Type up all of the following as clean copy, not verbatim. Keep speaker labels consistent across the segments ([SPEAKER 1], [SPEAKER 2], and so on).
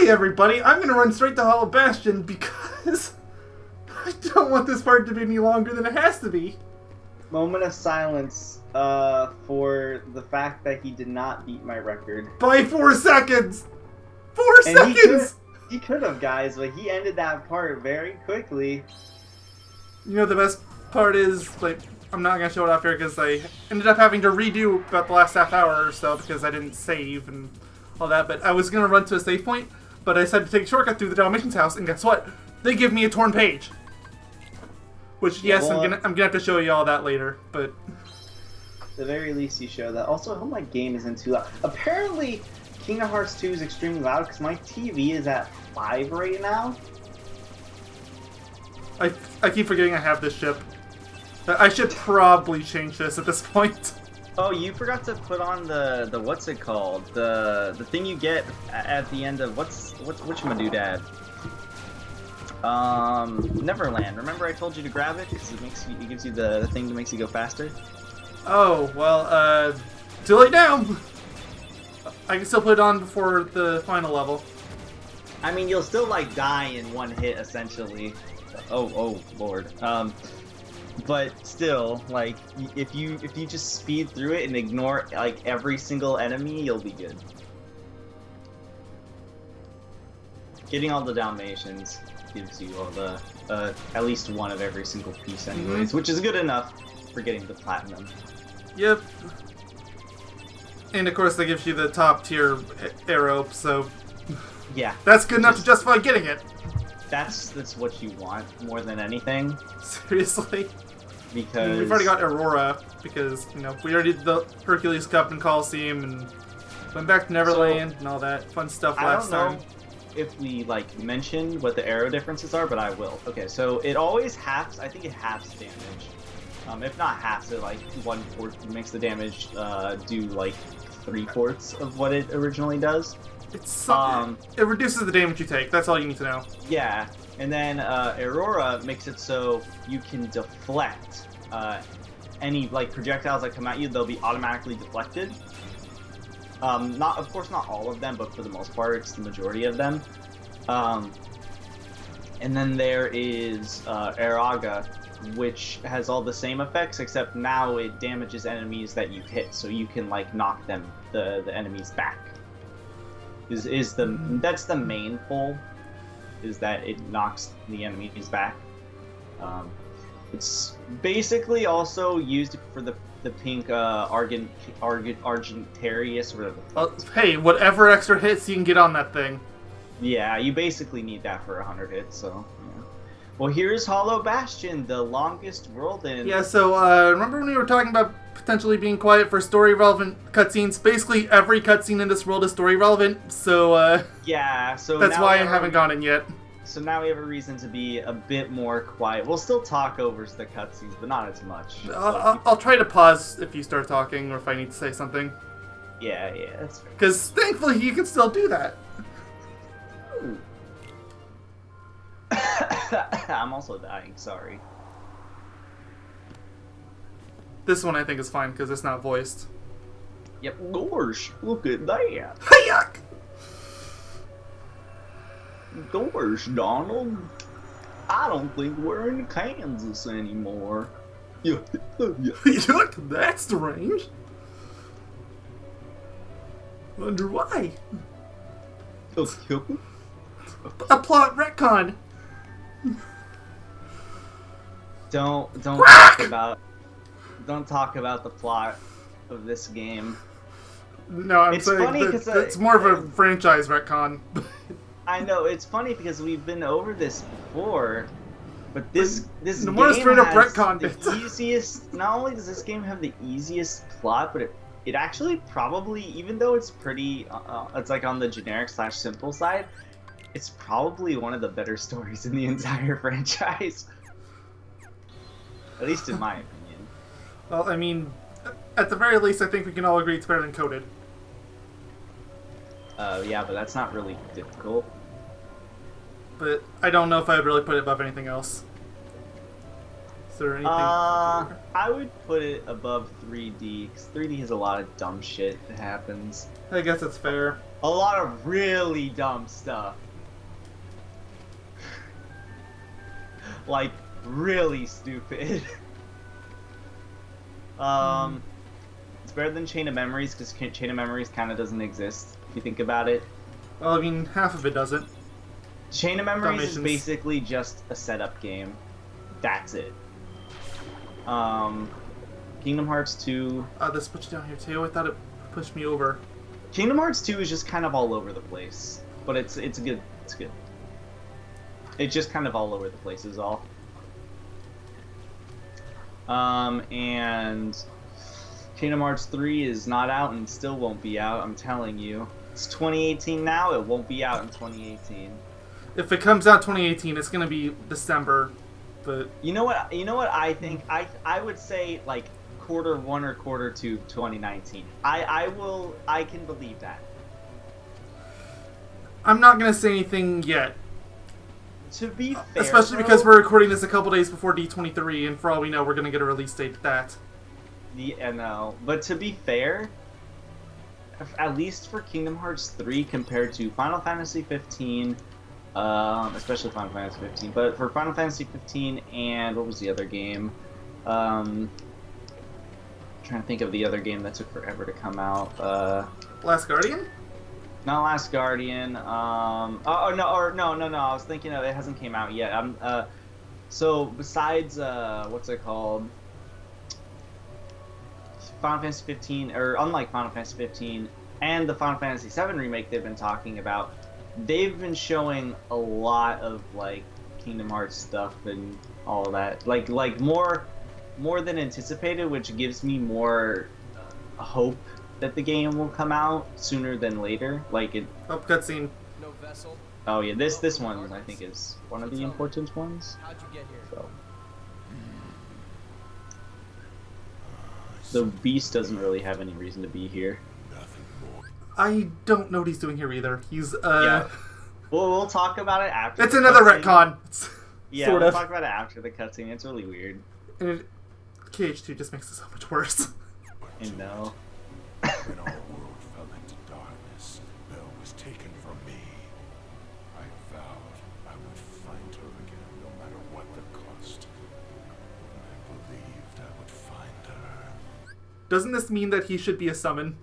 [SPEAKER 1] Hi everybody, I'm gonna run straight to Hollow Bastion because I don't want this part to be any longer than it has to be.
[SPEAKER 2] Moment of silence for the fact that he did not beat my record.
[SPEAKER 1] By 4 seconds! 4 seconds!
[SPEAKER 2] He could have, guys, but he ended that part very quickly.
[SPEAKER 1] You know the best part is, like, I'm not gonna show it off here because I ended up having to redo about the last half hour or so because I didn't save and all that, but I was gonna run to a save point, but I decided to take a shortcut through the Dalmatian's house, and guess what? They give me a torn page. Which, yes, well, I'm gonna have to show you all that later, but...
[SPEAKER 2] At the very least you show that. Also, I hope my game isn't too loud. Apparently, Kingdom Hearts 2 is extremely loud because my TV is at 5 right now.
[SPEAKER 1] I keep forgetting I have this ship. I should probably change this at this point.
[SPEAKER 3] Oh, you forgot to put on the what's it called? The thing you get at the end of which Madoodad? Neverland. Remember I told you to grab it because it gives you the thing that makes you go faster.
[SPEAKER 1] Oh well, too late now. I can still put it on before the final level.
[SPEAKER 3] I mean, you'll still like die in one hit essentially. Oh lord. But still, like, if you just speed through it and ignore like every single enemy, you'll be good. Getting all the Dalmatians gives you all the at least one of every single piece, anyways, which is good enough for getting the platinum. Yep.
[SPEAKER 1] And of course, that gives you the top tier arrow, so
[SPEAKER 3] yeah,
[SPEAKER 1] that's good enough to justify getting it.
[SPEAKER 3] That's what you want more than anything.
[SPEAKER 1] Seriously?
[SPEAKER 3] Because
[SPEAKER 1] we've already got Aurora, because, you know, we already did the Hercules Cup and Coliseum, and went back to Neverland and all that fun stuff last time.
[SPEAKER 3] I don't know if we, like, mentioned what the arrow differences are, but I will. Okay, so it always halves, I think it halves damage. If not halves it, like, 1/4 makes the damage do, like, 3/4 of what it originally does.
[SPEAKER 1] It's it reduces the damage you take. That's all you need to know.
[SPEAKER 3] Yeah, and then Aurora makes it so you can deflect any like projectiles that come at you. They'll be automatically deflected. Of course, not all of them, but for the most part, it's the majority of them. And then there is Airaga, which has all the same effects, except now it damages enemies that you hit, so you can like knock them the enemies back. That's the main pull, is that it knocks the enemies back. It's basically also used for the pink Argentarius or whatever.
[SPEAKER 1] Hey, whatever extra hits you can get on that thing.
[SPEAKER 3] Yeah, you basically need that for 100 hits. So, yeah. Well, here's Hollow Bastion, the longest world in.
[SPEAKER 1] Yeah. So remember when we were talking about potentially being quiet for story-relevant cutscenes? Basically, every cutscene in this world is story-relevant, so
[SPEAKER 3] yeah, so
[SPEAKER 1] that's why I haven't gone in yet.
[SPEAKER 3] So now we have a reason to be a bit more quiet. We'll still talk over the cutscenes, but not as much.
[SPEAKER 1] I'll try to pause if you start talking or if I need to say something.
[SPEAKER 3] Yeah, that's fair.
[SPEAKER 1] Because thankfully you can still do that.
[SPEAKER 3] I'm also dying, sorry.
[SPEAKER 1] This one I think is fine because it's not voiced.
[SPEAKER 3] Yep. Gosh, look at that.
[SPEAKER 1] Yuck!
[SPEAKER 3] Gosh, Donald. I don't think we're in Kansas anymore.
[SPEAKER 1] Yuck, that's strange. Wonder why. A plot retcon.
[SPEAKER 3] Don't talk about the plot of this game.
[SPEAKER 1] No, I'm saying it's more of a franchise retcon.
[SPEAKER 3] I know, it's funny because we've been over this before, but this game
[SPEAKER 1] more straight up retcon
[SPEAKER 3] has the easiest. Not only does this game have the easiest plot, but it actually probably, even though it's pretty, it's like on the generic / simple side, it's probably one of the better stories in the entire franchise. At least in my opinion.
[SPEAKER 1] Well, I mean, at the very least, I think we can all agree it's better than Coded.
[SPEAKER 3] Yeah, but that's not really difficult.
[SPEAKER 1] But I don't know if I'd really put it above anything else. Is there anything?
[SPEAKER 3] I would put it above 3D, because 3D has a lot of dumb shit that happens.
[SPEAKER 1] I guess that's fair.
[SPEAKER 3] A lot of really dumb stuff. Like, really stupid. It's better than Chain of Memories, because Chain of Memories kind of doesn't exist, if you think about it.
[SPEAKER 1] Well, I mean, half of it doesn't.
[SPEAKER 3] Chain of Memories is
[SPEAKER 1] Dalmatians.
[SPEAKER 3] basically just a setup game. That's it. Kingdom Hearts 2...
[SPEAKER 1] This puts you down here too. I thought it pushed me over.
[SPEAKER 3] Kingdom Hearts 2 is just kind of all over the place. But it's good. It's good. It's just kind of all over the place is all. And Kingdom Hearts 3 is not out and still won't be out, I'm telling you. It's 2018 now, it won't be out in 2018.
[SPEAKER 1] If it comes out 2018, it's gonna be December. But
[SPEAKER 3] You know what I think? I would say like Q1 or Q2 2019. I can believe that.
[SPEAKER 1] I'm not gonna say anything yet.
[SPEAKER 3] To be fair,
[SPEAKER 1] Especially
[SPEAKER 3] bro,
[SPEAKER 1] because we're recording this a couple days before D23, and for all we know, we're gonna get a release date at that.
[SPEAKER 3] no, but to be fair, at least for Kingdom Hearts 3 compared to Final Fantasy 15, especially Final Fantasy 15, but for Final Fantasy 15 and what was the other game? Trying to think of the other game that took forever to come out.
[SPEAKER 1] Last Guardian?
[SPEAKER 3] Not Last Guardian. No. I was thinking of it hasn't came out yet. So besides what's it called? Final Fantasy 15, or unlike Final Fantasy 15 and the Final Fantasy 7 remake they've been talking about, they've been showing a lot of like Kingdom Hearts stuff and all of that. Like more than anticipated, which gives me more hope that the game will come out sooner than later. Like it.
[SPEAKER 1] Oh, cutscene.
[SPEAKER 4] No vessel.
[SPEAKER 3] Oh yeah, this one I think is one of the important ones.
[SPEAKER 4] How'd you get here?
[SPEAKER 3] So. The Beast doesn't really have any reason to be here.
[SPEAKER 1] I don't know what he's doing here either. He's
[SPEAKER 3] Yeah. We'll talk about it after.
[SPEAKER 1] It's
[SPEAKER 3] the
[SPEAKER 1] another
[SPEAKER 3] cutscene.
[SPEAKER 1] retcon.
[SPEAKER 3] Yeah,
[SPEAKER 1] sort
[SPEAKER 3] we'll
[SPEAKER 1] of.
[SPEAKER 3] talk about it after the cutscene. It's really weird.
[SPEAKER 1] And KH2 just makes it so much worse.
[SPEAKER 3] I know.
[SPEAKER 5] When our world fell into darkness, Belle was taken from me. I vowed I would find her again, no matter what the cost. I believed I would find her.
[SPEAKER 1] Doesn't this mean that he should be a summon?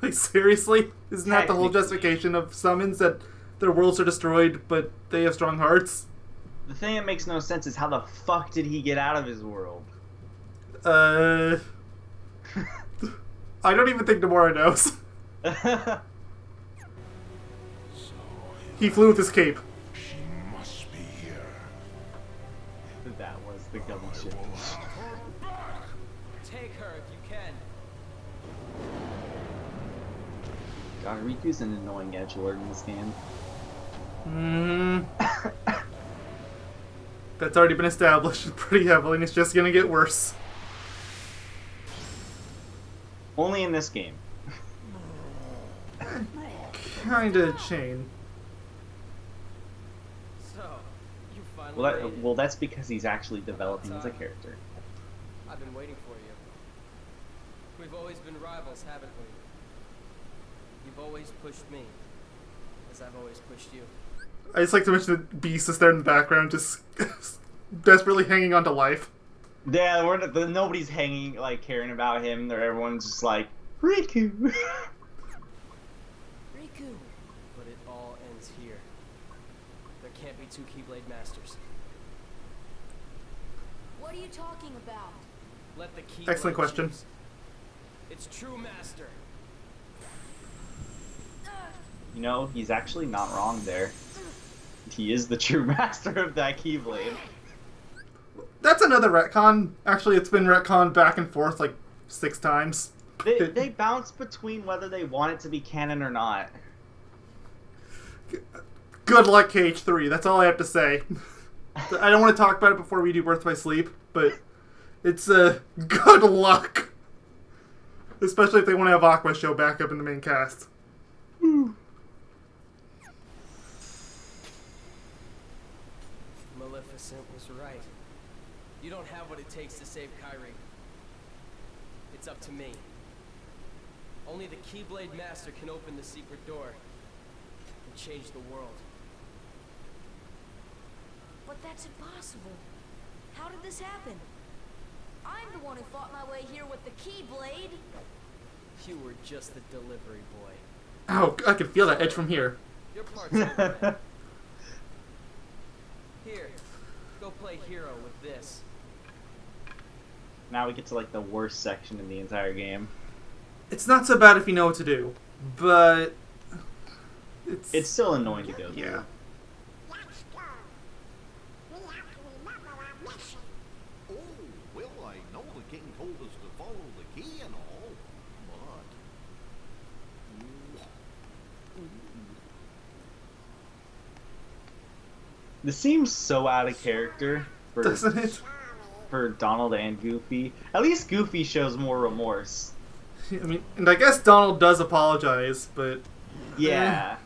[SPEAKER 1] Like, seriously? Isn't that the whole
[SPEAKER 3] Technically.
[SPEAKER 1] justification of summons, that their worlds are destroyed, but they have strong hearts?
[SPEAKER 3] The thing that makes no sense is how the fuck did he get out of his world?
[SPEAKER 1] I don't even think Nomura knows.
[SPEAKER 5] So
[SPEAKER 1] He flew with his cape.
[SPEAKER 5] she must be here.
[SPEAKER 3] That was the dumb
[SPEAKER 5] I
[SPEAKER 3] shit.
[SPEAKER 5] will have her back.
[SPEAKER 4] Take her if you can.
[SPEAKER 3] God, Riku's an annoying edgelord in this game.
[SPEAKER 1] That's already been established pretty heavily, and it's just gonna get worse.
[SPEAKER 3] Only in this game.
[SPEAKER 1] Kinda chain.
[SPEAKER 4] So, you finally made it.
[SPEAKER 3] Well, that's because he's actually developing as a character.
[SPEAKER 4] I've been waiting for you. We've always been rivals, haven't we? You've always pushed me, as I've always pushed you.
[SPEAKER 1] I just like to mention that Beast is there in the background, just desperately hanging on to life.
[SPEAKER 3] Yeah, nobody's hanging, like, caring about him. Everyone's just like, Riku!
[SPEAKER 4] Riku! But it all ends here. There can't be two Keyblade Masters.
[SPEAKER 6] What are you talking about?
[SPEAKER 4] Let the Keyblade
[SPEAKER 1] Excellent question.
[SPEAKER 4] choose. It's true master.
[SPEAKER 3] You know, he's actually not wrong there. He is the true master of that Keyblade.
[SPEAKER 1] That's another retcon. Actually, it's been retconned back and forth like 6 times.
[SPEAKER 3] They bounce between whether they want it to be canon or not.
[SPEAKER 1] Good luck, KH3. That's all I have to say. I don't want to talk about it before we do Birth by Sleep, but it's good luck. Especially if they want to have Aqua show back up in the main cast.
[SPEAKER 4] Maleficent was right. You don't have what it takes to save Kyrie. It's up to me. Only the Keyblade Master can open the secret door and change the world.
[SPEAKER 6] But that's impossible. How did this happen? I'm the one who fought my way here with the Keyblade.
[SPEAKER 4] You were just the delivery boy.
[SPEAKER 1] Oh, I can feel that edge from here.
[SPEAKER 4] Your part's over, man. Here, go play hero with this.
[SPEAKER 3] Now we get to like the worst section in the entire game.
[SPEAKER 1] It's not so bad if you know what to do, but
[SPEAKER 3] It's still annoying to go through.
[SPEAKER 1] yeah.
[SPEAKER 7] Let's go. We have to remember our mission.
[SPEAKER 8] Oh, well, I know the king told us to follow the key and all, but...
[SPEAKER 3] This seems so out of character for
[SPEAKER 1] Doesn't it?
[SPEAKER 3] for Donald and Goofy. At least Goofy shows more remorse.
[SPEAKER 1] I mean, and I guess Donald does apologize, but
[SPEAKER 3] Yeah.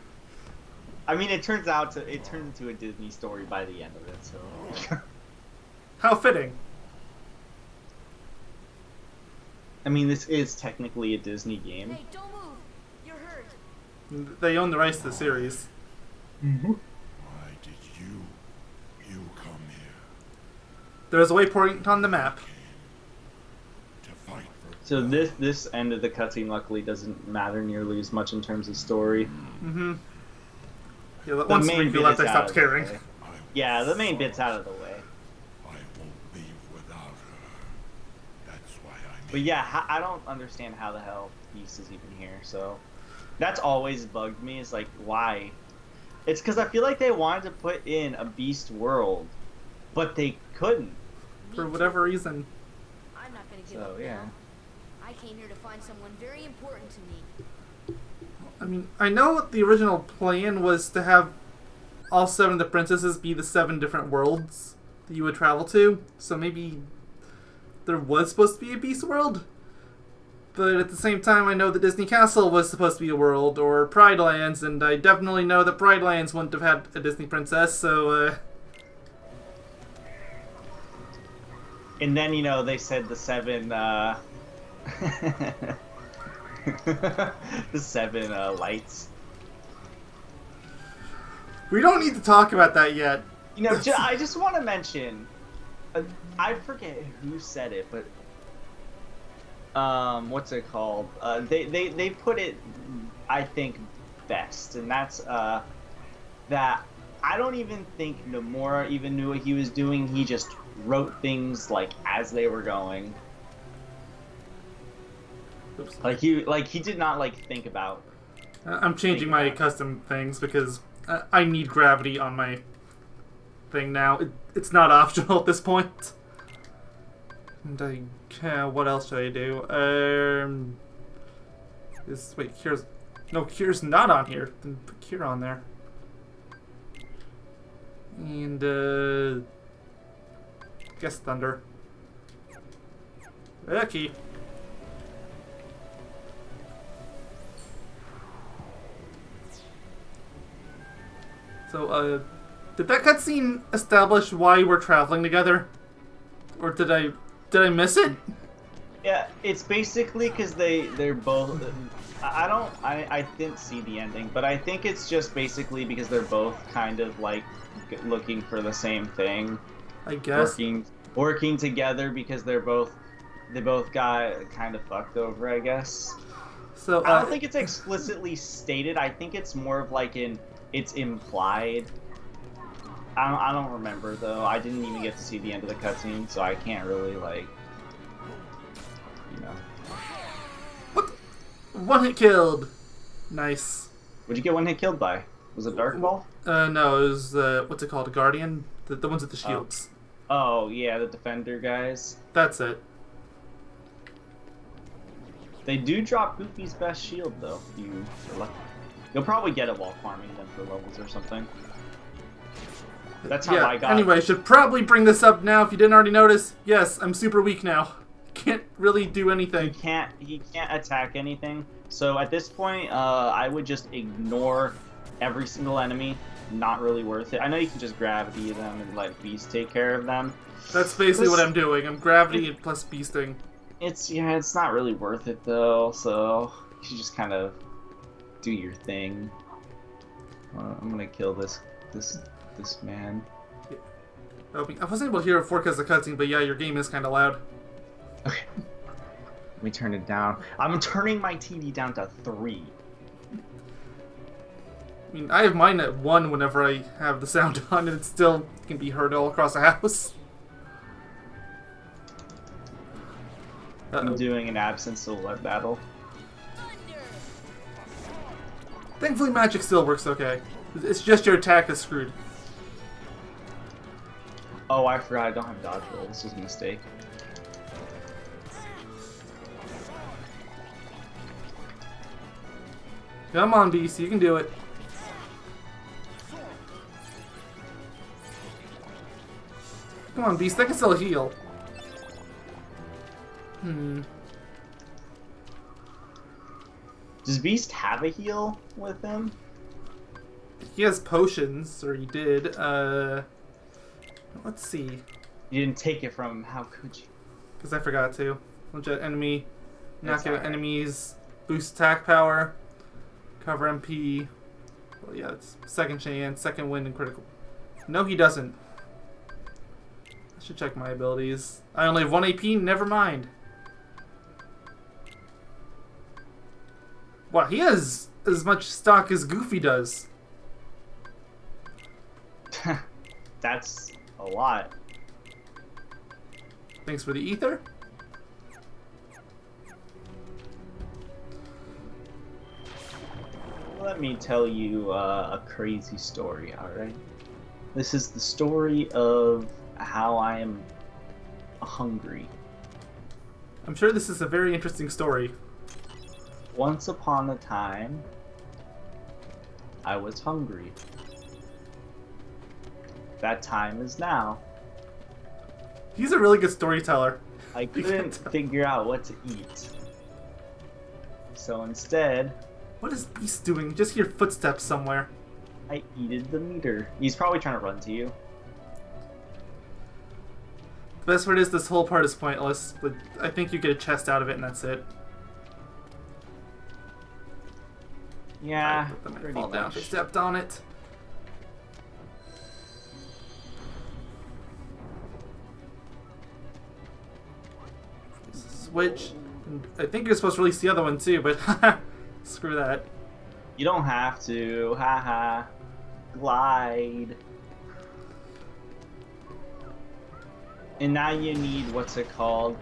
[SPEAKER 3] I mean, it turns into a Disney story by the end of it. So.
[SPEAKER 1] how fitting.
[SPEAKER 3] I mean, this is technically a Disney game.
[SPEAKER 6] Hey, don't move. You're hurt.
[SPEAKER 1] They own the rights to the series.
[SPEAKER 5] Why did you come here
[SPEAKER 1] There's a waypoint on the map.
[SPEAKER 5] to fight for
[SPEAKER 3] So this end of the cutscene luckily doesn't matter nearly as much in terms of story.
[SPEAKER 1] Mm-hmm. Yeah,
[SPEAKER 3] The
[SPEAKER 1] once
[SPEAKER 3] main
[SPEAKER 1] we
[SPEAKER 3] bit
[SPEAKER 1] reveal that,
[SPEAKER 3] is
[SPEAKER 1] they
[SPEAKER 3] out
[SPEAKER 1] stopped
[SPEAKER 3] of the
[SPEAKER 1] caring.
[SPEAKER 3] way.
[SPEAKER 5] I will
[SPEAKER 3] Yeah, the main
[SPEAKER 5] follow.
[SPEAKER 3] bit's out of the way.
[SPEAKER 5] I won't leave without her. That's why I'm
[SPEAKER 3] But yeah, I don't understand how the hell Beast is even here. So that's always bugged me. Is like, why? It's because I feel like they wanted to put in a Beast world, but they couldn't.
[SPEAKER 1] For whatever reason.
[SPEAKER 6] I'm not gonna give
[SPEAKER 3] So
[SPEAKER 6] up
[SPEAKER 3] yeah.
[SPEAKER 6] now. I came here to find someone very important to me.
[SPEAKER 1] I mean, I know what the original plan was to have all 7 of the princesses be the 7 different worlds that you would travel to. So maybe there was supposed to be a Beast world. But at the same time, I know that Disney Castle was supposed to be a world, or Pride Lands, and I definitely know that Pride Lands wouldn't have had a Disney princess, so,
[SPEAKER 3] And then they said the 7 the 7 lights.
[SPEAKER 1] we don't need to talk about that yet.
[SPEAKER 3] I just want to mention, I forget who said it, but what's it called? They put it, I think, best, and that's that I don't even think Nomura even knew what he was doing. He just wrote things like as they were going.
[SPEAKER 1] Oops.
[SPEAKER 3] Like he did not think about.
[SPEAKER 1] I'm changing my custom things because I need gravity on my thing now. It's not optional at this point. And what else should I do? Wait, Kira's not on here. Then put Kira on there. And guess Thunder. Okay. So, did that cutscene establish why we're traveling together? Or did I miss it?
[SPEAKER 3] Yeah, it's basically because they're both. I didn't see the ending, but I think it's just basically because they're both kind of looking for the same thing.
[SPEAKER 1] I guess.
[SPEAKER 3] Working together because they both got kind of fucked over, I guess.
[SPEAKER 1] So
[SPEAKER 3] I don't think it's explicitly stated. I think it's more of it's implied. I don't remember though. I didn't even get to see the end of the cutscene, so I can't really
[SPEAKER 1] What? One hit killed. Nice.
[SPEAKER 3] What'd you get one hit killed by? Was it Dark Ball?
[SPEAKER 1] No, it was what's it called? A Guardian? The ones with the shields.
[SPEAKER 3] Oh yeah, the Defender guys.
[SPEAKER 1] That's it.
[SPEAKER 3] They do drop Goofy's best shield though. You are lucky. You'll probably get it while farming them for levels or something. That's how I got.
[SPEAKER 1] Anyway, I should probably bring this up now if you didn't already notice. Yes, I'm super weak now. Can't really do anything.
[SPEAKER 3] He can't attack anything. So at this point, I would just ignore every single enemy. Not really worth it. I know you can just gravity them and let Beast take care of them.
[SPEAKER 1] That's basically what I'm doing. I'm gravity and plus beasting.
[SPEAKER 3] It's not really worth it though. So You should just kind of do your thing. I'm gonna kill this man.
[SPEAKER 1] I wasn't able to hear it before because of the cutscene, but yeah, your game is kind of loud.
[SPEAKER 3] Okay. Let me turn it down. I'm turning my TV down to 3.
[SPEAKER 1] I mean, I have mine at 1 whenever I have the sound on, and it still can be heard all across the house.
[SPEAKER 3] I'm doing an absence silhouette battle.
[SPEAKER 1] Thankfully, magic still works okay. It's just your attack that's screwed.
[SPEAKER 3] Oh, I forgot I don't have dodge roll. This was a mistake.
[SPEAKER 1] Come on, Beast, you can do it. Come on, Beast, I can still heal.
[SPEAKER 3] Does Beast have a heal with him?
[SPEAKER 1] He has potions, or he did. Let's see.
[SPEAKER 3] You didn't take it from him. How could you?
[SPEAKER 1] Because I forgot to. Legit enemy. Knock out
[SPEAKER 3] alright.
[SPEAKER 1] enemies. Boost attack power. Cover MP. Well, yeah, it's second chance, second wind, and critical. No, he doesn't. I should check my abilities. I only have 1 AP, never mind. Wow, he has as much stock as Goofy does.
[SPEAKER 3] That's a lot.
[SPEAKER 1] Thanks for the ether.
[SPEAKER 3] Let me tell you a crazy story, alright? This is the story of how I am hungry.
[SPEAKER 1] I'm sure this is a very interesting story.
[SPEAKER 3] Once upon a time, I was hungry. That time is now.
[SPEAKER 1] He's a really good storyteller.
[SPEAKER 3] I couldn't figure out what to eat. So instead,
[SPEAKER 1] What is Beast doing? You just hear footsteps somewhere.
[SPEAKER 3] I eated the meter. He's probably trying to run to you.
[SPEAKER 1] The best part is this whole part is pointless, but I think you get a chest out of it and that's it.
[SPEAKER 3] Yeah,
[SPEAKER 1] Let them
[SPEAKER 3] pretty
[SPEAKER 1] fall down if they
[SPEAKER 3] much.
[SPEAKER 1] stepped on it. Switch. I think you're supposed to release the other one too, but screw that.
[SPEAKER 3] You don't have to. Haha. Glide. And now you need, what's it called?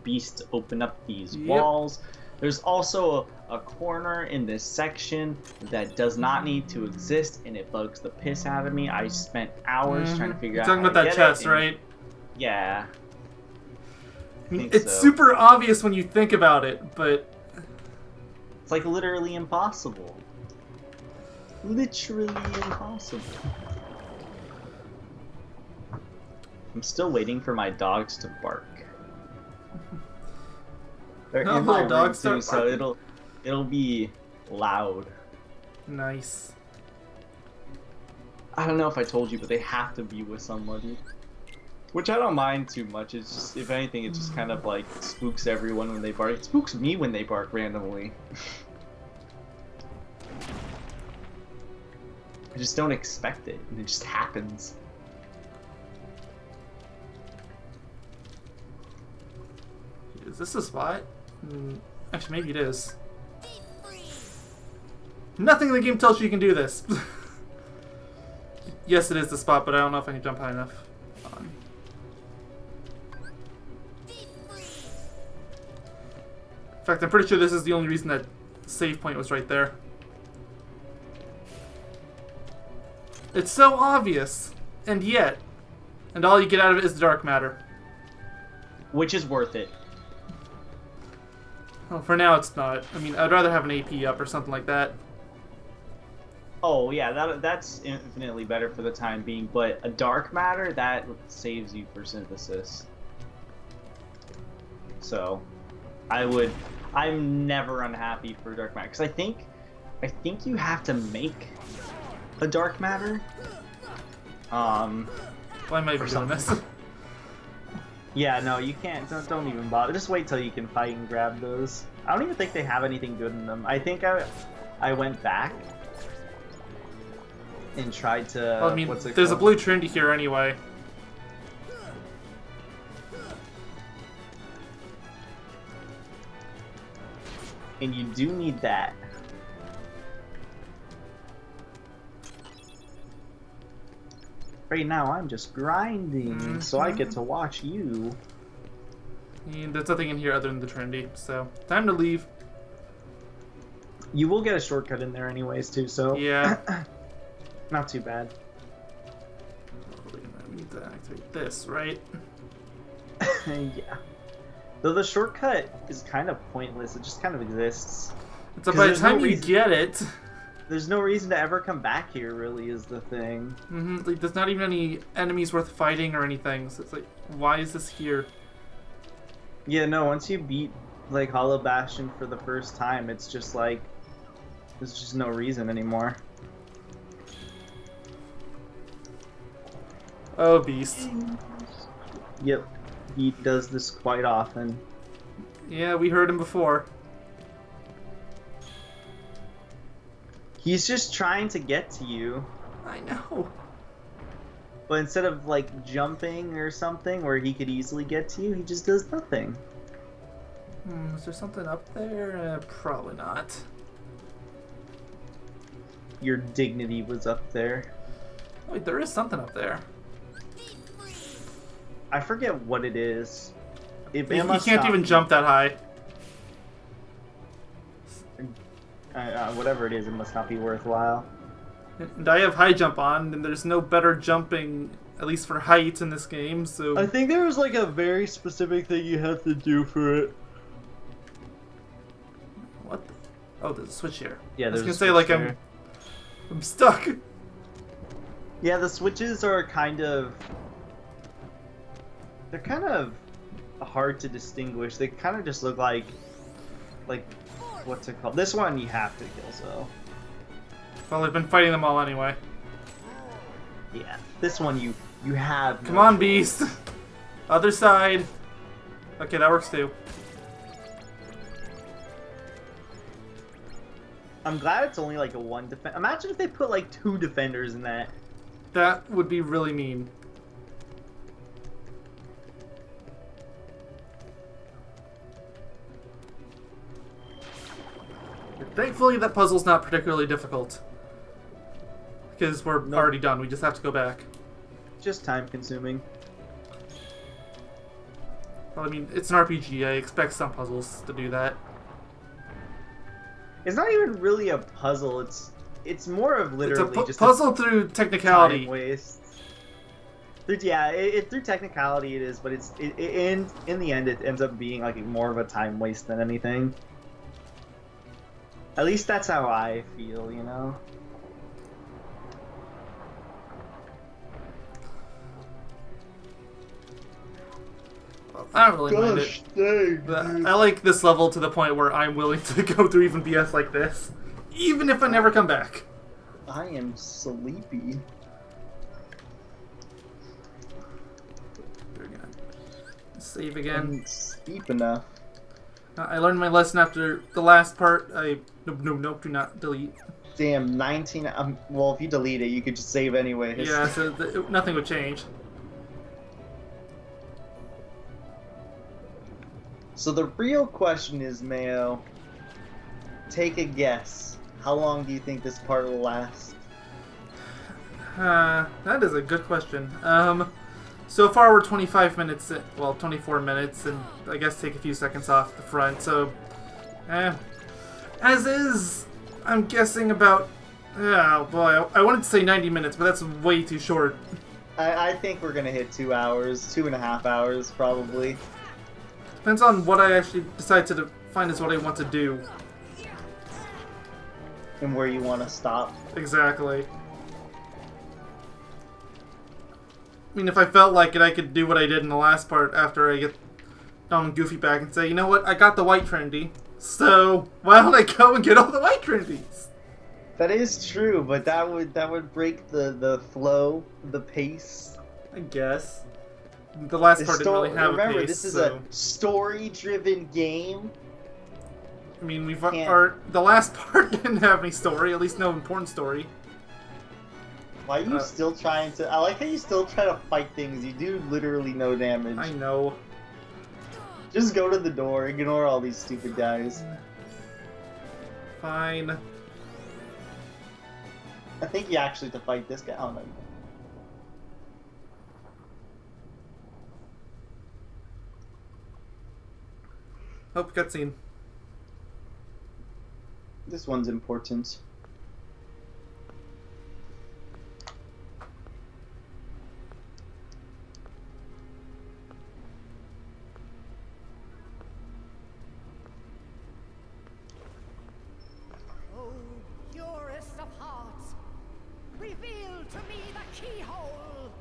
[SPEAKER 3] Beast to open up these
[SPEAKER 1] Yep.
[SPEAKER 3] walls. There's also a corner in this section that does not need to exist, and it bugs the piss out of me. I spent hours trying to figure
[SPEAKER 1] You're
[SPEAKER 3] out
[SPEAKER 1] talking
[SPEAKER 3] how
[SPEAKER 1] about
[SPEAKER 3] to
[SPEAKER 1] that
[SPEAKER 3] get
[SPEAKER 1] chest,
[SPEAKER 3] it, and-
[SPEAKER 1] right?
[SPEAKER 3] Yeah.
[SPEAKER 1] I mean,
[SPEAKER 3] think
[SPEAKER 1] it's
[SPEAKER 3] so.
[SPEAKER 1] super obvious when you think about it, but
[SPEAKER 3] It's like literally impossible. Literally impossible. I'm still waiting for my dogs to bark. They're
[SPEAKER 1] No,
[SPEAKER 3] in my
[SPEAKER 1] little dogs
[SPEAKER 3] room too,
[SPEAKER 1] start
[SPEAKER 3] so
[SPEAKER 1] barking.
[SPEAKER 3] it'll be loud.
[SPEAKER 1] nice.
[SPEAKER 3] I don't know if I told you, but they have to be with somebody. Which I don't mind too much. It's just, if anything, it just kind of like spooks everyone when they bark. It spooks me when they bark randomly. I just don't expect it, and it just happens.
[SPEAKER 1] Is this a spot? Actually, maybe it is. Nothing in the game tells you can do this. Yes, it is the spot, but I don't know if I can jump high enough. In fact, I'm pretty sure this is the only reason that save point was right there. It's so obvious, and yet, and all you get out of it is dark matter.
[SPEAKER 3] Which is worth it.
[SPEAKER 1] Well, for now it's not. I mean, I'd rather have an AP up or something like that.
[SPEAKER 3] Oh yeah, that's infinitely better for the time being, but a dark matter, that saves you for synthesis. So, I'm never unhappy for dark matter, because I think you have to make a dark matter.
[SPEAKER 1] Why am I even doing this?
[SPEAKER 3] Yeah, no, you can't. Don't even bother. Just wait till you can fight and grab those. I don't even think they have anything good in them. I think I went back and tried to.
[SPEAKER 1] Well, I mean,
[SPEAKER 3] what's it
[SPEAKER 1] there's a
[SPEAKER 3] called?
[SPEAKER 1] blue trendy here anyway.
[SPEAKER 3] And you do need that. Right now, I'm just grinding, so I get to watch you.
[SPEAKER 1] And there's nothing in here other than the trendy, so time to leave.
[SPEAKER 3] You will get a shortcut in there anyways, too, so...
[SPEAKER 1] Yeah.
[SPEAKER 3] Not too bad.
[SPEAKER 1] We need to activate this, right?
[SPEAKER 3] Yeah. Though the shortcut is kind of pointless, it just kind of exists.
[SPEAKER 1] So
[SPEAKER 3] 'Cause
[SPEAKER 1] by the
[SPEAKER 3] there's no
[SPEAKER 1] time you
[SPEAKER 3] reason-
[SPEAKER 1] get it...
[SPEAKER 3] There's no reason to ever come back here, really, is the thing.
[SPEAKER 1] Like, there's not even any enemies worth fighting or anything, so it's like, why is this here?
[SPEAKER 3] Yeah, no, once you beat, like, Hollow Bastion for the first time, it's just like... There's just no reason anymore.
[SPEAKER 1] Oh, beast.
[SPEAKER 3] Yep, he does this quite often.
[SPEAKER 1] Yeah, we heard him before.
[SPEAKER 3] He's just trying to get to you,
[SPEAKER 1] I know.
[SPEAKER 3] but instead of, like, jumping or something where he could easily get to you, he just does nothing.
[SPEAKER 1] Is there something up there? Probably not.
[SPEAKER 3] Your dignity was up there.
[SPEAKER 1] Wait, there is something up there.
[SPEAKER 3] I forget what it is.
[SPEAKER 1] You can't even jump that high.
[SPEAKER 3] Whatever it is, it must not be worthwhile.
[SPEAKER 1] And I have high jump on, and there's no better jumping, at least for height, in this game, so...
[SPEAKER 3] I think there was like a very specific thing you have to do for it.
[SPEAKER 1] What the... Oh, there's a switch here.
[SPEAKER 3] Yeah,
[SPEAKER 1] I was
[SPEAKER 3] there's
[SPEAKER 1] gonna
[SPEAKER 3] a
[SPEAKER 1] say, like,
[SPEAKER 3] switch there.
[SPEAKER 1] I'm stuck!
[SPEAKER 3] Yeah, the switches are kind of... They're kind of hard to distinguish. They kind of just look like... What's it called? This one you have to kill, so...
[SPEAKER 1] Well, I've been fighting them all anyway.
[SPEAKER 3] Yeah, this one you have...
[SPEAKER 1] Come
[SPEAKER 3] no
[SPEAKER 1] on,
[SPEAKER 3] choice.
[SPEAKER 1] beast! Other side! Okay, that works too.
[SPEAKER 3] I'm glad it's only like a one defend. Imagine if they put like 2 defenders in that.
[SPEAKER 1] That would be really mean. Thankfully, that puzzle's not particularly difficult. Because we're
[SPEAKER 3] Nope.
[SPEAKER 1] already done, we just have to go back.
[SPEAKER 3] Just time consuming.
[SPEAKER 1] Well, I mean, it's an RPG, I expect some puzzles to do that.
[SPEAKER 3] It's not even really a puzzle. It's more of literally
[SPEAKER 1] It's a
[SPEAKER 3] just
[SPEAKER 1] puzzle through
[SPEAKER 3] a
[SPEAKER 1] technicality.
[SPEAKER 3] time waste. Yeah, through technicality it is, but in the end it ends up being like more of a time waste than anything. At least that's how I feel, you know.
[SPEAKER 1] I don't really mind it. But I like this level to the point where I'm willing to go through even BS like this. Even if I never come back.
[SPEAKER 2] I am sleepy.
[SPEAKER 1] We're gonna save again.
[SPEAKER 2] I'm sleep enough.
[SPEAKER 1] I learned my lesson after the last part. Nope, do not delete.
[SPEAKER 2] Damn, 19. Well, if you delete it, you could just save anyway.
[SPEAKER 1] Yeah, so nothing would change.
[SPEAKER 2] So the real question is, Mayo, take a guess. How long do you think this part will last?
[SPEAKER 1] That is a good question. So far we're 25 minutes, well, 24 minutes, and I guess take a few seconds off the front, so... As is, I'm guessing about... Oh boy, I wanted to say 90 minutes, but that's way too short.
[SPEAKER 2] I think we're gonna hit 2 hours, 2.5 hours, probably.
[SPEAKER 1] Depends on what I actually decide to find is what I want to do.
[SPEAKER 2] And where you want to stop.
[SPEAKER 1] Exactly. I mean, if I felt like it, I could do what I did in the last part after I get Donald and Goofy back and say, you know what, I got the white trendy, so why don't I go and get all the white trendies?
[SPEAKER 2] That is true, but that would break the flow, the pace.
[SPEAKER 1] I guess. The last part didn't really have
[SPEAKER 2] remember,
[SPEAKER 1] a pace.
[SPEAKER 2] this is
[SPEAKER 1] so.
[SPEAKER 2] a story-driven game.
[SPEAKER 1] I mean,
[SPEAKER 2] Can't-
[SPEAKER 1] the last part didn't have any story, at least no important story.
[SPEAKER 2] Why are you still trying to... I like how you still try to fight things. You do literally no damage.
[SPEAKER 1] I know.
[SPEAKER 2] Just go to the door. Ignore all these stupid guys.
[SPEAKER 1] Fine.
[SPEAKER 2] I think you actually have to fight this guy. I don't know.
[SPEAKER 1] Oh, cutscene.
[SPEAKER 2] This one's important.
[SPEAKER 7] Oh, purest of hearts, reveal to me the keyhole.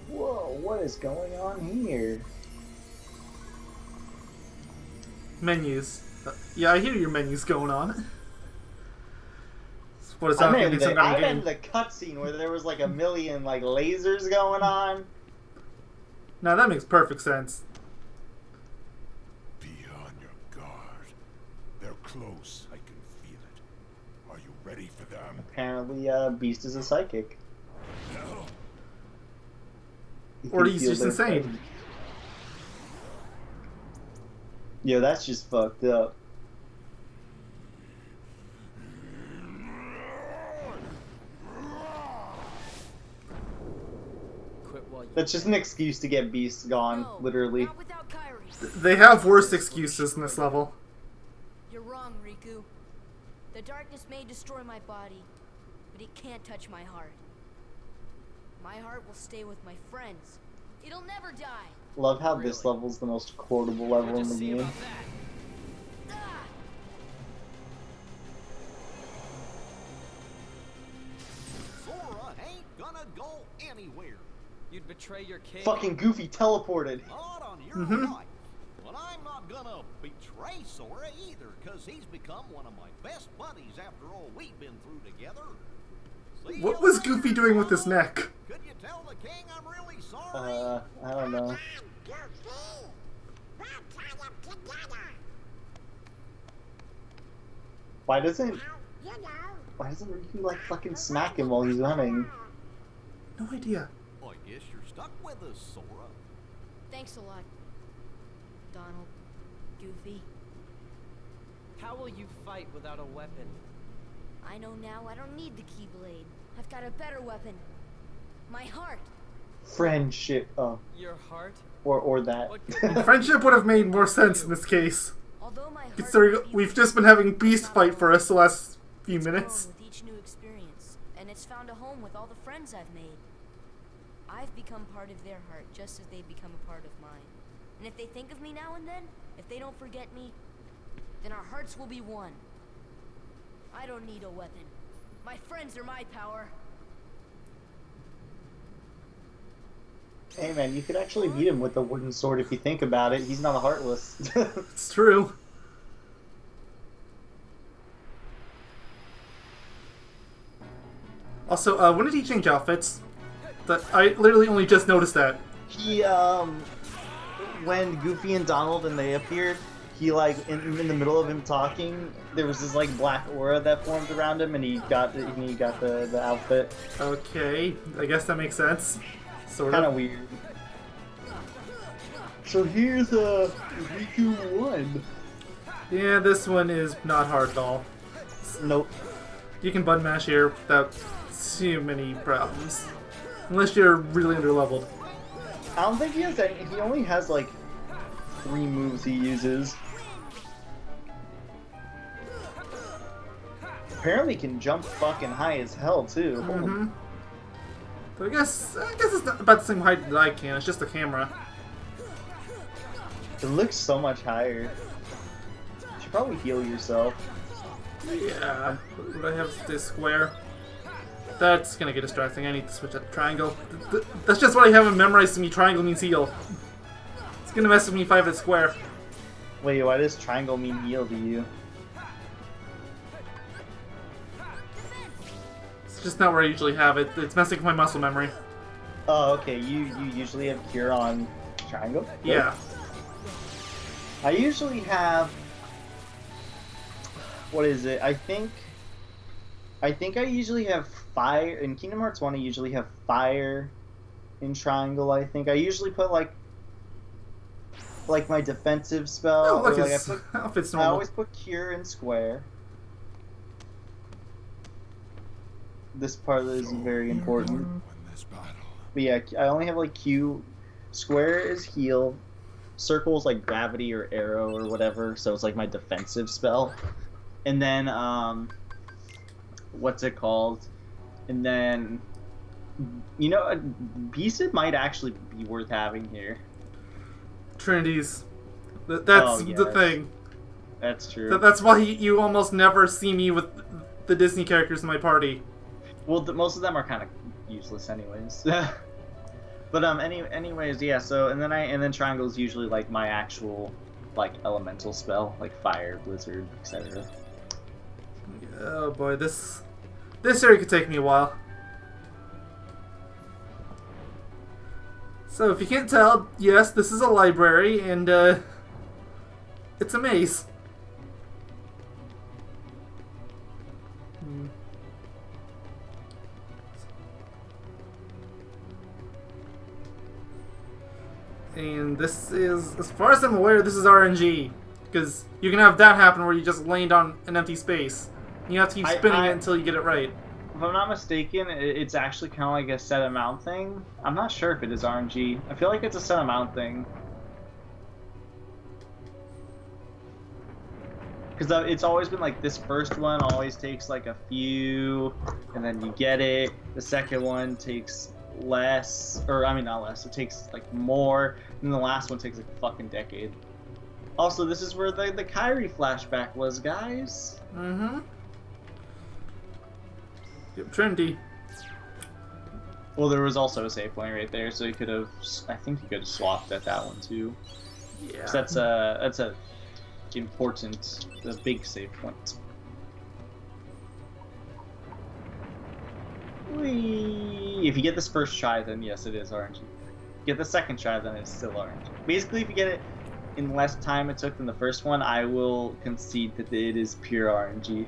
[SPEAKER 2] Whoa, what is going on here?
[SPEAKER 1] Menus. Yeah, I hear your menus going on. What is
[SPEAKER 2] I
[SPEAKER 1] that?
[SPEAKER 2] meant
[SPEAKER 1] Some kind of game.
[SPEAKER 2] the cutscene where there was like a million like lasers going on.
[SPEAKER 1] Now that makes perfect sense.
[SPEAKER 5] Be on your guard. They're close. I can feel it. Are you ready for them?
[SPEAKER 2] Apparently, Beast is a psychic. He
[SPEAKER 1] Or
[SPEAKER 2] can
[SPEAKER 1] he's
[SPEAKER 2] feel
[SPEAKER 1] just
[SPEAKER 2] their
[SPEAKER 1] insane.
[SPEAKER 2] presence. Yo, that's just fucked up.
[SPEAKER 4] Quit while you
[SPEAKER 2] That's just an excuse to get Beast gone,
[SPEAKER 6] No,
[SPEAKER 2] literally.
[SPEAKER 6] not without Kyrie.
[SPEAKER 1] They have worse excuses in this level.
[SPEAKER 6] You're wrong, Riku. The darkness may destroy my body, but it can't touch my heart. My heart will stay with my friends. It'll never die.
[SPEAKER 2] Love how this
[SPEAKER 4] Really?
[SPEAKER 2] level's the most quotable level
[SPEAKER 4] We'll
[SPEAKER 2] in
[SPEAKER 4] just
[SPEAKER 2] the
[SPEAKER 4] see
[SPEAKER 2] game.
[SPEAKER 4] about that.
[SPEAKER 6] Ah!
[SPEAKER 8] Sora ain't gonna go anywhere.
[SPEAKER 4] You'd betray your king.
[SPEAKER 2] Fucking Goofy teleported.
[SPEAKER 8] Not on your
[SPEAKER 1] Mhm.
[SPEAKER 8] life. But I'm not gonna betray Sora either, because he's become one of my best buddies after all we've been through together. See
[SPEAKER 1] What
[SPEAKER 8] ya
[SPEAKER 1] was
[SPEAKER 8] later,
[SPEAKER 1] Goofy doing with his
[SPEAKER 8] Sora.
[SPEAKER 1] neck?
[SPEAKER 8] Could you tell the king I'm really sorry?
[SPEAKER 2] I don't know.
[SPEAKER 7] Goofy, we're tied up together.
[SPEAKER 2] Why doesn't
[SPEAKER 7] Now, you know.
[SPEAKER 2] Riku like fucking smack him while he's running?
[SPEAKER 1] No idea.
[SPEAKER 8] I guess you're stuck with us, Sora.
[SPEAKER 6] Thanks a lot, Donald. Goofy.
[SPEAKER 4] How will you fight without a weapon?
[SPEAKER 6] I know now I don't need the Keyblade. I've got a better weapon. My heart.
[SPEAKER 2] Friendship. Oh,
[SPEAKER 4] Your heart?
[SPEAKER 2] or that.
[SPEAKER 4] What good
[SPEAKER 1] Friendship would have made more sense in this case.
[SPEAKER 6] Although my heart
[SPEAKER 1] Considering
[SPEAKER 6] may be
[SPEAKER 1] we've
[SPEAKER 6] weak,
[SPEAKER 1] just been having Beast fight for us the last few
[SPEAKER 6] it's
[SPEAKER 1] minutes.
[SPEAKER 6] grown with each new experience, and it's found a home with all the friends I've made. I've become part of their heart just as they've become a part of mine. And if they think of me now and then, if they don't forget me, then our hearts will be one. I don't need a weapon. My friends are my power.
[SPEAKER 2] Hey man, you could actually beat him with a wooden sword if you think about it. He's not heartless.
[SPEAKER 1] It's true. Also, when did he change outfits? That I literally only just noticed that.
[SPEAKER 2] He when Goofy and Donald and they appeared, he like in the middle of him talking, there was this like black aura that formed around him, and he got the outfit.
[SPEAKER 1] Okay, I guess that makes sense. Sort
[SPEAKER 2] Kind
[SPEAKER 1] of.
[SPEAKER 2] of weird. So here's Riku 1.
[SPEAKER 1] Yeah, this one is not hard at all.
[SPEAKER 2] Nope.
[SPEAKER 1] You can button mash here without too many problems. Unless you're really underleveled.
[SPEAKER 2] I don't think he has any. He only has like 3 moves he uses. Apparently he can jump fucking high as hell too.
[SPEAKER 1] Mm-hmm. But I guess it's not about the same height that I can. It's just the camera.
[SPEAKER 2] It looks so much higher. You should probably heal yourself.
[SPEAKER 1] Yeah. Would I have this square? That's gonna get distracting. I need to switch up to triangle. That's just what I haven't memorized to me. Triangle means heal. It's gonna mess with me if I have it square.
[SPEAKER 2] Wait, why does triangle mean heal to you?
[SPEAKER 1] just not where I usually have it. It's messing with my muscle memory.
[SPEAKER 2] Oh, okay. You usually have cure on triangle?
[SPEAKER 1] Yeah.
[SPEAKER 2] I usually have. What is it? I think I usually have fire in Kingdom Hearts 1. I usually have fire in triangle. I think I usually put like my defensive spell.
[SPEAKER 1] Oh, look,
[SPEAKER 2] or, like,
[SPEAKER 1] his outfit's
[SPEAKER 2] I
[SPEAKER 1] normal.
[SPEAKER 2] always put cure in square. This part is very important.
[SPEAKER 5] Win this battle.
[SPEAKER 2] But yeah, I only have like Q. Square is heal. Circle is like gravity or arrow or whatever, so it's like my defensive spell. And then what's it called? And then Beasted might actually be worth having here.
[SPEAKER 1] Trinities. That's
[SPEAKER 2] Oh,
[SPEAKER 1] the
[SPEAKER 2] yes.
[SPEAKER 1] thing.
[SPEAKER 2] That's true.
[SPEAKER 1] That's why you almost never see me with the Disney characters in my party.
[SPEAKER 2] Well, most of them are kind of useless, anyways. But anyways, yeah. So and then triangle is usually like my actual like elemental spell, like fire, blizzard, etc.
[SPEAKER 1] Oh boy, this area could take me a while. So if you can't tell, yes, this is a library, and it's a maze. And this is, as far as I'm aware, this is RNG. Because you can have that happen where you just land on an empty space. You have to keep spinning it until you get it right.
[SPEAKER 2] If I'm not mistaken, it's actually kind of like a set amount thing. I'm not sure if it is RNG. I feel like it's a set amount thing. Because it's always been like this first one always takes like a few, and then you get it. The second one takes less, or I mean not less, it takes like more, and the last one takes like a fucking decade. Also, this is where the Kyrie flashback was, guys.
[SPEAKER 1] Mm-hmm. Yep, Trinity.
[SPEAKER 2] Well, there was also a save point right there, so you could have, I think you could have swapped at that one too.
[SPEAKER 1] Yeah.
[SPEAKER 2] 'Cause that's a important, the big save point. Whee! If you get this first try, then yes, it is RNG. If you get the second try, then it's still RNG. Basically, if you get it in less time it took than the first one, I will concede that it is pure RNG.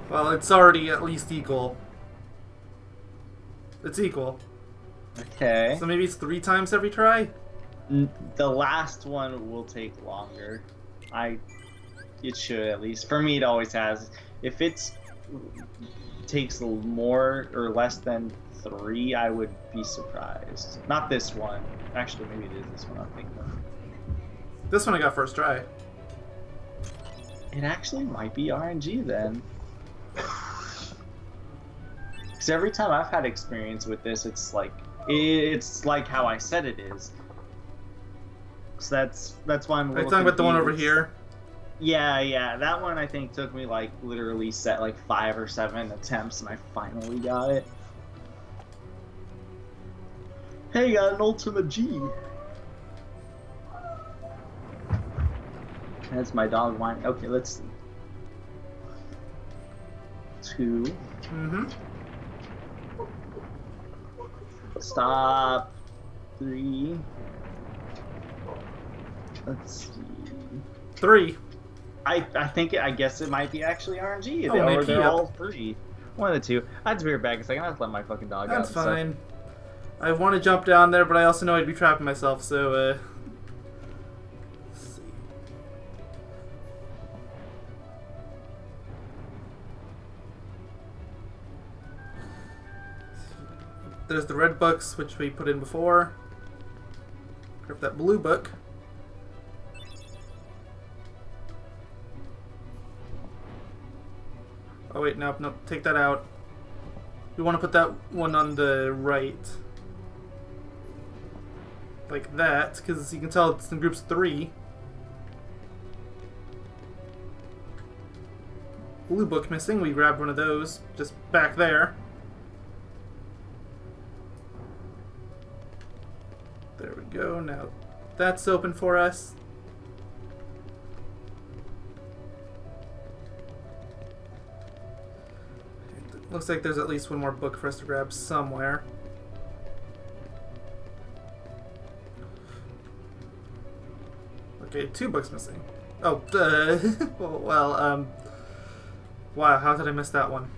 [SPEAKER 1] Well, it's already at least equal. It's equal.
[SPEAKER 2] Okay.
[SPEAKER 1] So maybe it's 3 times every try?
[SPEAKER 2] The last one will take longer. It should, at least. For me, it always has. If it takes more or less than 3, I would be surprised. Not this one. Actually, maybe it is this one I'm thinking of.
[SPEAKER 1] This one I got first try.
[SPEAKER 2] It actually might be RNG then. Because every time I've had experience with this, it's like how I said it is. So that's why I'm a
[SPEAKER 1] Are you
[SPEAKER 2] little
[SPEAKER 1] talking about the one over
[SPEAKER 2] confused.
[SPEAKER 1] here?
[SPEAKER 2] Yeah, that one I think took me like literally 5 or 7 attempts, and I finally got it. Hey, got an ultimate G. That's my dog whining. Okay, let's see. 2.
[SPEAKER 1] Mm-hmm.
[SPEAKER 2] Stop. 3. Let's see.
[SPEAKER 1] 3.
[SPEAKER 2] I guess it might be actually RNG.
[SPEAKER 1] Oh,
[SPEAKER 2] Or
[SPEAKER 1] maybe,
[SPEAKER 2] they're
[SPEAKER 1] yep.
[SPEAKER 2] all 3. One of the two. I'd be right back because I can have to let my fucking dog out.
[SPEAKER 1] That's
[SPEAKER 2] and stuff.
[SPEAKER 1] fine. I want to jump down there, but I also know I'd be trapping myself, so, let's see. There's the red books, which we put in before. Grab that blue book. Oh wait, no, take that out. We want to put that one on the right. Like that, because you can tell it's in groups of 3. Blue book missing, we grabbed one of those, just back there. There we go, now that's open for us. Looks like there's at least one more book for us to grab somewhere. Okay, 2 books missing. Oh, well, wow, how did I miss that one?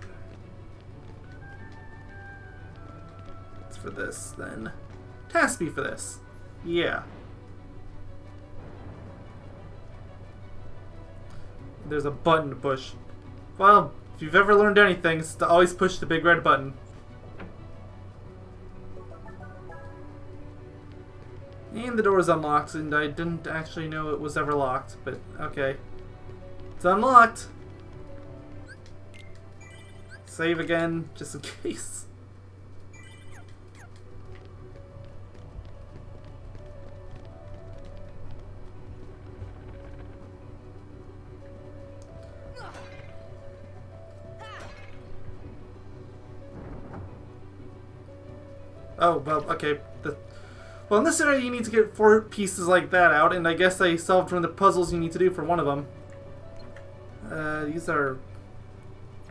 [SPEAKER 1] It's for this, then. It has to be for this. Yeah. There's a button to push. Well, if you've ever learned anything, it's to always push the big red button. And the door is unlocked, and I didn't actually know it was ever locked, but okay. It's unlocked! Save again, just in case. Oh, well, okay. Well, in this area you need to get 4 pieces like that out, and I guess I solved one of the puzzles you need to do for one of them. These are...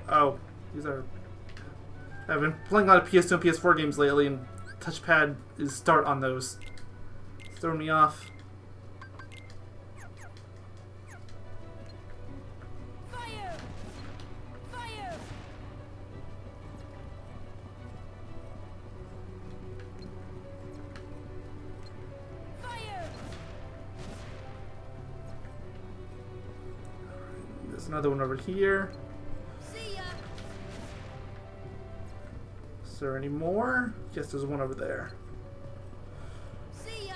[SPEAKER 1] Oh, these are... I've been playing a lot of PS2 and PS4 games lately, and touchpad is start on those. It's throwing me off.
[SPEAKER 6] Fire! Fire! Fire!
[SPEAKER 1] There's another one over here.
[SPEAKER 6] See ya!
[SPEAKER 1] Is there any more? Guess there's one over there.
[SPEAKER 6] See ya!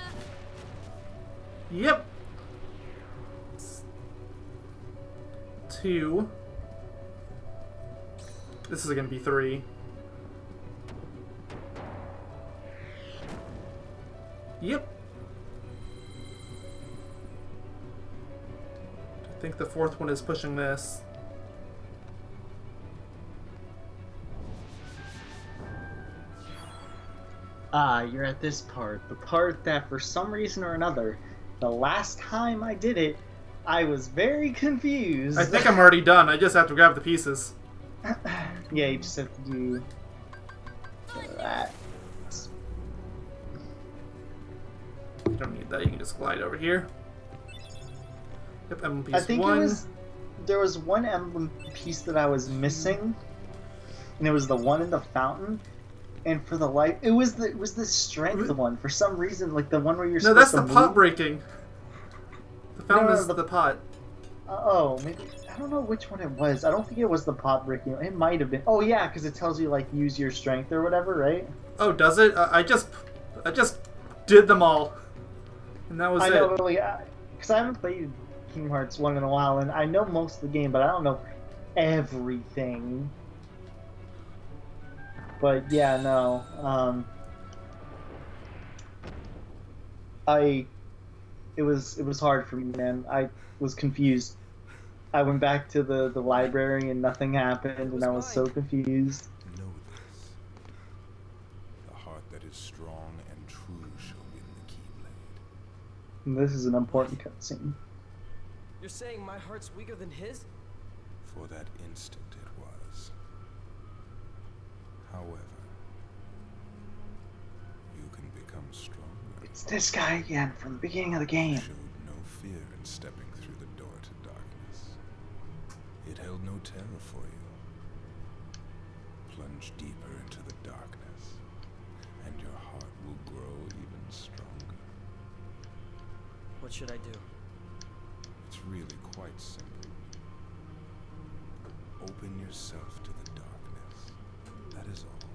[SPEAKER 1] Yep! 2. This is gonna be 3. Yep. I think the 4th one is pushing this.
[SPEAKER 2] Ah, you're at this part. The part that, for some reason or another, the last time I did it, I was very confused.
[SPEAKER 1] I think I'm already done. I just have to grab the pieces.
[SPEAKER 2] Yeah, you just have to do that.
[SPEAKER 1] You don't need that. You can just glide over here. Yep, emblem piece
[SPEAKER 2] I think
[SPEAKER 1] 1.
[SPEAKER 2] there was one emblem piece that I was missing, and it was the one in the fountain. And for the life, it was the strength one. For some reason, like the one where you're
[SPEAKER 1] No,
[SPEAKER 2] supposed
[SPEAKER 1] that's
[SPEAKER 2] to
[SPEAKER 1] the
[SPEAKER 2] move.
[SPEAKER 1] pot breaking. The fountain
[SPEAKER 2] No,
[SPEAKER 1] is the pot.
[SPEAKER 2] Oh, maybe I don't know which one it was. I don't think it was the pot breaking. It might have been. Oh yeah, because it tells you like use your strength or whatever, right?
[SPEAKER 1] Oh, does it? I just did them all, and that was
[SPEAKER 2] I
[SPEAKER 1] it.
[SPEAKER 2] know, because I haven't played Kingdom Hearts 1 in a while, and I know most of the game, but I don't know everything. But yeah, no. It was hard for me, man. I was confused. I went back to the library and nothing happened, and I was so confused.
[SPEAKER 5] Know this. The heart that is strong and true shall win the Keyblade.
[SPEAKER 2] And this is an important cutscene.
[SPEAKER 4] You're saying my heart's weaker than his?
[SPEAKER 5] For that instant it was. However, you can become stronger.
[SPEAKER 2] It's this guy again from the beginning of the game.
[SPEAKER 5] Showed no fear in stepping through the door to darkness. It held no terror for you. Plunge deeper into the darkness, and your heart will grow even stronger.
[SPEAKER 4] What should I do?
[SPEAKER 5] It's really quite simple. Open yourself to the darkness. That is all.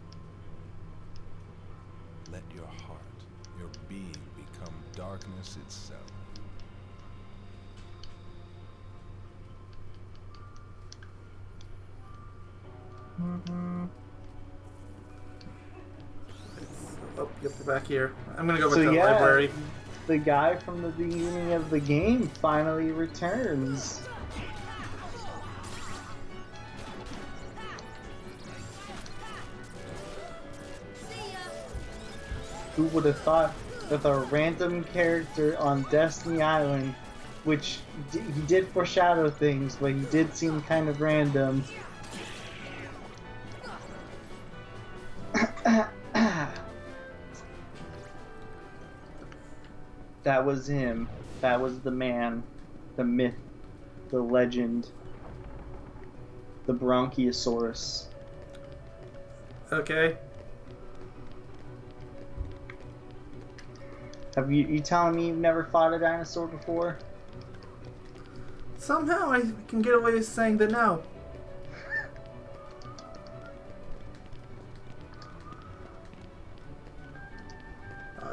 [SPEAKER 5] Let your heart, your being, become darkness itself.
[SPEAKER 1] Oh, yep, we're back here. I'm gonna go back
[SPEAKER 2] So
[SPEAKER 1] to the
[SPEAKER 2] yeah,
[SPEAKER 1] library.
[SPEAKER 2] the guy from the beginning of the game finally returns. Who would have thought that a random character on Destiny Island, which he did foreshadow things, but he did seem kind of random, That was him. That was the man. The myth. The legend. The Bronchiosaurus.
[SPEAKER 1] Okay.
[SPEAKER 2] Have you telling me you've never fought a dinosaur before?
[SPEAKER 1] Somehow I can get away with saying that no.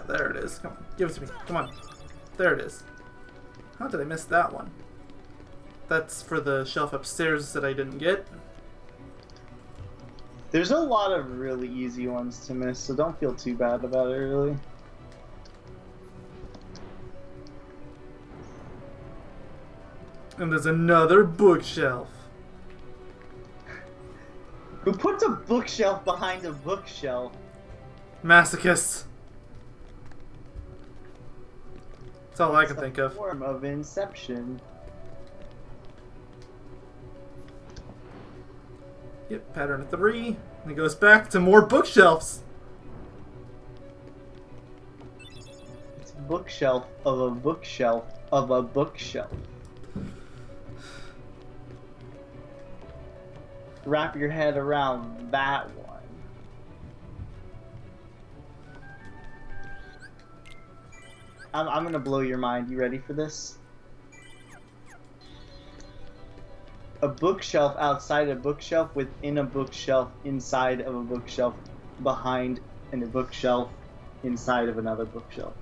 [SPEAKER 1] There it is. Come on, give it to me. Come on. There it is. How did I miss that one? That's for the shelf upstairs that I didn't get.
[SPEAKER 2] There's a lot of really easy ones to miss, so don't feel too bad about it, really.
[SPEAKER 1] And there's another bookshelf.
[SPEAKER 2] Who puts a bookshelf behind a bookshelf?
[SPEAKER 1] Masochists. That's all I can think of.
[SPEAKER 2] Form of Inception.
[SPEAKER 1] Yep, pattern of 3. And it goes back to more bookshelves.
[SPEAKER 2] It's bookshelf of a bookshelf of a bookshelf. Wrap your head around that one. I'm gonna blow your mind. You ready for this? A bookshelf outside a bookshelf within a bookshelf inside of a bookshelf behind in a bookshelf inside of another bookshelf.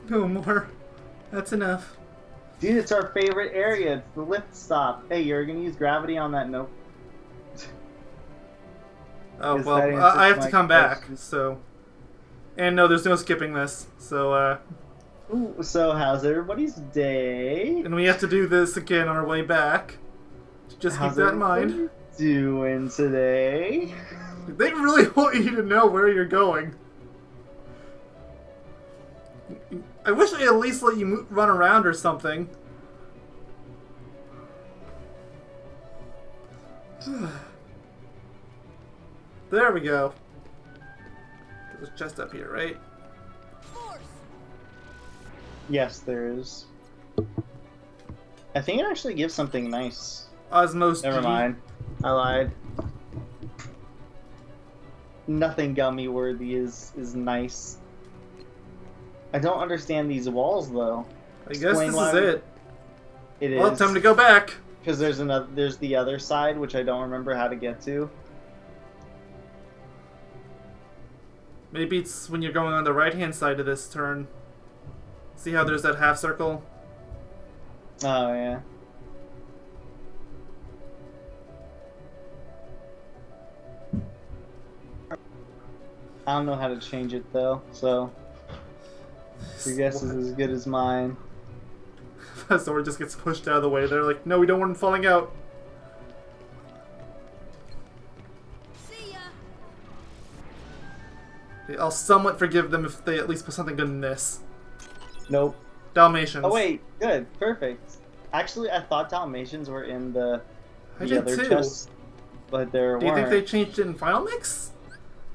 [SPEAKER 1] No more. That's enough.
[SPEAKER 2] Dude, it's our favorite area. It's the lift stop. Hey, you're gonna use gravity on that? Nope.
[SPEAKER 1] Oh,
[SPEAKER 2] Guess
[SPEAKER 1] well,
[SPEAKER 2] that answers
[SPEAKER 1] I have to
[SPEAKER 2] my
[SPEAKER 1] come back,
[SPEAKER 2] question.
[SPEAKER 1] so... And no, there's no skipping this, so,
[SPEAKER 2] Ooh, so how's everybody's day?
[SPEAKER 1] And we have to do this again on our way back. Just keep
[SPEAKER 2] How's
[SPEAKER 1] that in mind.
[SPEAKER 2] everybody doing today?
[SPEAKER 1] They really want you to know where you're going. I wish they at least let you run around or something. There we go. There's a chest up here, right?
[SPEAKER 2] Yes, there is. I think it actually gives something nice.
[SPEAKER 1] Osmos
[SPEAKER 2] Never
[SPEAKER 1] G.
[SPEAKER 2] mind. I lied. Nothing gummy worthy is nice. I don't understand these walls though.
[SPEAKER 1] I guess
[SPEAKER 2] Explain
[SPEAKER 1] this
[SPEAKER 2] why
[SPEAKER 1] is
[SPEAKER 2] we-
[SPEAKER 1] it.
[SPEAKER 2] It is.
[SPEAKER 1] Well, time to go back.
[SPEAKER 2] Because there's the other side which I don't remember how to get to.
[SPEAKER 1] Maybe it's when you're going on the right-hand side of this turn. See how there's that half circle?
[SPEAKER 2] Oh yeah. I don't know how to change it though, so your guess is as good as mine.
[SPEAKER 1] Sword just gets pushed out of the way. They're like, no, we don't want him falling out.
[SPEAKER 6] See ya.
[SPEAKER 1] I'll somewhat forgive them if they at least put something good in this.
[SPEAKER 2] Nope.
[SPEAKER 1] Dalmatians.
[SPEAKER 2] Oh wait, good, perfect. Actually, I thought Dalmatians were in the
[SPEAKER 1] did
[SPEAKER 2] other
[SPEAKER 1] too.
[SPEAKER 2] chests, but there
[SPEAKER 1] Do you think
[SPEAKER 2] weren't.
[SPEAKER 1] they changed it in Final Mix?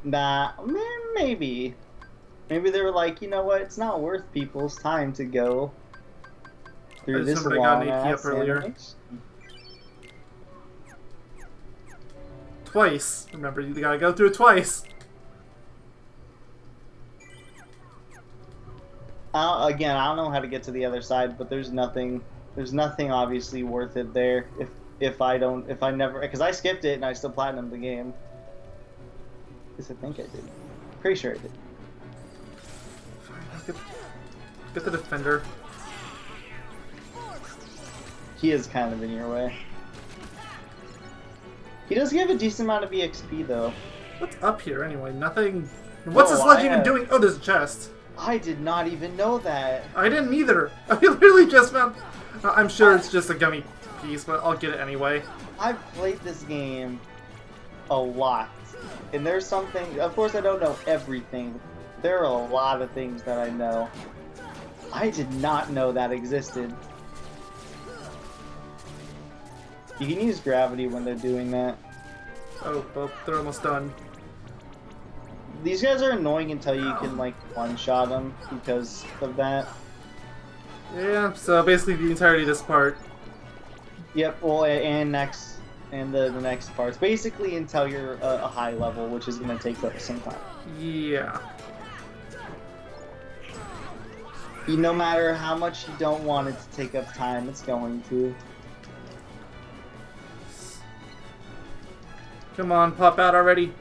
[SPEAKER 2] Nah, maybe. Maybe they were like, you know what? It's not worth people's time to go through
[SPEAKER 1] I just
[SPEAKER 2] this
[SPEAKER 1] remembered I got an
[SPEAKER 2] long
[SPEAKER 1] AP
[SPEAKER 2] ass
[SPEAKER 1] up earlier.
[SPEAKER 2] animation.
[SPEAKER 1] Twice. Remember, you gotta go through it twice.
[SPEAKER 2] Again, I don't know how to get to the other side, but there's nothing obviously worth it there. If I never, because I skipped it and I still platinumed the game. Because I think I did. Pretty sure I did.
[SPEAKER 1] Get the defender.
[SPEAKER 2] He is kind of in your way. He does give a decent amount of EXP though.
[SPEAKER 1] What's up here anyway? Nothing. What's
[SPEAKER 2] No,
[SPEAKER 1] this ledge
[SPEAKER 2] I
[SPEAKER 1] even
[SPEAKER 2] have-
[SPEAKER 1] doing? Oh, there's a chest.
[SPEAKER 2] I did not even know that.
[SPEAKER 1] I didn't either. I literally just found. I'm sure it's just a gummy piece, but I'll get it anyway.
[SPEAKER 2] I've played this game a lot. And there's something, of course I don't know everything. There are a lot of things that I know. I did not know that existed. You can use gravity when they're doing that.
[SPEAKER 1] Oh, well, they're almost done.
[SPEAKER 2] these guys are annoying until you can like one-shot them because of that.
[SPEAKER 1] Yeah, so basically the entirety of this part.
[SPEAKER 2] Yep. Well, and the next parts, basically until you're a high level, which is gonna take some time.
[SPEAKER 1] Yeah.
[SPEAKER 2] No matter how much you don't want it to take up time, it's going to.
[SPEAKER 1] Come on, pop out already.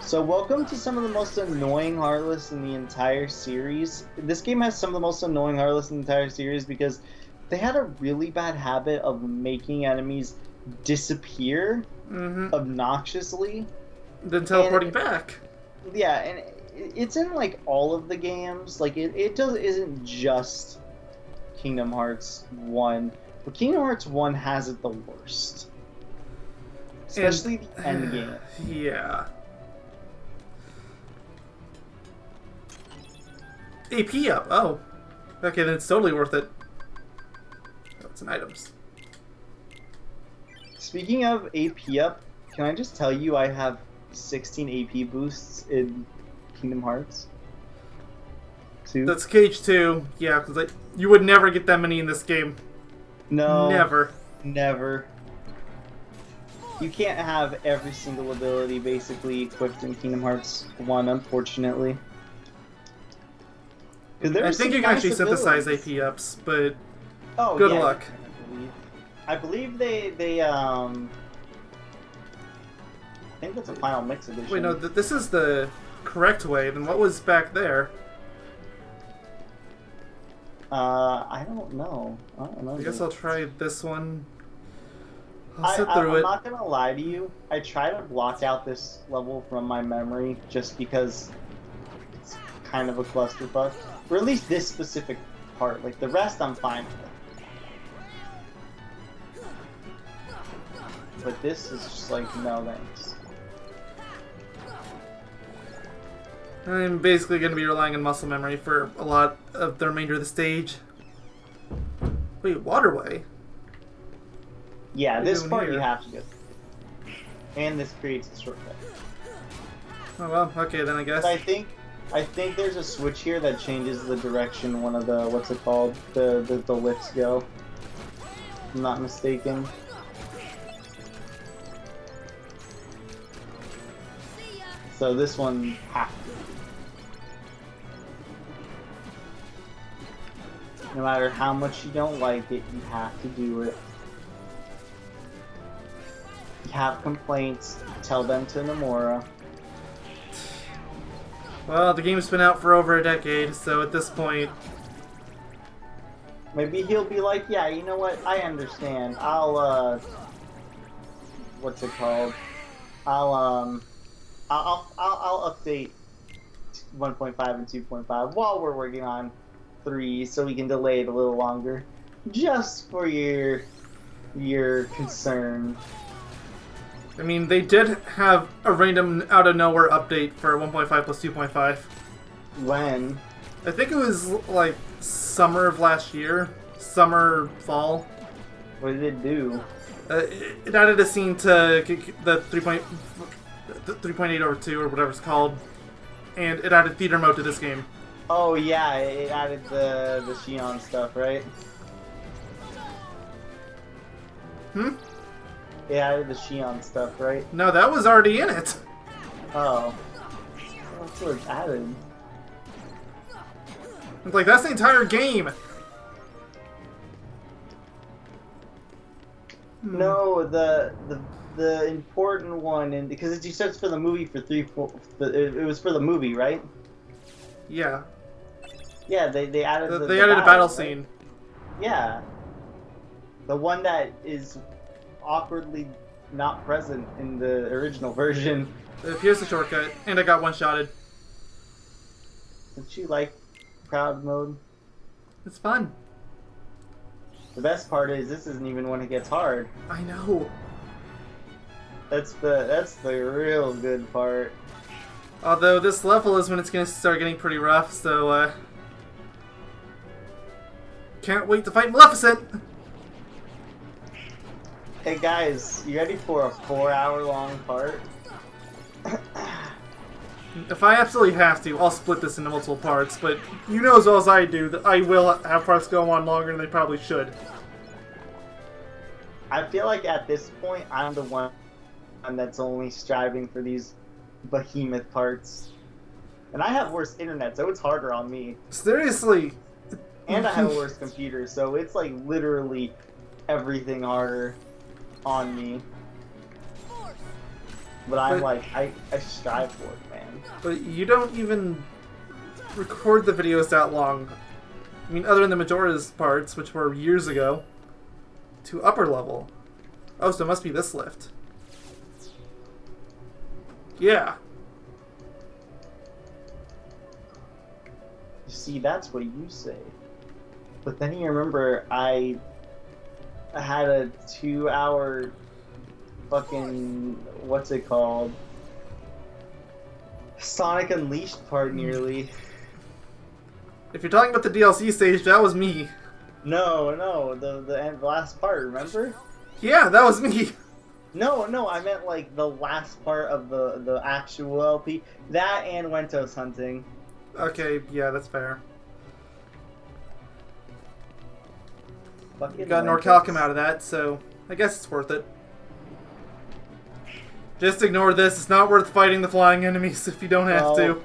[SPEAKER 2] So welcome to some of the most annoying Heartless in the entire series. This game has some of the most annoying Heartless in the entire series because they had a really bad habit of making enemies disappear obnoxiously.
[SPEAKER 1] Then teleporting back.
[SPEAKER 2] Yeah, and it's in like all of the games. Like it isn't just Kingdom Hearts 1, but Kingdom Hearts 1 has it the worst. Especially the end game.
[SPEAKER 1] Yeah. AP up. Oh. Okay, then it's totally worth it. That's some items.
[SPEAKER 2] Speaking of AP up, can I just tell you I have 16 AP boosts in Kingdom Hearts 2?
[SPEAKER 1] That's Cage 2. Yeah, because you would never get that many in this game.
[SPEAKER 2] No.
[SPEAKER 1] Never.
[SPEAKER 2] Never. You can't have every single ability basically equipped in Kingdom Hearts 1, unfortunately.
[SPEAKER 1] I think you can actually synthesize AP ups, but good luck.
[SPEAKER 2] I believe they I think that's a final mix edition.
[SPEAKER 1] Wait, no, this is the correct way. Then what was back there?
[SPEAKER 2] I don't know.
[SPEAKER 1] I guess I'll try this one. I'll sit through
[SPEAKER 2] I'm
[SPEAKER 1] it.
[SPEAKER 2] not gonna lie to you. I try to block out this level from my memory just because it's kind of a clusterfuck. Or at least this specific part. Like the rest, I'm fine with. But this is just like, no thanks.
[SPEAKER 1] I'm basically going to be relying on muscle memory for a lot of the remainder of the stage. Wait, waterway?
[SPEAKER 2] Yeah,
[SPEAKER 1] What
[SPEAKER 2] this
[SPEAKER 1] are we
[SPEAKER 2] part
[SPEAKER 1] doing
[SPEAKER 2] you
[SPEAKER 1] here?
[SPEAKER 2] have to do. And this creates a shortcut.
[SPEAKER 1] Oh well, okay then I guess.
[SPEAKER 2] I think there's a switch here that changes the direction one of the, what's it called? The lifts go. If I'm not mistaken. So this one has to. No matter how much you don't like it, you have to do it. If you have complaints, tell them to Nomura.
[SPEAKER 1] Well, the game's been out for over a decade, so at this point...
[SPEAKER 2] Maybe he'll be like, yeah, you know what, I understand. I'll, what's it called? I'll update 1.5 and 2.5 while we're working on 3, so we can delay it a little longer. Just for your concern.
[SPEAKER 1] I mean, they did have a random out-of-nowhere update for 1.5 plus 2.5.
[SPEAKER 2] When?
[SPEAKER 1] I think it was, like, summer of last year. Summer, fall.
[SPEAKER 2] What did it do?
[SPEAKER 1] It added a scene to the 3.8 over 2, or whatever it's called. And it added theater mode to this game.
[SPEAKER 2] Oh yeah, it added the Xion stuff, right?
[SPEAKER 1] Hmm?
[SPEAKER 2] It added the Xion stuff, right?
[SPEAKER 1] No, that was already in it.
[SPEAKER 2] Oh. That's what it's added.
[SPEAKER 1] It's like, that's the entire game.
[SPEAKER 2] No, the important one, and because it starts for the movie for 3-4. It was for the movie, right?
[SPEAKER 1] Yeah.
[SPEAKER 2] Yeah, they added
[SPEAKER 1] They added a battle
[SPEAKER 2] right?
[SPEAKER 1] scene.
[SPEAKER 2] Yeah. The one that is awkwardly not present in the original version.
[SPEAKER 1] Here's the shortcut, and I got one-shotted.
[SPEAKER 2] Did you like crowd mode?
[SPEAKER 1] It's fun.
[SPEAKER 2] The best part is this isn't even when it gets hard.
[SPEAKER 1] I know.
[SPEAKER 2] That's the real good part.
[SPEAKER 1] Although this level is when it's going to start getting pretty rough, so can't wait to fight Maleficent!
[SPEAKER 2] Hey guys, you ready for a 4-hour long part?
[SPEAKER 1] If I absolutely have to, I'll split this into multiple parts, but you know as well as I do that I will have parts go on longer than they probably should.
[SPEAKER 2] I feel like at this point, I'm the one that's only striving for these behemoth parts. And I have worse internet, so it's harder on me.
[SPEAKER 1] Seriously.
[SPEAKER 2] And I have a worse computer, so it's like literally everything harder on me. But I'm like, I strive for it, man.
[SPEAKER 1] But you don't even record the videos that long. I mean, other than the Majora's parts, which were years ago, to upper level. Oh, so it must be this lift. Yeah.
[SPEAKER 2] You see, that's what you say. But then you remember I had a 2-hour fucking, what's it called? Sonic Unleashed part nearly.
[SPEAKER 1] If you're talking about the DLC stage, that was me.
[SPEAKER 2] No, the last part, remember?
[SPEAKER 1] Yeah, that was me.
[SPEAKER 2] No, I meant like the last part of the actual LP. That and Wentos hunting.
[SPEAKER 1] Okay, yeah, that's fair.
[SPEAKER 2] Fucking
[SPEAKER 1] Got an
[SPEAKER 2] Wentos.
[SPEAKER 1] Orichalcum out of that, so I guess it's worth it. Just ignore this. It's not worth fighting the flying enemies if you don't have to.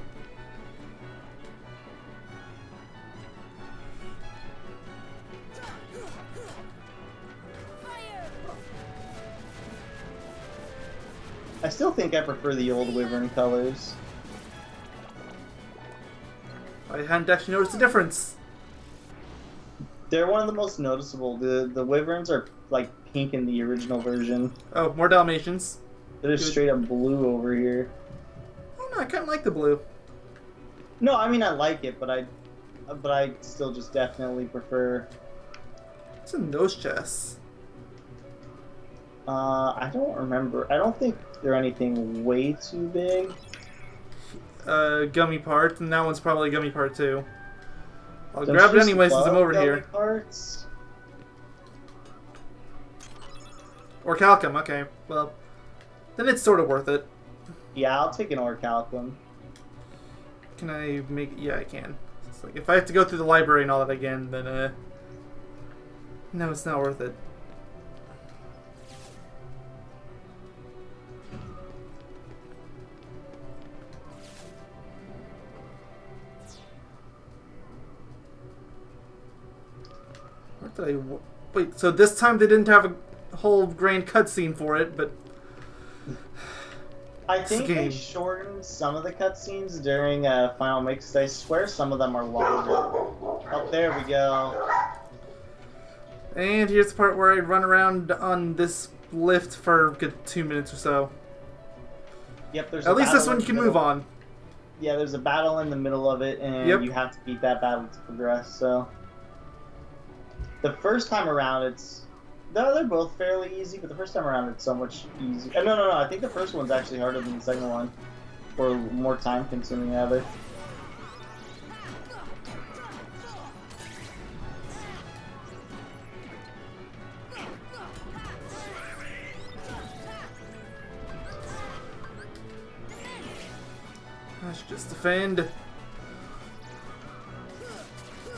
[SPEAKER 2] I still think I prefer the old Wyvern colors.
[SPEAKER 1] I hadn't actually noticed the difference.
[SPEAKER 2] They're one of the most noticeable. The Wyverns are like pink in the original version.
[SPEAKER 1] Oh, more Dalmatians.
[SPEAKER 2] They're just straight up blue over here.
[SPEAKER 1] Oh no, I kind of like the blue.
[SPEAKER 2] No, I mean I like it, but I still just definitely prefer.
[SPEAKER 1] It's a nose chest.
[SPEAKER 2] I don't remember. I don't think they're anything way too big.
[SPEAKER 1] Gummy part, and that one's probably a gummy part too. I'll
[SPEAKER 2] Don't
[SPEAKER 1] grab it
[SPEAKER 2] you
[SPEAKER 1] anyway since I'm
[SPEAKER 2] love
[SPEAKER 1] over
[SPEAKER 2] gummy
[SPEAKER 1] here.
[SPEAKER 2] Parts?
[SPEAKER 1] Orichalcum, okay. Well, then it's sort of worth it.
[SPEAKER 2] Yeah, I'll take an Orichalcum.
[SPEAKER 1] Can I make... Yeah, I can. It's like, if I have to go through the library and all that again, then, no, it's not worth it. What did I... Wait, so this time they didn't have a whole grand cutscene for it, but...
[SPEAKER 2] I think they shortened some of the cutscenes during Final Mix. I swear some of them are longer. Oh, there we go.
[SPEAKER 1] And here's the part where I run around on this lift for a good 2 minutes or so.
[SPEAKER 2] Yep, there's
[SPEAKER 1] At
[SPEAKER 2] a
[SPEAKER 1] least this
[SPEAKER 2] battle
[SPEAKER 1] one
[SPEAKER 2] in
[SPEAKER 1] you can
[SPEAKER 2] the
[SPEAKER 1] move
[SPEAKER 2] middle.
[SPEAKER 1] on.
[SPEAKER 2] Yeah, there's a battle in the middle of it, and
[SPEAKER 1] Yep.
[SPEAKER 2] you have to beat that battle to progress, so... The first time around, it's... No, they're both fairly easy, but the first time around, it's so much easier. No, I think the first one's actually harder than the second one. Or more time-consuming, rather.
[SPEAKER 1] I should just defend.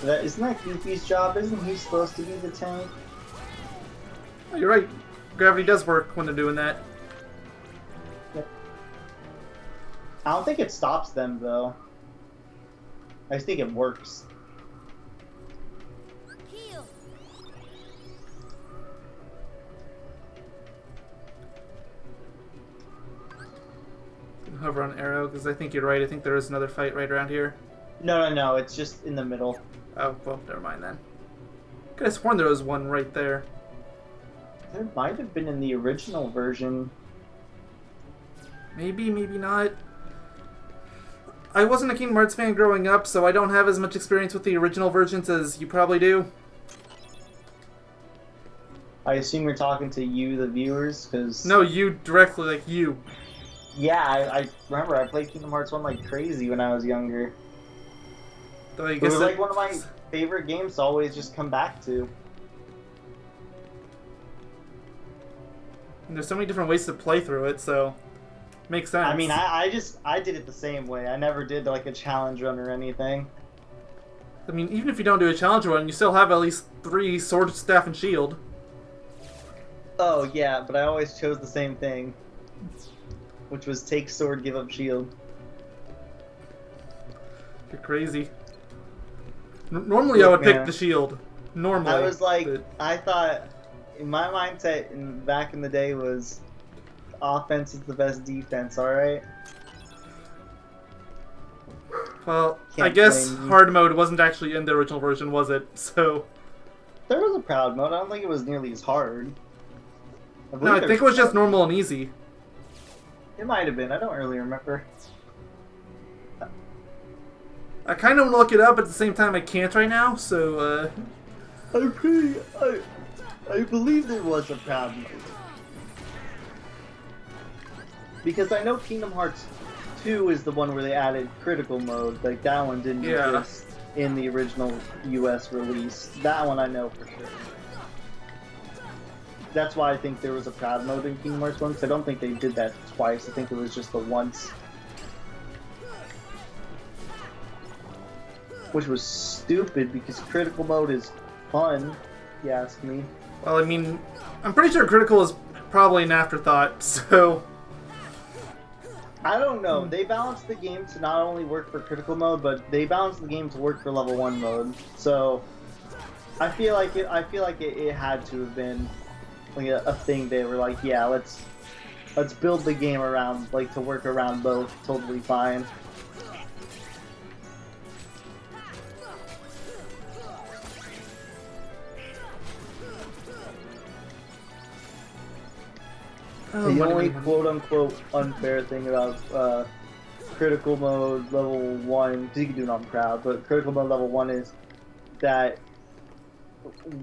[SPEAKER 2] Isn't that Goofy's job? Isn't he supposed to be the tank?
[SPEAKER 1] Oh, you're right. Gravity does work when they're doing that.
[SPEAKER 2] Yep. I don't think it stops them, though. I just think it works.
[SPEAKER 6] Heal.
[SPEAKER 1] Hover on arrow, because I think you're right. I think there is another fight right around here.
[SPEAKER 2] No, it's just in the middle.
[SPEAKER 1] Oh, well, never mind then. Could have sworn there was one right there.
[SPEAKER 2] There might have been in the original version.
[SPEAKER 1] Maybe, maybe not. I wasn't a Kingdom Hearts fan growing up, so I don't have as much experience with the original versions as you probably do.
[SPEAKER 2] I assume you're talking to you, the viewers, because...
[SPEAKER 1] No, you directly, like you.
[SPEAKER 2] Yeah, I remember I played Kingdom Hearts 1 like crazy when I was younger.
[SPEAKER 1] Though I
[SPEAKER 2] It
[SPEAKER 1] guess
[SPEAKER 2] was like one of my favorite games to always just come back to.
[SPEAKER 1] And there's so many different ways to play through it, so Makes sense.
[SPEAKER 2] I mean, I did it the same way. I never did like a challenge run or anything.
[SPEAKER 1] I mean, even if you don't do a challenge run, you still have at least 3 sword, staff, and shield.
[SPEAKER 2] Oh yeah, but I always chose the same thing, which was take sword, give up shield.
[SPEAKER 1] You're crazy. Normally I would pick
[SPEAKER 2] man.
[SPEAKER 1] the shield. Normally.
[SPEAKER 2] I was like,
[SPEAKER 1] but-
[SPEAKER 2] I thought, in my mindset back in the day was, offense is the best defense. All right.
[SPEAKER 1] Well, I
[SPEAKER 2] Can't
[SPEAKER 1] guess
[SPEAKER 2] blame you.
[SPEAKER 1] hard mode wasn't actually in the original version, was it? So
[SPEAKER 2] There was a proud mode. I don't think it was nearly as hard.
[SPEAKER 1] no, I think it was just normal and easy.
[SPEAKER 2] It might have been. I don't really remember.
[SPEAKER 1] I kind of want to look it up, but at the same time I can't right now. So
[SPEAKER 2] I believe there was a proud mode. Because I know Kingdom Hearts 2 is the one where they added critical mode. Like, that one didn't
[SPEAKER 1] Yeah.
[SPEAKER 2] exist in the original US release. That one I know for sure. That's why I think there was a proud mode in Kingdom Hearts 1, because I don't think they did that twice. I think it was just the once. Which was stupid, because critical mode is fun, if you ask me.
[SPEAKER 1] well, I mean, I'm pretty sure critical is probably an afterthought. So
[SPEAKER 2] I don't know. They balanced the game to not only work for critical mode, but they balanced the game to work for level 1 mode. So I feel like it had to have been like a thing. They were like, yeah, let's build the game around, like, to work around both. Totally fine. The only quote-unquote unfair thing about critical mode level 1, because you can do it on proud, but critical mode level 1 is that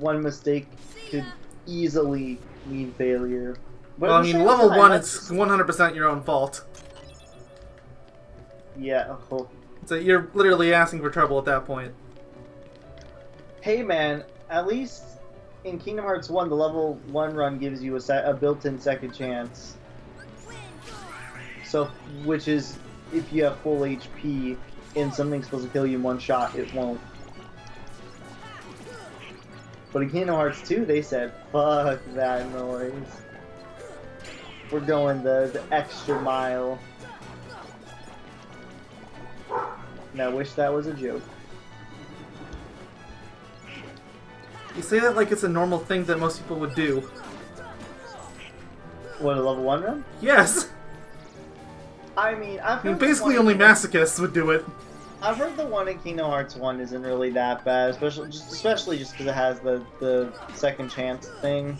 [SPEAKER 2] one mistake could easily mean failure. But
[SPEAKER 1] well, I
[SPEAKER 2] at the
[SPEAKER 1] mean,
[SPEAKER 2] same
[SPEAKER 1] level
[SPEAKER 2] time,
[SPEAKER 1] 1,
[SPEAKER 2] that's
[SPEAKER 1] it's 100% your own fault.
[SPEAKER 2] Yeah. Oh.
[SPEAKER 1] So you're literally asking for trouble at that point.
[SPEAKER 2] Hey man, at least in Kingdom Hearts 1, the level 1 run gives you a built-in second chance. So, which is, if you have full HP and something's supposed to kill you in one shot, it won't. But in Kingdom Hearts 2, they said, fuck that noise. We're going the extra mile. And I wish that was a joke.
[SPEAKER 1] You say that like it's a normal thing that most people would do.
[SPEAKER 2] What, a level 1 run?
[SPEAKER 1] Yes!
[SPEAKER 2] I mean,
[SPEAKER 1] I mean, basically only masochists would do it.
[SPEAKER 2] I've heard the one in Kingdom Hearts 1 isn't really that bad, especially just because it has the second chance thing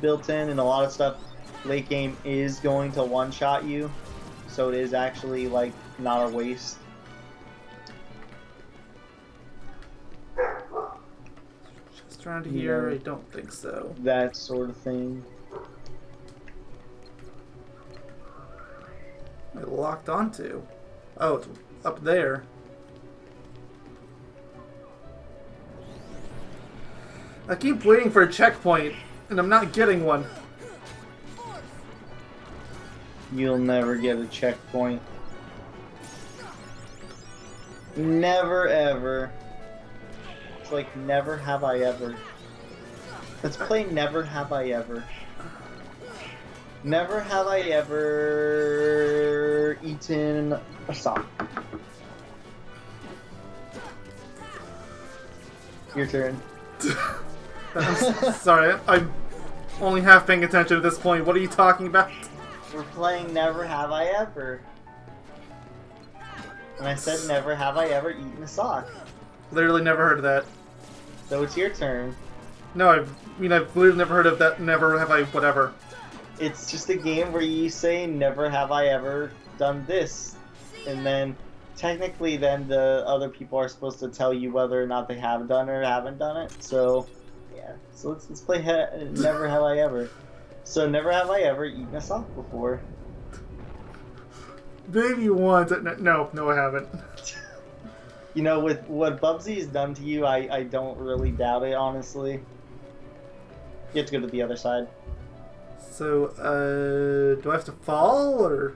[SPEAKER 2] built in, and a lot of stuff late game is going to one-shot you, so it is actually, like, not a waste.
[SPEAKER 1] Just around here, I don't think so.
[SPEAKER 2] That sort of thing.
[SPEAKER 1] I locked onto. Oh, it's up there. I keep waiting for a checkpoint, and I'm not getting one.
[SPEAKER 2] You'll never get a checkpoint. Never ever. It's like never have I ever. Let's play Never Have I Ever. Never have I ever eaten a sock. Your turn.
[SPEAKER 1] I'm sorry, I'm only half paying attention at this point. What are you talking about?
[SPEAKER 2] We're playing Never Have I Ever. And I said never have I ever eaten a sock.
[SPEAKER 1] Literally never heard of that.
[SPEAKER 2] So it's your turn.
[SPEAKER 1] No, I've literally never heard of that. Never have I whatever.
[SPEAKER 2] It's just a game where you say never have I ever done this. And then technically then the other people are supposed to tell you whether or not they have done or haven't done it. So yeah. So let's play Never Have I Ever. So never have I ever eaten a sock before.
[SPEAKER 1] Maybe once. No, I haven't.
[SPEAKER 2] You know, with what Bubsy's done to you, I don't really doubt it, honestly. You have to go to the other side.
[SPEAKER 1] So, do I have to fall, or?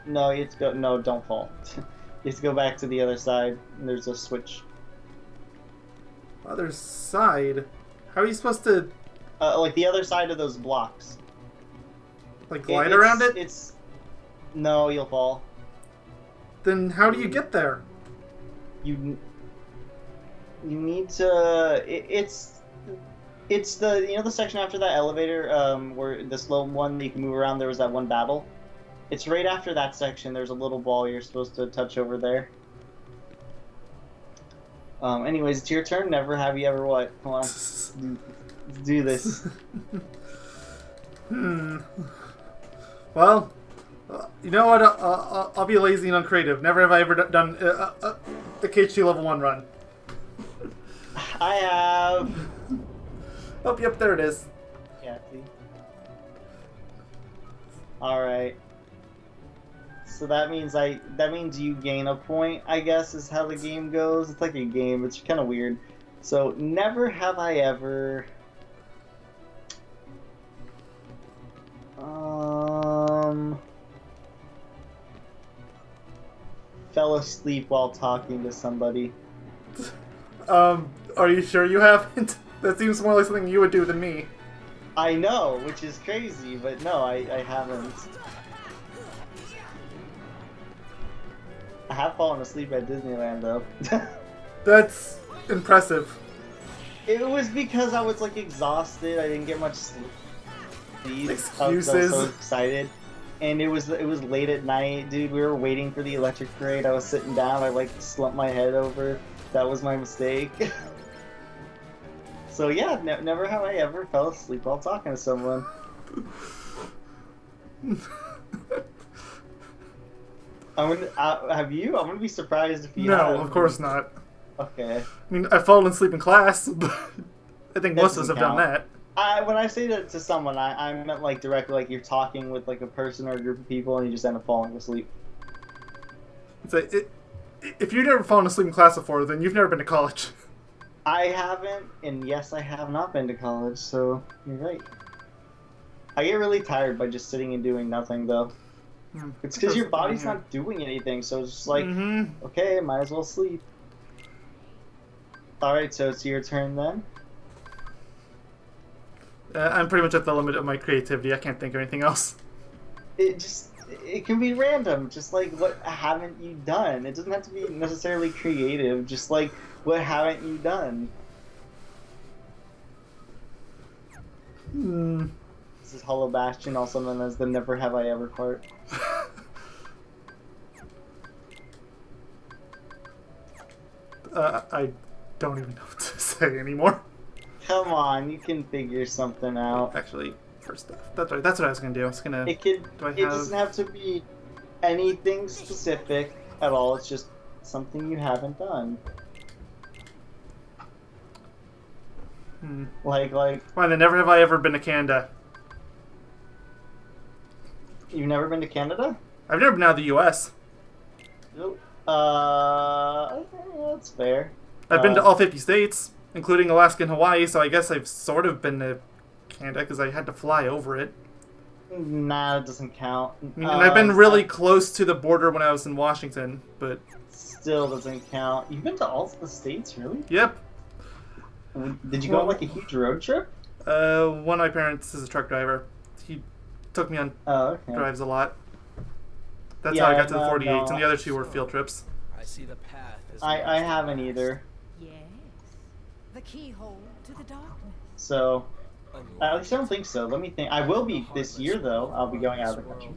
[SPEAKER 2] No, you have to go. No, don't fall. You have to go back to the other side. And there's a switch.
[SPEAKER 1] Other side? How are you supposed to
[SPEAKER 2] Like the other side of those blocks.
[SPEAKER 1] like glide around it?
[SPEAKER 2] It's no, you'll fall.
[SPEAKER 1] Then how do you get there?
[SPEAKER 2] You need to. It's the the section after that elevator where the slow one that you can move around. There was that one battle. It's right after that section. There's a little ball you're supposed to touch over there. Anyways, it's your turn. Never have you ever what? Come on, let's do this.
[SPEAKER 1] Well, you know what? I'll be lazy and uncreative. Never have I ever done a KHT level 1 run.
[SPEAKER 2] I have.
[SPEAKER 1] Oh, yep, there it is.
[SPEAKER 2] Yeah, see. All right. So that means you gain a point, I guess, is how the game goes. It's like a game. It's kind of weird. So never have I ever. Fell asleep while talking to somebody.
[SPEAKER 1] Are you sure you haven't? That seems more like something you would do than me.
[SPEAKER 2] I know, which is crazy, but no, I haven't. I have fallen asleep at Disneyland, though.
[SPEAKER 1] That's impressive.
[SPEAKER 2] It was because I was, like, exhausted. I didn't get much sleep.
[SPEAKER 1] Excuses.
[SPEAKER 2] I was so excited. And it was late at night, dude. We were waiting for the electric parade. I was sitting down. I, like, slumped my head over. That was my mistake. So, yeah, never have I ever fell asleep while talking to someone. Have you? I'm gonna be surprised if you have.
[SPEAKER 1] No, of course not.
[SPEAKER 2] Okay.
[SPEAKER 1] I mean, I've fallen asleep in class, but I think most of us have done that.
[SPEAKER 2] When I say that to someone, I meant like directly, like you're talking with like a person or a group of people and you just end up falling asleep.
[SPEAKER 1] It's like, if you've never fallen asleep in class before, then you've never been to college.
[SPEAKER 2] I haven't, and yes, I have not been to college, so you're right. I get really tired by just sitting and doing nothing, though. It's because your body's not doing anything, so it's just like, okay, might as well sleep. Alright, so it's your turn then?
[SPEAKER 1] I'm pretty much at the limit of my creativity. I can't think of anything else.
[SPEAKER 2] It can be random, just like, what haven't you done? It doesn't have to be necessarily creative, just like, what haven't you done? This is Hollow Bastion, also known as the Never Have I Ever part.
[SPEAKER 1] I don't even know what to say anymore.
[SPEAKER 2] Come on, you can figure something out.
[SPEAKER 1] Actually, first off, that's right. That's what I was gonna do. I was gonna.
[SPEAKER 2] It doesn't have to be anything specific at all. It's just something you haven't done. Like.
[SPEAKER 1] Why? Then never have I ever been to Canada.
[SPEAKER 2] You've never been to Canada?
[SPEAKER 1] I've never been out of the U.S.
[SPEAKER 2] That's fair.
[SPEAKER 1] I've been to all 50 states, including Alaska and Hawaii, so I guess I've sort of been to Canada because I had to fly over it.
[SPEAKER 2] Nah, it doesn't count.
[SPEAKER 1] And I've been really close to the border when I was in Washington, but...
[SPEAKER 2] Still doesn't count. You've been to all the states, really?
[SPEAKER 1] Yep.
[SPEAKER 2] Did you go on, like, a huge road trip?
[SPEAKER 1] One of my parents is a truck driver. He took me on drives a lot. That's how I got to the 48s, and the other two were field trips.
[SPEAKER 4] I see the path.
[SPEAKER 2] I haven't either.
[SPEAKER 7] Yes. The keyhole to the darkness.
[SPEAKER 2] So, at least I don't think so. Let me think. I will be this year, though. I'll be going out of the country.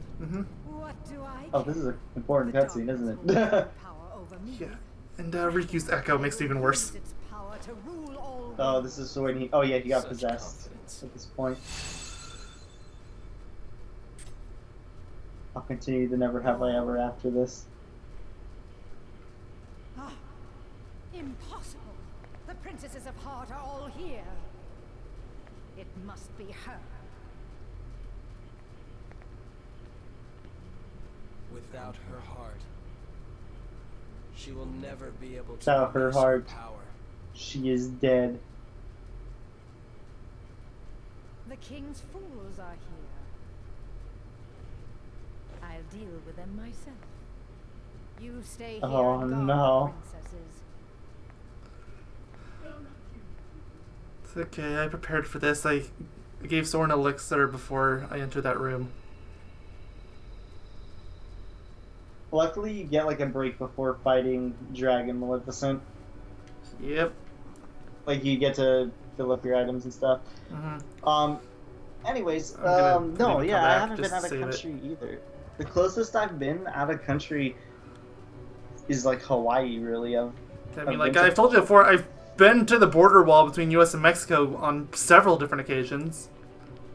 [SPEAKER 7] What do I
[SPEAKER 2] Oh, this is an important cutscene, isn't it?
[SPEAKER 7] power over me?
[SPEAKER 1] Yeah. And Riku's echo makes it even worse.
[SPEAKER 7] Its power to rule all
[SPEAKER 2] Oh, this is when he... Oh, yeah, he got possessed at this point. I'll continue to Never Have I Ever after this.
[SPEAKER 7] Ah, impossible. The princesses of Heart are all here. It must be her.
[SPEAKER 4] Without her heart, she will never be able to
[SPEAKER 2] Without her
[SPEAKER 4] release
[SPEAKER 2] heart.
[SPEAKER 4] power.
[SPEAKER 2] She is dead.
[SPEAKER 7] The king's fools are here. I I'll deal with them myself. You stay here
[SPEAKER 2] Oh,
[SPEAKER 7] and guard
[SPEAKER 2] no.
[SPEAKER 7] the princesses.
[SPEAKER 1] It's okay, I prepared for this. I gave Soren an elixir before I entered that room.
[SPEAKER 2] Luckily, you get like a break before fighting Dragon Maleficent.
[SPEAKER 1] Yep.
[SPEAKER 2] Like you get to fill up your items and stuff.
[SPEAKER 1] Mm-hmm.
[SPEAKER 2] Anyways,
[SPEAKER 1] I'm gonna
[SPEAKER 2] no,
[SPEAKER 1] come
[SPEAKER 2] yeah, I
[SPEAKER 1] back
[SPEAKER 2] haven't been
[SPEAKER 1] just
[SPEAKER 2] out
[SPEAKER 1] to
[SPEAKER 2] of
[SPEAKER 1] save it.
[SPEAKER 2] country either. The closest I've been out of country is like Hawaii, really.
[SPEAKER 1] I mean,
[SPEAKER 2] I've
[SPEAKER 1] like
[SPEAKER 2] been to-
[SPEAKER 1] I've told you before, I've been to the border wall between U.S. and Mexico on several different occasions.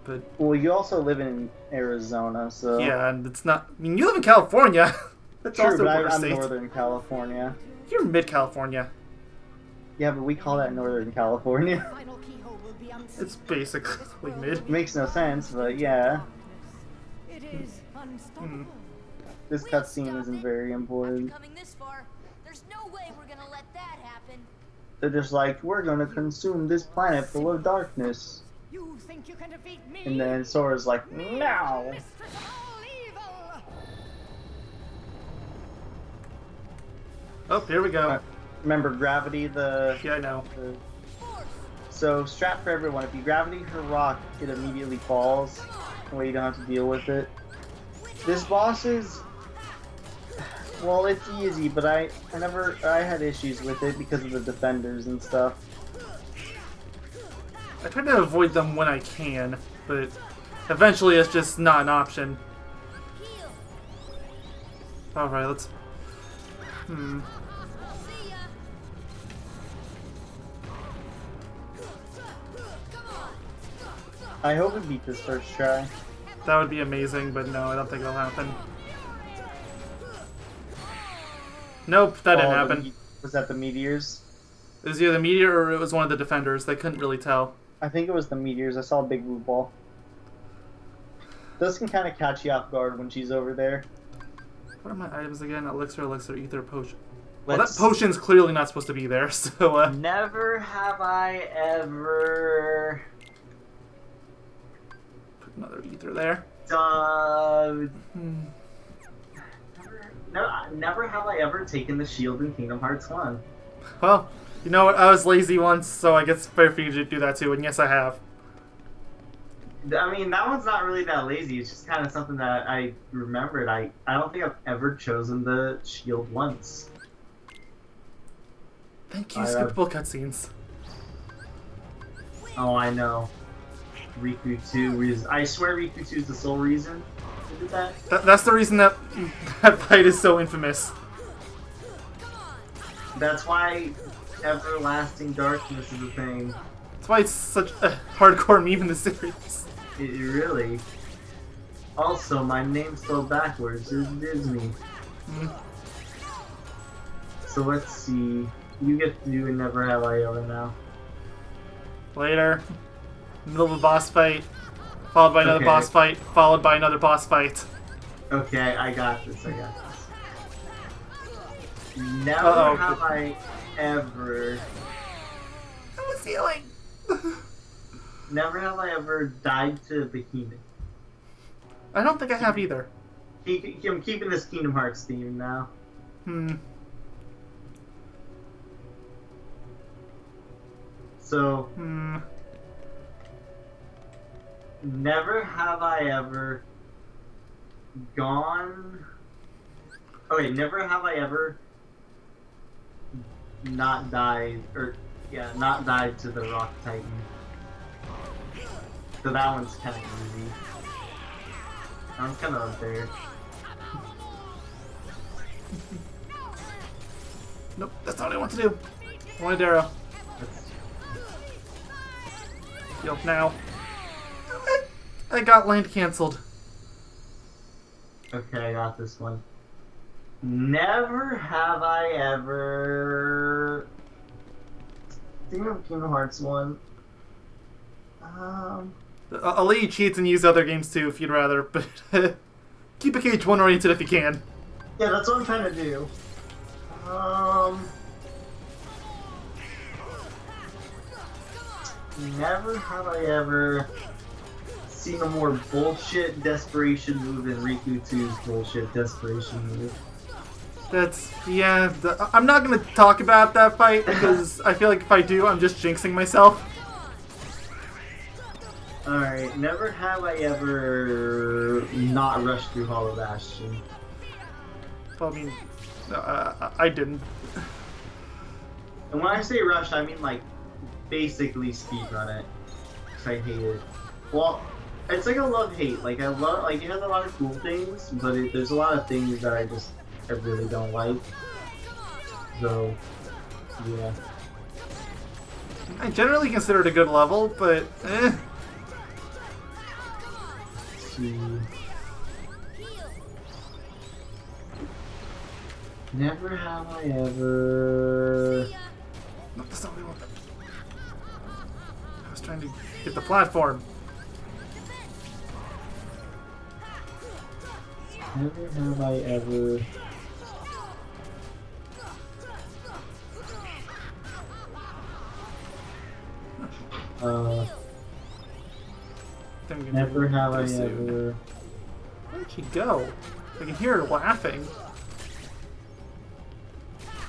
[SPEAKER 1] But
[SPEAKER 2] Well, you also live in Arizona, so
[SPEAKER 1] yeah, and it's not. I mean, you live in California. That's
[SPEAKER 2] true.
[SPEAKER 1] also a
[SPEAKER 2] But
[SPEAKER 1] border
[SPEAKER 2] I'm
[SPEAKER 1] state.
[SPEAKER 2] Northern California.
[SPEAKER 1] You're mid-California.
[SPEAKER 2] Yeah, but we call that Northern California.
[SPEAKER 7] Final keyhole will be
[SPEAKER 1] It's
[SPEAKER 7] unsealed.
[SPEAKER 1] basically mid.
[SPEAKER 2] It makes no sense, but yeah,
[SPEAKER 7] It is unstoppable.
[SPEAKER 2] this
[SPEAKER 6] We'll
[SPEAKER 2] cutscene
[SPEAKER 6] stop
[SPEAKER 2] isn't
[SPEAKER 6] it.
[SPEAKER 2] very
[SPEAKER 6] After
[SPEAKER 2] important.
[SPEAKER 6] coming this far, there's no way we're gonna let that happen.
[SPEAKER 2] They're just like, we're gonna consume this planet full of darkness.
[SPEAKER 7] You think you can defeat me?
[SPEAKER 2] And then Sora's like,
[SPEAKER 7] Me,
[SPEAKER 2] no!
[SPEAKER 7] mistress of all evil!
[SPEAKER 1] Oh, here we go.
[SPEAKER 2] Remember gravity, the...
[SPEAKER 1] Yeah, I know.
[SPEAKER 2] So, strat for everyone, if you gravity her rock, it immediately falls. That way you don't have to deal with it. This boss is... Well, it's easy, but I had issues with it because of the defenders and stuff.
[SPEAKER 1] I try to avoid them when I can, but eventually it's just not an option.
[SPEAKER 6] Heal.
[SPEAKER 1] Alright, let's...
[SPEAKER 6] See ya. Come on.
[SPEAKER 2] I hope we beat this first try.
[SPEAKER 1] That would be amazing, but no, I don't think it'll happen. Nope, that didn't
[SPEAKER 2] Oh,
[SPEAKER 1] happen.
[SPEAKER 2] Was that the meteors?
[SPEAKER 1] It was either the meteor or it was one of the defenders. They couldn't really tell.
[SPEAKER 2] I think it was the meteors. I saw a big blue ball. Those can kind of catch you off guard when she's over there.
[SPEAKER 1] What are my items again? Elixir, ether, potion. Well,
[SPEAKER 2] Let's-
[SPEAKER 1] that potion's clearly not supposed to be there, so,
[SPEAKER 3] Never have I ever
[SPEAKER 1] put another ether there.
[SPEAKER 3] done.
[SPEAKER 1] Hmm.
[SPEAKER 3] Never have I ever taken the shield in Kingdom Hearts 1.
[SPEAKER 1] Well, you know what? I was lazy once, so I guess it's fair for you to do that too, and yes, I have.
[SPEAKER 3] I mean, that one's not really that lazy. It's just kind of something that I remembered. I don't think I've ever chosen the shield once.
[SPEAKER 1] Thank you,
[SPEAKER 2] I,
[SPEAKER 1] skippable cutscenes.
[SPEAKER 3] Oh, I know. Riku 2 I swear Riku 2 is the sole reason I did that.
[SPEAKER 1] That's the reason that that fight is so infamous.
[SPEAKER 3] That's why everlasting darkness is a thing.
[SPEAKER 1] That's why it's such a hardcore meme in the series.
[SPEAKER 3] It really. Also, my name's spelled backwards. It's Disney.
[SPEAKER 1] Mm.
[SPEAKER 3] So let's see. You get to do Never Have I Ever now.
[SPEAKER 1] Later, middle of a boss fight, followed by another
[SPEAKER 3] Okay.
[SPEAKER 1] boss fight, followed by another boss fight.
[SPEAKER 3] Okay, I got this. Never
[SPEAKER 1] Uh-oh.
[SPEAKER 3] have I ever.
[SPEAKER 1] I was healing.
[SPEAKER 3] Never have I ever died to Behemoth.
[SPEAKER 1] I don't think I have either.
[SPEAKER 3] I'm keeping this Kingdom Hearts theme now. So, never have I ever gone. Okay, never have I ever not died, not died to the Rock Titan. So that one's kind of easy. That one's kind of unfair.
[SPEAKER 1] Nope, that's not what I want to do. I wanted arrow.
[SPEAKER 3] That's,
[SPEAKER 1] Heal now. I got land cancelled.
[SPEAKER 3] okay, I got this one. Never have I ever. Think of Kingdom Hearts 1.
[SPEAKER 1] I'll let you cheat and use other games too if you'd rather, but keep a KH1 oriented if you can.
[SPEAKER 3] Yeah, that's what I'm trying to do. Never have I ever
[SPEAKER 2] seen a more bullshit desperation move than Riku 2's bullshit desperation move.
[SPEAKER 1] I'm not gonna talk about that fight because I feel like if I do, I'm just jinxing myself.
[SPEAKER 2] Alright, never have I ever not rushed through Hollow Bastion.
[SPEAKER 1] Well, I mean, I didn't.
[SPEAKER 2] And when I say rush, I mean like basically speedrun it. Cause I hate it. Well, it's like a love-hate. Like I love, like it has a lot of cool things, but there's a lot of things that I really don't like. So, yeah.
[SPEAKER 1] I generally consider it a good level, but
[SPEAKER 2] See. Never have I ever.
[SPEAKER 1] No, that's not what I want. I was trying to get the platform.
[SPEAKER 2] Never have I ever. Never have I ever.
[SPEAKER 1] Where'd she go? I can hear her laughing.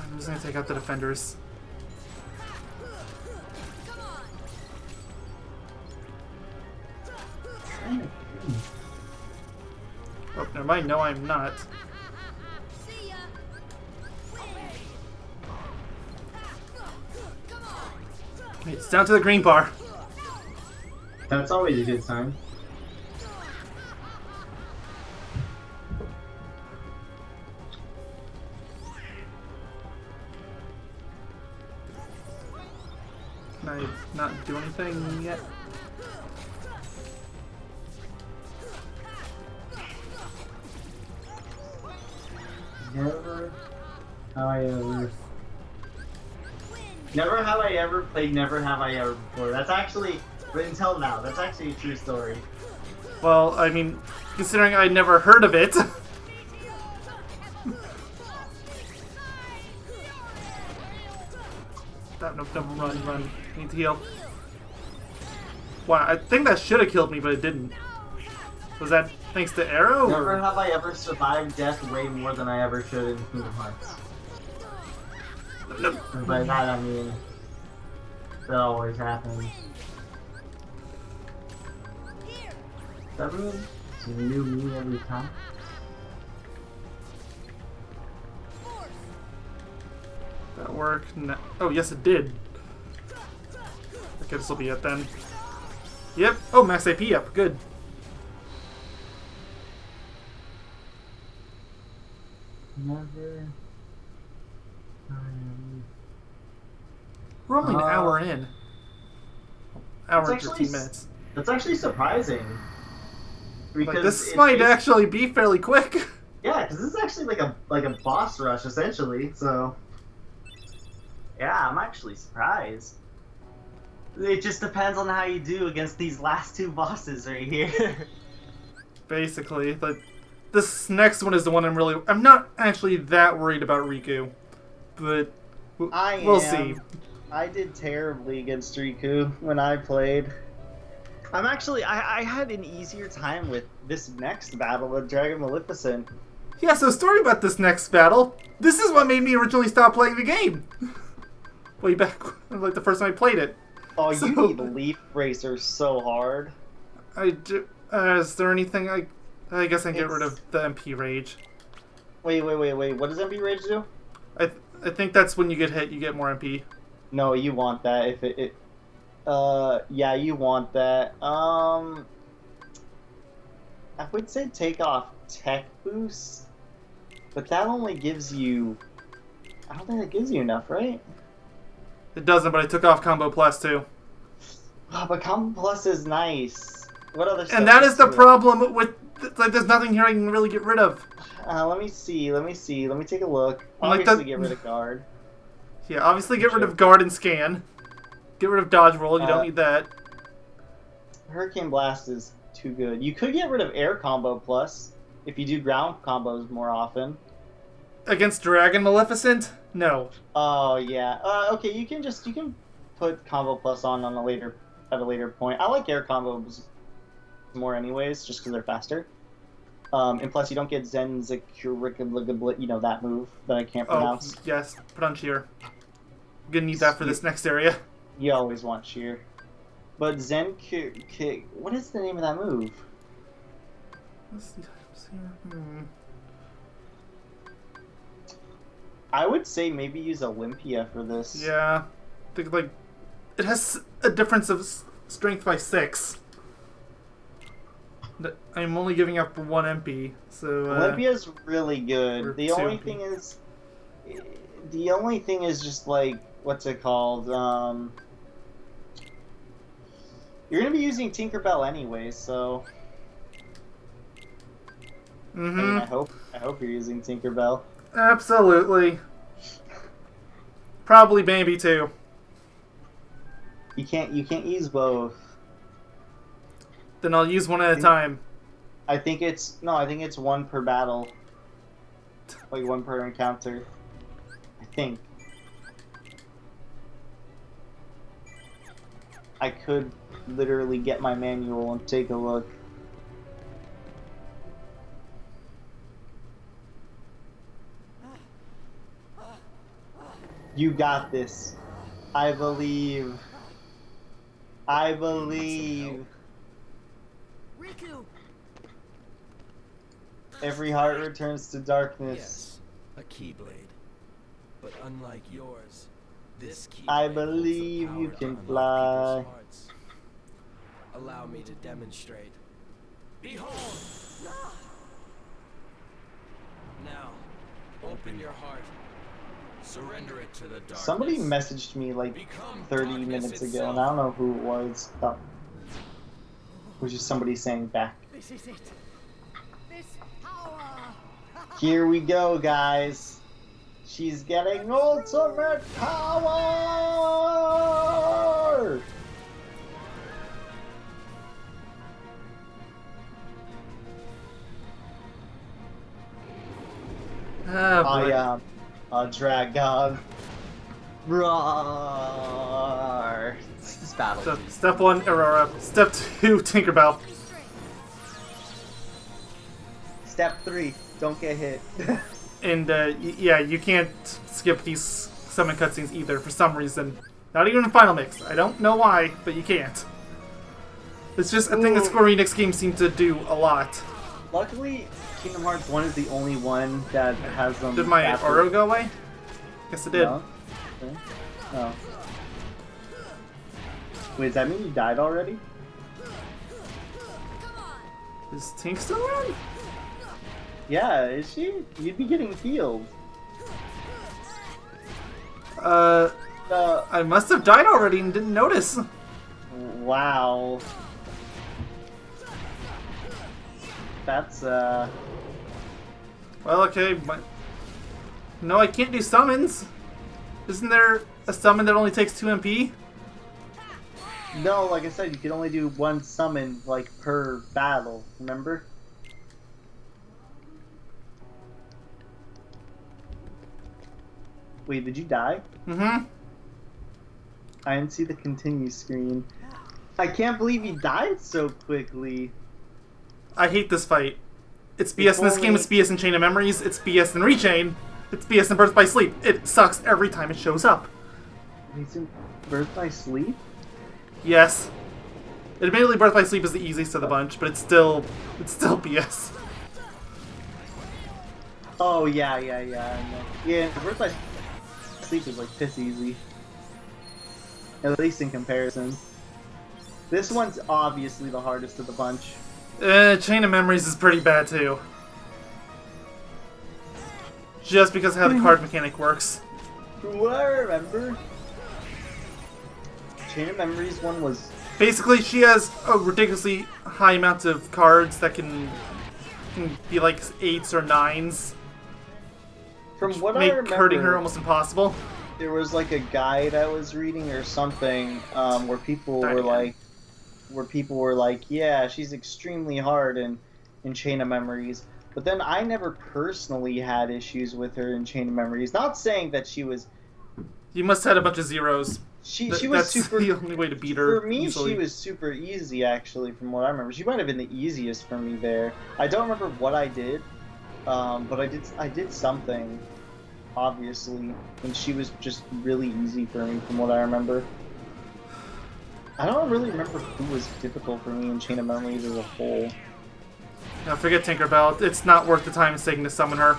[SPEAKER 1] I'm just gonna take out the defenders. Oh, never mind. No, I'm not. It's down to the green bar.
[SPEAKER 2] That's always a good sign.
[SPEAKER 1] Can I not do anything yet?
[SPEAKER 2] Never have I ever. Never have I ever played Never Have I Ever before. That's actually, until now, that's actually a true story.
[SPEAKER 1] Well, I mean, considering I never heard of it. No, run. I need to heal. Wow, I think that should have killed me, but it didn't. Was that thanks to Arrow?
[SPEAKER 2] Never have I ever survived death way more than I ever should in Kingdom Hearts.
[SPEAKER 1] No.
[SPEAKER 2] And by that I mean, that always happens. Does that mean it's a new me every time?
[SPEAKER 1] That worked. No. Oh, yes, it did. Okay, this will be it then. Yep. Oh, max AP up. Good.
[SPEAKER 2] Never.
[SPEAKER 1] We're only an hour in. Hour and
[SPEAKER 2] That's
[SPEAKER 1] 15 minutes.
[SPEAKER 2] That's actually surprising.
[SPEAKER 1] Like, this might actually be fairly quick.
[SPEAKER 2] Yeah, because this is actually like a boss rush essentially. So yeah, I'm actually surprised. It just depends on how you do against these last two bosses right here.
[SPEAKER 1] Basically, but this next one is the one I'm not actually that worried about Riku, but we'll see.
[SPEAKER 2] I did terribly against Riku when I played. I'm actually, I had an easier time with this next battle with Dragon Maleficent.
[SPEAKER 1] Yeah, so story about this next battle. This is what made me originally stop playing the game. Way back, like the first time I played it.
[SPEAKER 2] Oh,
[SPEAKER 1] So-
[SPEAKER 2] you need Leaf Racer so hard.
[SPEAKER 1] Is there anything I guess I can get rid of the MP Rage.
[SPEAKER 2] Wait. What does MP Rage do?
[SPEAKER 1] I think that's when you get hit, you get more MP.
[SPEAKER 2] No, you want that if yeah, you want that. I would say take off Tech Boost, but that only gives you, I don't think that gives you enough, right?
[SPEAKER 1] It doesn't, but I took off Combo Plus too.
[SPEAKER 2] Oh, but Combo Plus is nice. What other stuff?
[SPEAKER 1] And that is the
[SPEAKER 2] to it?
[SPEAKER 1] problem with, like, there's nothing here I can really get rid of.
[SPEAKER 2] Let me see. Let me take a look.
[SPEAKER 1] Like
[SPEAKER 2] Obviously,
[SPEAKER 1] the-
[SPEAKER 2] get rid of guard.
[SPEAKER 1] Yeah, obviously get rid of Guard and Scan. Get rid of Dodge Roll, you don't need that.
[SPEAKER 2] Hurricane Blast is too good. You could get rid of Air Combo Plus if you do ground combos more often.
[SPEAKER 1] Against Dragon Maleficent? No.
[SPEAKER 2] Oh yeah. Okay, you can put Combo Plus on at a later point. I like Air Combos more anyways, just because they're faster. And plus, you don't get Zenzikurikabligablit, you know, that move that I can't pronounce.
[SPEAKER 1] Oh, yes. Put on cheer. I'm gonna need that for this next area.
[SPEAKER 2] You always want cheer. But what is the name of that move?
[SPEAKER 1] What's the items here?
[SPEAKER 2] I would say maybe use Olympia for this.
[SPEAKER 1] Yeah. I think, like, it has a difference of strength by 6. I'm only giving up 1 MP, so...
[SPEAKER 2] Olympia's really good. The
[SPEAKER 1] 2
[SPEAKER 2] only
[SPEAKER 1] MP.
[SPEAKER 2] thing is... The only thing is just, like, what's it called? You're gonna be using Tinkerbell anyway, so... I mean, I hope you're using Tinkerbell.
[SPEAKER 1] Absolutely. Probably maybe too.
[SPEAKER 2] You can't use both.
[SPEAKER 1] Then I'll use one at a time.
[SPEAKER 2] I think it's one per battle. Like one per encounter. I think. I could literally get my manual and take a look. You got this. I believe. I believe.
[SPEAKER 6] Riku!
[SPEAKER 2] Every heart returns to darkness.
[SPEAKER 4] Yes, a keyblade. But unlike yours, this keyblade
[SPEAKER 2] I
[SPEAKER 4] holds the
[SPEAKER 2] believe
[SPEAKER 4] power
[SPEAKER 2] you
[SPEAKER 4] to
[SPEAKER 2] can
[SPEAKER 4] unlock
[SPEAKER 2] fly.
[SPEAKER 4] people's hearts. Allow me to demonstrate. Behold! Now, open your heart. Surrender it to the darkness.
[SPEAKER 2] Somebody messaged me like
[SPEAKER 4] Become
[SPEAKER 2] 30
[SPEAKER 4] darkness
[SPEAKER 2] minutes ago,
[SPEAKER 4] itself.
[SPEAKER 2] and I don't know who it was. Oh. It was just somebody saying back.
[SPEAKER 7] This is it. This power.
[SPEAKER 2] Here we go, guys. She's getting ultimate power!
[SPEAKER 1] Ah, boy.
[SPEAKER 2] I am a dragon. Roar! This battle.
[SPEAKER 1] So, step 1, Aurora. Step 2, Tinkerbell.
[SPEAKER 2] Step 3, don't get hit.
[SPEAKER 1] And, yeah, you can't skip these summon cutscenes either for some reason. Not even in Final Mix. I don't know why, but you can't. It's just a thing that Square Enix games seem to do a lot.
[SPEAKER 2] Luckily, Kingdom Hearts 1 is the only one that has them.
[SPEAKER 1] Did my
[SPEAKER 2] after-
[SPEAKER 1] Oro go away? Guess it did.
[SPEAKER 2] No. Okay. Oh. Wait, does that mean you died already?
[SPEAKER 1] Is Tink still around?
[SPEAKER 2] Yeah, is she? You'd be getting healed.
[SPEAKER 1] I must have died already and didn't notice.
[SPEAKER 2] Wow. That's,
[SPEAKER 1] Well, okay, no, I can't do summons. Isn't there a summon that only takes 2 MP?
[SPEAKER 2] No, like I said, you can only do one summon, like, per battle, remember? Wait, did you die?
[SPEAKER 1] Mm-hmm.
[SPEAKER 2] I didn't see the continue screen. I can't believe you died so quickly.
[SPEAKER 1] I hate this fight. It's BS in this game, it's BS in Chain of Memories, it's BS in Rechain, it's BS in Birth by Sleep. It sucks every time it shows up.
[SPEAKER 2] It's in Birth by Sleep?
[SPEAKER 1] Yes. Admittedly, Birth by Sleep is the easiest of the bunch, but it's still BS.
[SPEAKER 2] Oh, yeah. I know. Yeah, Birth by Sleep is like piss easy. At least in comparison. This one's obviously the hardest of the bunch.
[SPEAKER 1] Chain of Memories is pretty bad too. Just because of how the card mechanic works.
[SPEAKER 2] From what I remember, Chain of Memories one was...
[SPEAKER 1] Basically, she has a ridiculously high amount of cards that can be like 8s or 9s.
[SPEAKER 2] From what I
[SPEAKER 1] Make
[SPEAKER 2] remember,
[SPEAKER 1] hurting her almost impossible.
[SPEAKER 2] there was like a guide I was reading or something where people
[SPEAKER 1] Died
[SPEAKER 2] were
[SPEAKER 1] again.
[SPEAKER 2] like, yeah, she's extremely hard in Chain of Memories. But then I never personally had issues with her in Chain of Memories. Not saying that she was...
[SPEAKER 1] You must have had a bunch of zeros.
[SPEAKER 2] She was
[SPEAKER 1] That's
[SPEAKER 2] super.
[SPEAKER 1] the only way to beat her.
[SPEAKER 2] For me,
[SPEAKER 1] easily.
[SPEAKER 2] she was super easy, actually, from what I remember. She might have been the easiest for me there. I don't remember what I did, but I did something, obviously, and she was just really easy for me, from what I remember. I don't really remember who was difficult for me in Chain of Memories as a whole.
[SPEAKER 1] Now forget Tinkerbell. It's not worth the time it's taking to summon her.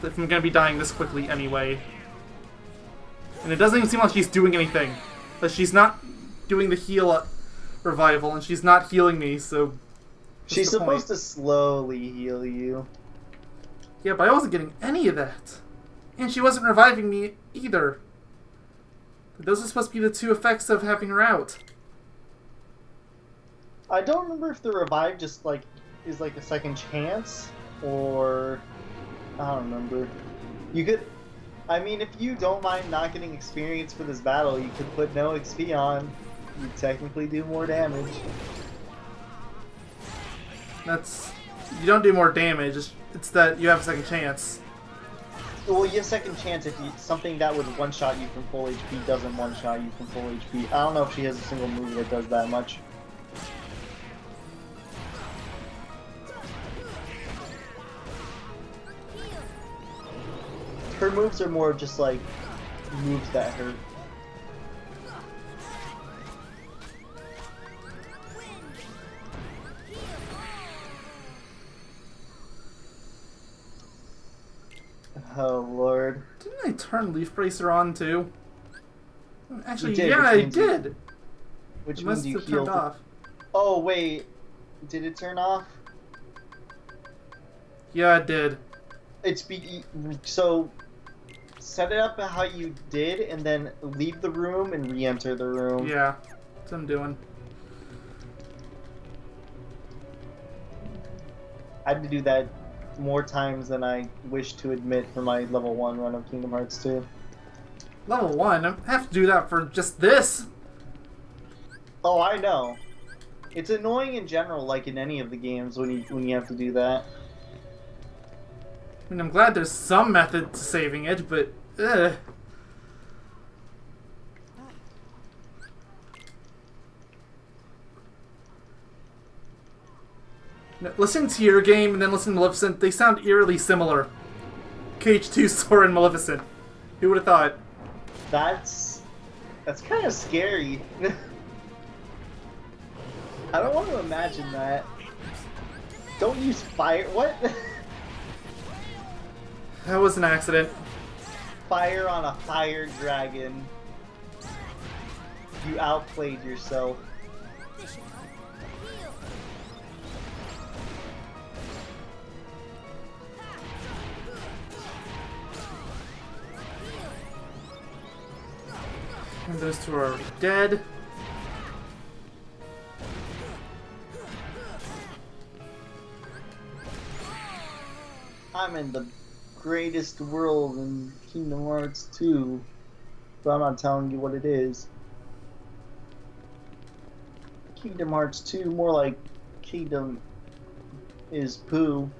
[SPEAKER 1] If I'm gonna be dying this quickly anyway. And it doesn't even seem like she's doing anything. But she's not doing the heal revival, and she's not healing me, so...
[SPEAKER 2] She's supposed to slowly heal you.
[SPEAKER 1] Yeah, but I wasn't getting any of that. And she wasn't reviving me either. Those are supposed to be the two effects of having her out.
[SPEAKER 2] I don't remember if the revive just, like, is like a second chance, or... I don't remember. You could... I mean, if you don't mind not getting experience for this battle, you could put no XP on. You technically do more damage.
[SPEAKER 1] That's... You don't do more damage, it's that you have a second chance.
[SPEAKER 2] Well, you have second chance if you, something that would one-shot you from full HP doesn't one-shot you from full HP. I don't know if she has a single move that does that much. Her moves are more just like moves that hurt. Oh lord.
[SPEAKER 1] Didn't I turn Leaf Bracer on too? Actually,
[SPEAKER 2] did,
[SPEAKER 1] yeah,
[SPEAKER 2] which
[SPEAKER 1] I
[SPEAKER 2] means you-
[SPEAKER 1] did.
[SPEAKER 2] Which
[SPEAKER 1] It
[SPEAKER 2] means
[SPEAKER 1] must
[SPEAKER 2] you
[SPEAKER 1] have
[SPEAKER 2] heal.
[SPEAKER 1] turned off.
[SPEAKER 2] Oh wait, did it turn off?
[SPEAKER 1] Yeah, it did.
[SPEAKER 2] So set it up how you did, and then leave the room and re-enter the room.
[SPEAKER 1] Yeah, that's what I'm doing.
[SPEAKER 2] I had to do that more times than I wish to admit for my level 1 run of Kingdom Hearts 2.
[SPEAKER 1] Level 1? I have to do that for just this?
[SPEAKER 2] Oh, I know. It's annoying in general, like in any of the games, when you have to do that.
[SPEAKER 1] I mean, I'm glad there's some method to saving it, but... Ugh. Listening to your game and then listening to Maleficent, they sound eerily similar. KH2, Sora, and Maleficent. Who would have thought?
[SPEAKER 2] That's kind of scary. I don't want to imagine that. Don't use fire. What?
[SPEAKER 1] That was an accident.
[SPEAKER 2] Fire on a fire dragon. You outplayed yourself.
[SPEAKER 1] And those two are already dead.
[SPEAKER 2] I'm in the greatest world in Kingdom Hearts 2, but I'm not telling you what it is. Kingdom Hearts 2, more like Kingdom is poo.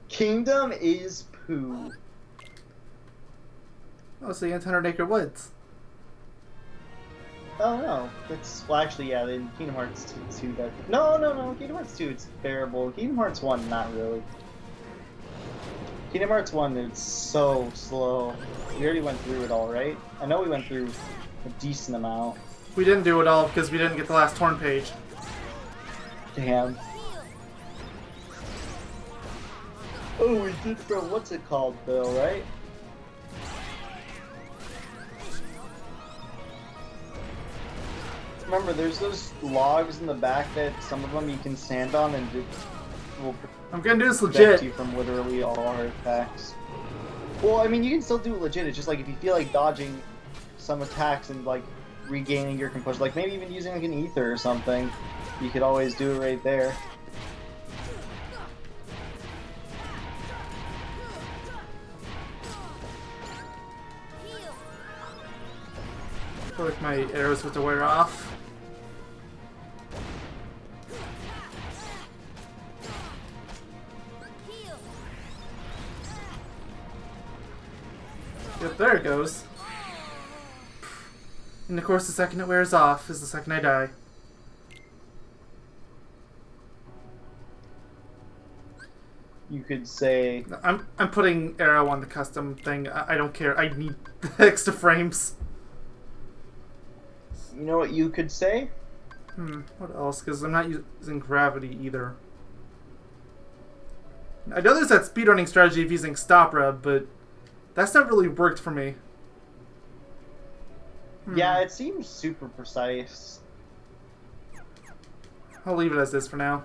[SPEAKER 2] Kingdom is poo.
[SPEAKER 1] Oh, so you 100 Acre Woods.
[SPEAKER 2] Oh no, that's, well actually yeah, in Kingdom Hearts 2 that, no, Kingdom Hearts 2 it's bearable, Kingdom Hearts 1 not really. Kingdom Hearts 1 it's so slow. We already went through it all, right? I know we went through a decent amount.
[SPEAKER 1] We didn't do it all because we didn't get the last torn page.
[SPEAKER 2] Damn. Oh, we did for, what's it called though, right? Remember, there's those logs in the back that some of them you can stand on and it will
[SPEAKER 1] I'm gonna do this
[SPEAKER 2] protect
[SPEAKER 1] legit.
[SPEAKER 2] you from literally all our attacks. Well, I mean, you can still do it legit. It's just like if you feel like dodging some attacks and like regaining your composure, like maybe even using like an ether or something, you could always do it right there.
[SPEAKER 1] I feel like my arrows have to wear off. Yep, there it goes. And of course, the second it wears off is the second I die.
[SPEAKER 2] You could say...
[SPEAKER 1] I'm putting arrow on the custom thing. I don't care. I need the extra frames.
[SPEAKER 2] You know what you could say?
[SPEAKER 1] What else? Because I'm not using gravity either. I know there's that speedrunning strategy of using stop rub, but that's not really worked for me.
[SPEAKER 2] Yeah, it seems super precise.
[SPEAKER 1] I'll leave it as this for now.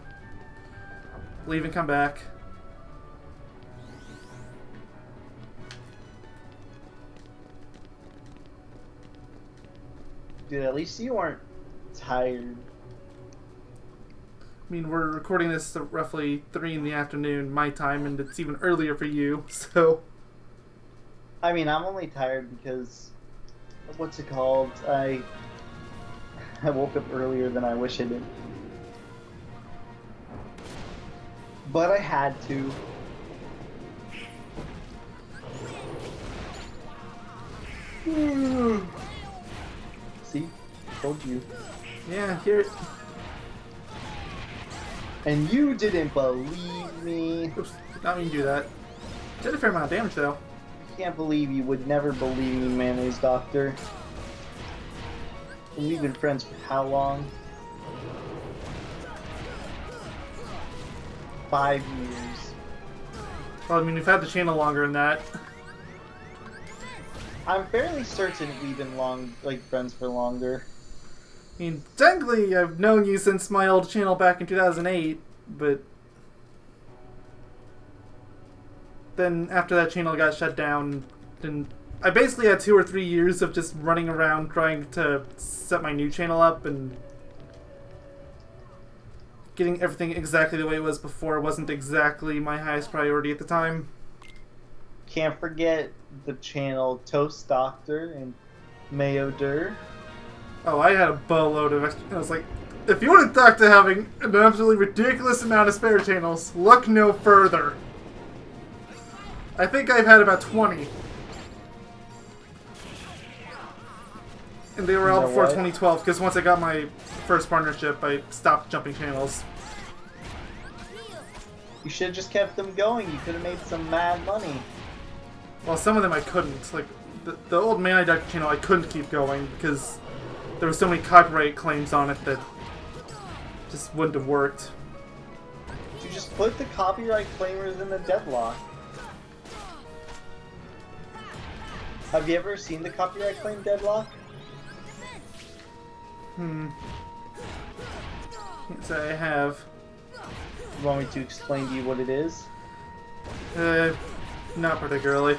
[SPEAKER 1] Leave and come back.
[SPEAKER 2] Dude, at least you aren't tired.
[SPEAKER 1] I mean, we're recording this at roughly 3 in the afternoon, my time, and it's even earlier for you, so...
[SPEAKER 2] I mean, I'm only tired because... What's it called? I woke up earlier than I wish I did. But I had to. See? Told you.
[SPEAKER 1] Yeah, here...
[SPEAKER 2] And you didn't believe me.
[SPEAKER 1] Oops, did not mean to do that. Did a fair amount of damage, though.
[SPEAKER 2] Can't believe you would never believe me, Mayonnaise Doctor. And we've been friends for how long? 5 years.
[SPEAKER 1] Well, I mean, we've had the channel longer than that.
[SPEAKER 2] I'm fairly certain we've been friends for longer.
[SPEAKER 1] I mean, technically, I've known you since my old channel back in 2008, but... Then, after that channel got shut down, then I basically had 2 or 3 years of just running around trying to set my new channel up, and getting everything exactly the way it was before wasn't exactly my highest priority at the time.
[SPEAKER 2] Can't forget the channel Toast Doctor and Mayonnaise.
[SPEAKER 1] Oh, I had a boatload of extra. I was like, if you want to talk to having an absolutely ridiculous amount of spare channels, look no further. I think I've had about 20. And they were all before 2012, because once I got my first partnership, I stopped jumping channels.
[SPEAKER 2] You should have just kept them going. You could have made some mad money.
[SPEAKER 1] Well, some of them I couldn't. Like, the old Mayonnaise Doctor channel I couldn't keep going, because there were so many copyright claims on it that just wouldn't have worked.
[SPEAKER 2] You just put the copyright claimers in the deadlock. Have you ever seen the copyright claim deadlock?
[SPEAKER 1] Yes, I have.
[SPEAKER 2] You want me to explain to you what it is?
[SPEAKER 1] Not particularly.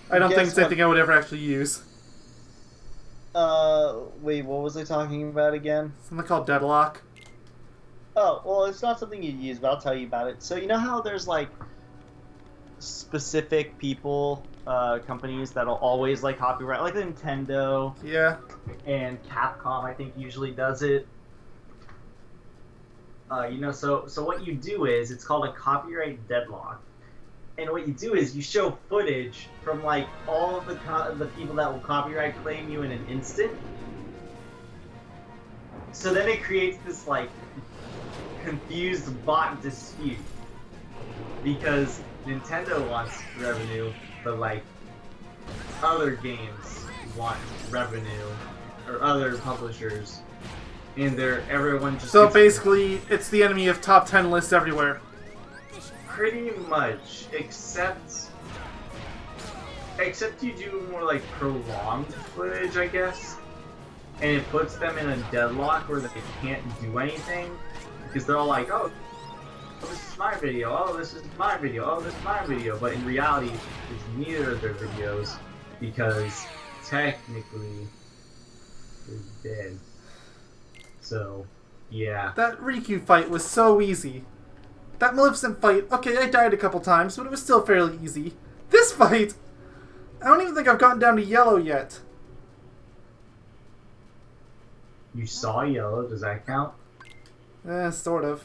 [SPEAKER 1] I don't think it's anything I would ever actually use.
[SPEAKER 2] Wait, what was I talking about again?
[SPEAKER 1] Something called deadlock.
[SPEAKER 2] Oh, well, it's not something you use, but I'll tell you about it. So, you know how there's, like, specific people, companies that'll always, like, copyright, like Nintendo.
[SPEAKER 1] Yeah.
[SPEAKER 2] And Capcom, I think, usually does it. So what you do is, it's called a copyright deadlock. And what you do is you show footage from, like, all of the people that will copyright claim you in an instant. So then it creates this, like, confused bot dispute. Because Nintendo wants revenue, but, like, other games want revenue, or other publishers. And everyone just...
[SPEAKER 1] So basically, it's the enemy of top 10 lists everywhere.
[SPEAKER 2] Pretty much, except you do more like prolonged footage, I guess, and it puts them in a deadlock where they can't do anything because they're all like, oh, this is my video, oh, this is my video, oh, this is my video, but in reality, it's neither of their videos because technically they're dead. So, yeah.
[SPEAKER 1] That Riku fight was so easy. That Maleficent fight, okay, I died a couple times, but it was still fairly easy. This fight, I don't even think I've gotten down to yellow yet.
[SPEAKER 2] You saw yellow, does that count?
[SPEAKER 1] Sort of.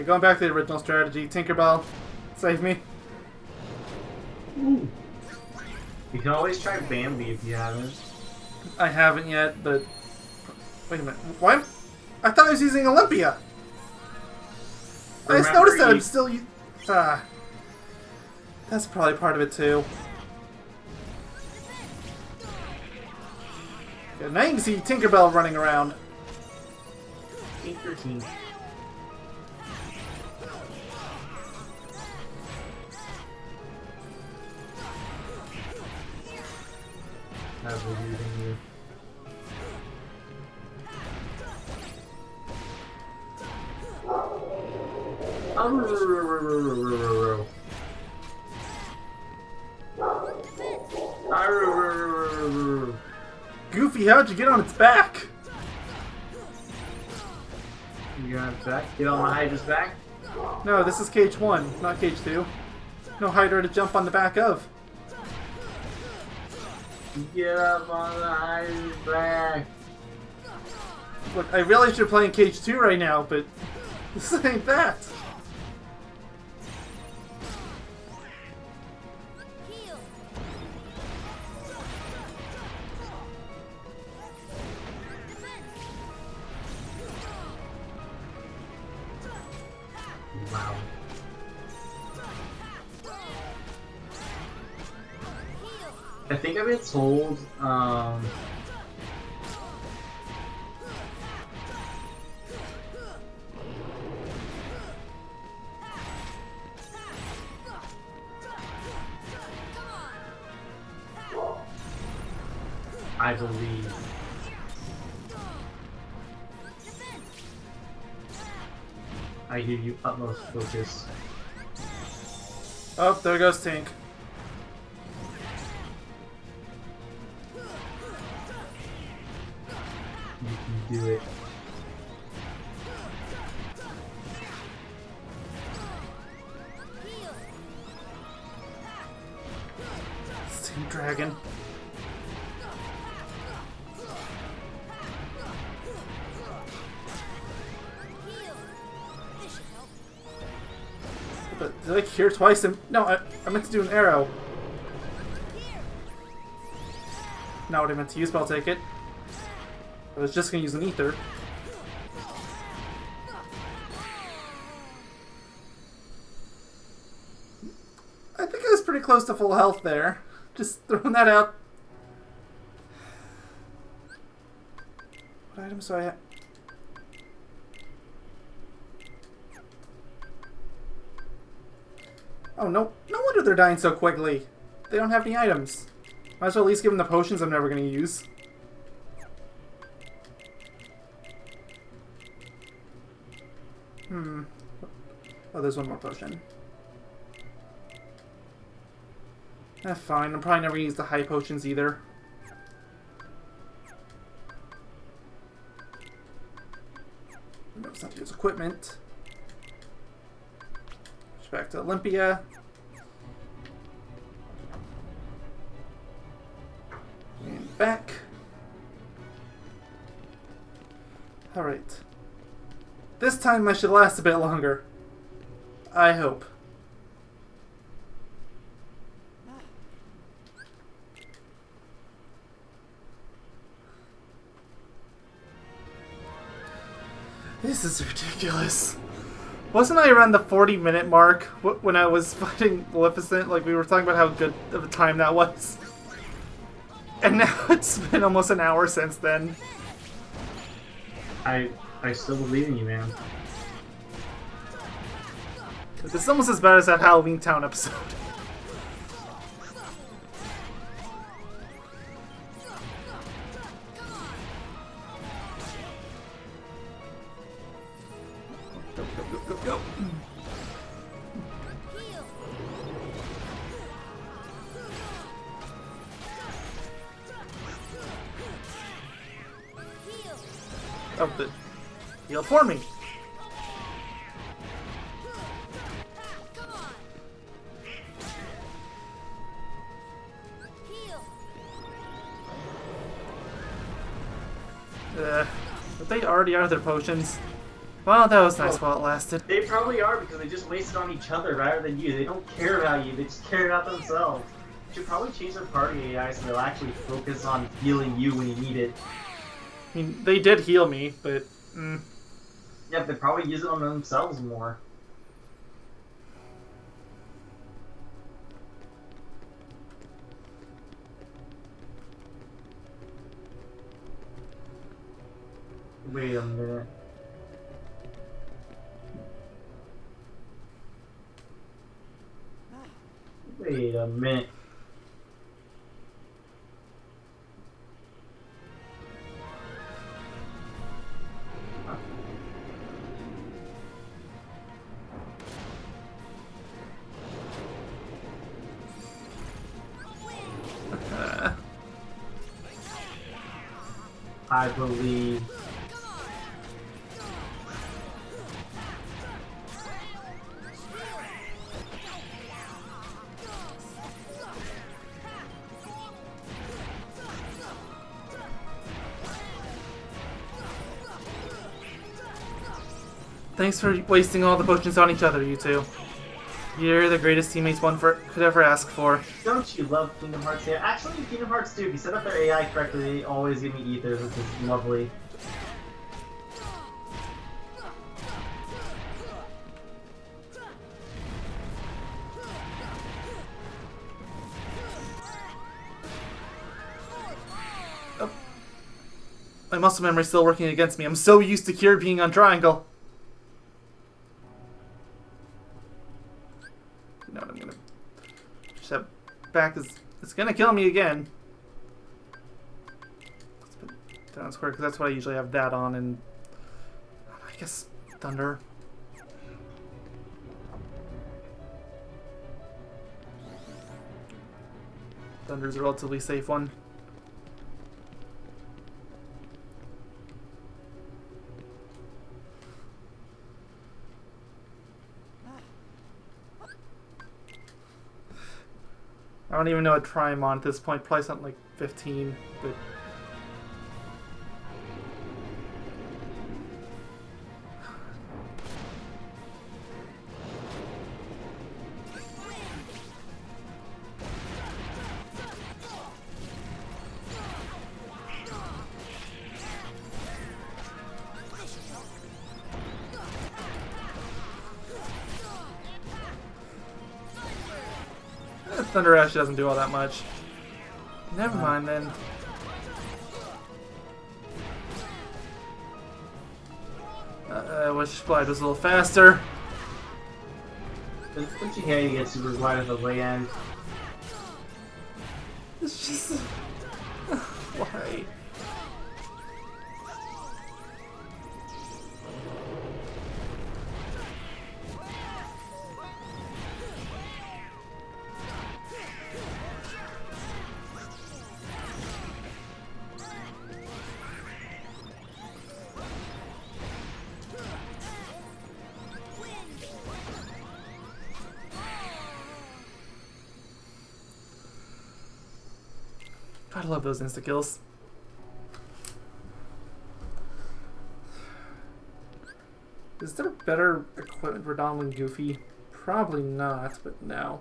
[SPEAKER 1] Okay, going back to the original strategy. Tinkerbell, save me.
[SPEAKER 9] Ooh. You can always try Bambi if you haven't.
[SPEAKER 1] I haven't yet, but... Wait a minute. Why? I thought I was using Olympia! I just noticed that I'm still... That's probably part of it, too. Yeah, now you can see Tinkerbell running around.
[SPEAKER 9] Tinker Team. I believe in you.
[SPEAKER 1] Goofy, how'd you get on its back?
[SPEAKER 9] You got its back? Get on my Hydra's back?
[SPEAKER 1] No, this is cage 1, not cage 2. No Hydra to jump on the back of.
[SPEAKER 9] Get up on the Hydra's back.
[SPEAKER 1] Look, I realize you're playing cage 2 right now, but this ain't that.
[SPEAKER 9] Wow. I think I've been told, I believe. I give you utmost focus.
[SPEAKER 1] Oh, there goes Tink.
[SPEAKER 9] You can do it.
[SPEAKER 1] Steam Dragon. But did I cure twice? No, I meant to do an arrow. Not what I meant to use, but I'll take it. I was just gonna use an ether. I think I was pretty close to full health there. Just throwing that out. What items do I have? Oh, no wonder they're dying so quickly. They don't have any items. Might as well at least give them the potions I'm never going to use. Oh, there's one more potion. Fine. I'm probably never going to use the high potions either. No, it's not to use equipment. Back to Olympia. And back. Alright. This time I should last a bit longer. I hope. This is ridiculous. Wasn't I around the 40-minute mark when I was fighting Maleficent? Like, we were talking about how good of a time that was. And now it's been almost an hour since then.
[SPEAKER 9] I still believe in you, man.
[SPEAKER 1] This is almost as bad as that Halloween Town episode. Go. Oh, the heal for me. Are they already out of their potions? Well, that was nice while it lasted.
[SPEAKER 2] They probably are because they just wasted on each other rather than you. They don't care about you. They just care about themselves. You should probably change their party AI so they'll actually focus on healing you when you need it.
[SPEAKER 1] I mean, they did heal me, but...
[SPEAKER 2] Yeah, they probably use it on themselves more. Wait a minute. Wait a minute. I believe.
[SPEAKER 1] Thanks for wasting all the potions on each other, you two. You're the greatest teammates one could ever ask for.
[SPEAKER 2] Don't you love Kingdom Hearts here? Actually, Kingdom Hearts 2, if you set up their AI correctly, they always give me ethers, which is lovely.
[SPEAKER 1] Oh. My muscle memory's still working against me. I'm so used to Cure being on triangle. You know what, I'm gonna step back, because it's gonna kill me again. Let's put down square, because that's what I usually have that on, and I guess thunder. Thunder's a relatively safe one. I don't even know what try I'm on at this point. Probably something like 15, but... Thunder Ash doesn't do all that much. Never mind then. Wish Blade was a little faster.
[SPEAKER 2] Don't you hear you get super wide at the way end?
[SPEAKER 1] It's just... Why? God, I love those insta-kills. Is there better equipment for Donald and Goofy? Probably not, but no.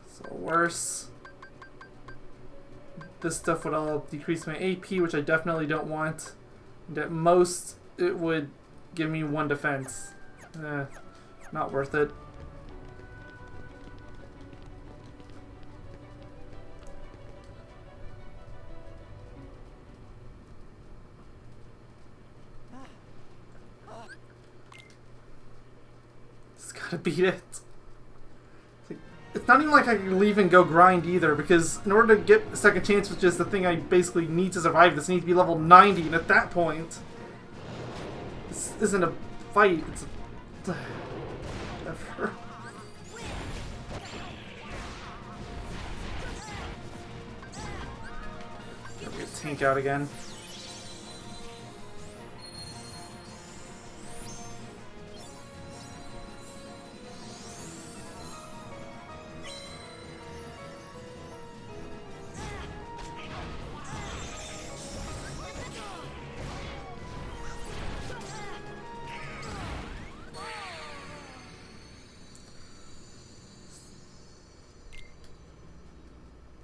[SPEAKER 1] So worse. This stuff would all decrease my AP, which I definitely don't want. And at most, it would give me 1 defense. Not worth it. Just gotta beat it. It's not even like I can leave and go grind either, because in order to get a second chance, which is the thing I basically need to survive this, I need to be level 90, and at that point, this isn't a fight, it's a... whatever. Gotta get Tank out again.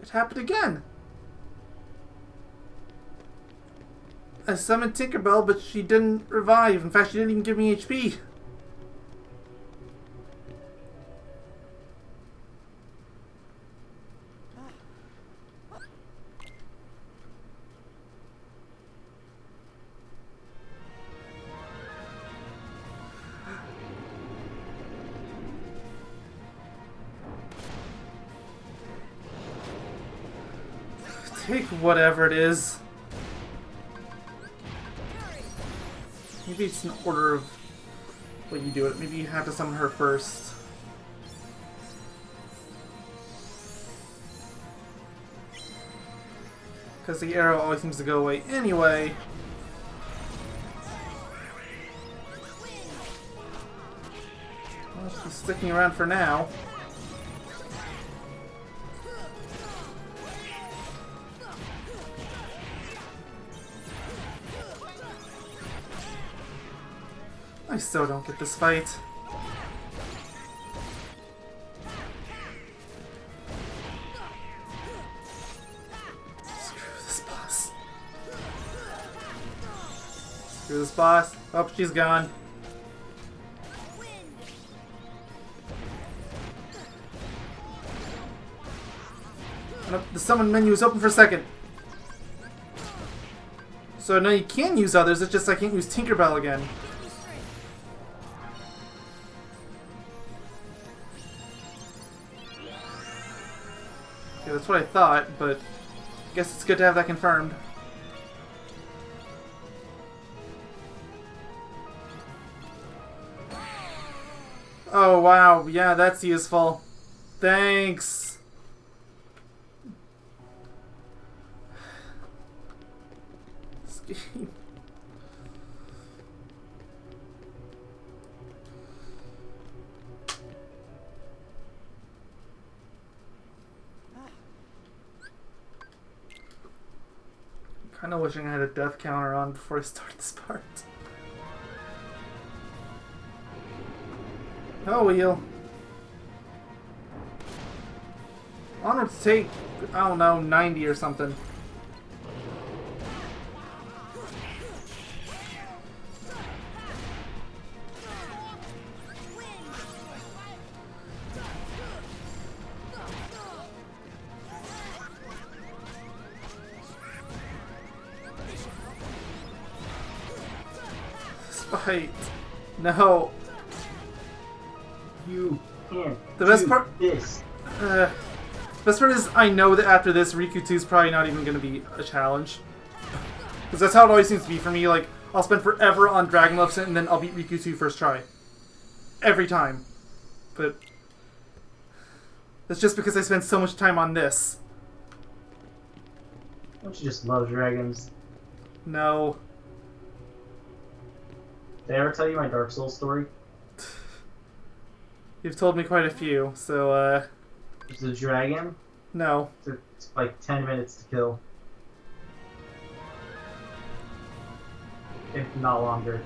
[SPEAKER 1] It happened again. I summoned Tinkerbell, but she didn't revive. In fact, she didn't even give me HP. Take whatever it is. Maybe it's an order of what you do it. Maybe you have to summon her first. Because the arrow always seems to go away anyway. Well, she's sticking around for now. I still don't get this fight. Screw this boss. Screw this boss. Oh, she's gone. And the summon menu is open for a second. So now you can use others, it's just I can't use Tinkerbell again. Yeah, that's what I thought, but I guess it's good to have that confirmed. Oh wow, yeah, that's useful. Thanks! This game. Kinda wishing I had a death counter on before I start this part. Oh, wheel. I want it to take, I don't know, 90 or something. Fight. No.
[SPEAKER 9] You can't.
[SPEAKER 1] The best
[SPEAKER 9] do
[SPEAKER 1] part.
[SPEAKER 9] This.
[SPEAKER 1] The best part is I know that after this, Riku 2 is probably not even going to be a challenge. Because that's how it always seems to be for me. Like, I'll spend forever on Dragon Maleficent and then I'll beat Riku 2 first try. Every time. But that's just because I spend so much time on this.
[SPEAKER 9] Don't you just love dragons?
[SPEAKER 1] No.
[SPEAKER 9] Did I ever tell you my Dark Souls story?
[SPEAKER 1] You've told me quite a few, so,
[SPEAKER 9] There's a dragon.
[SPEAKER 1] no.
[SPEAKER 9] It's like 10 minutes to kill. If not longer.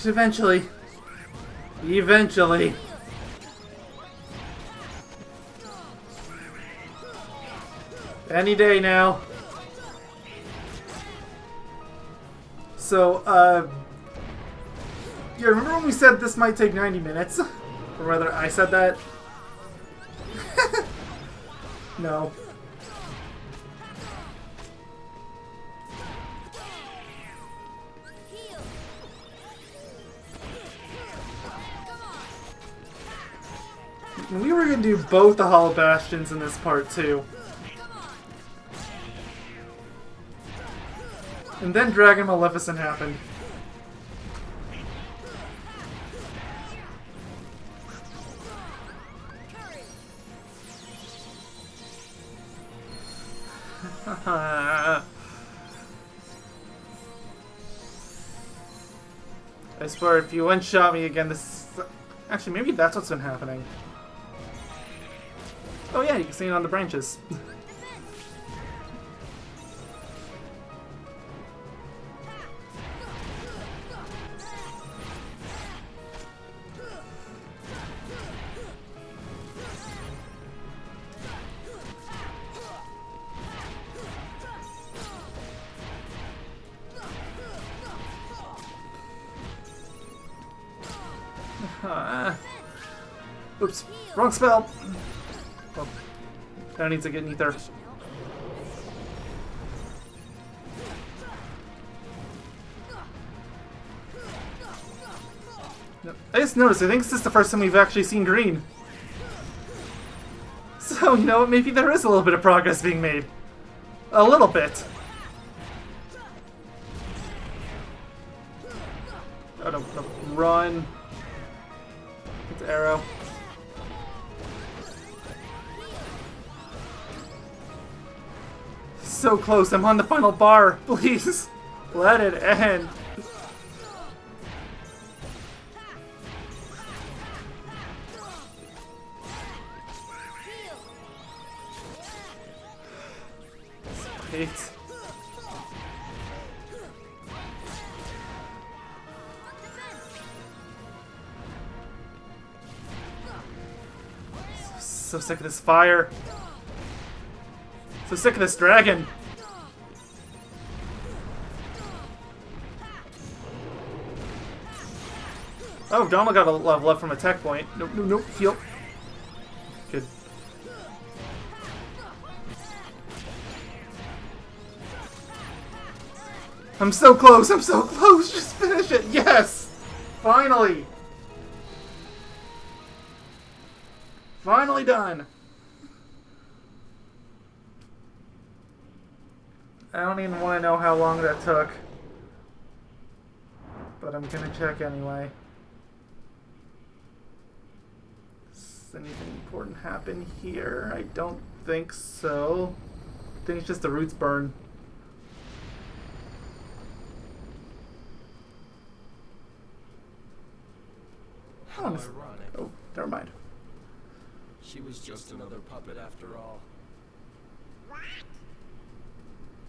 [SPEAKER 1] Eventually. Eventually. Any day now. So, yeah, remember when we said this might take 90 minutes? Or rather, I said that? No. We were gonna do both the Hollow Bastions in this part, too. And then Dragon Maleficent happened. I swear, if you one-shot me again, this... Actually, maybe that's what's been happening. Oh yeah, you can see it on the branches. Oops, wrong spell. Oh, that needs to get ether. I just noticed, I think this is the first time we've actually seen green. So, you know what, maybe there is a little bit of progress being made. A little bit. Oh, no, no, run. It's arrow. So close, I'm on the final bar. Please, let it end. Wait. So sick of this fire. So sick of this dragon. Oh, Donald got a level up from a tech point. Nope, nope, nope. Heal. Good. I'm so close. I'm so close. Just finish it. Yes. Finally. Finally done. I don't even want to know how long that took. But I'm gonna check anyway. Does anything important happen here? I don't think so. I think it's just the roots burn.
[SPEAKER 4] How ironic.
[SPEAKER 1] Oh, never mind.
[SPEAKER 4] She was just another puppet after all.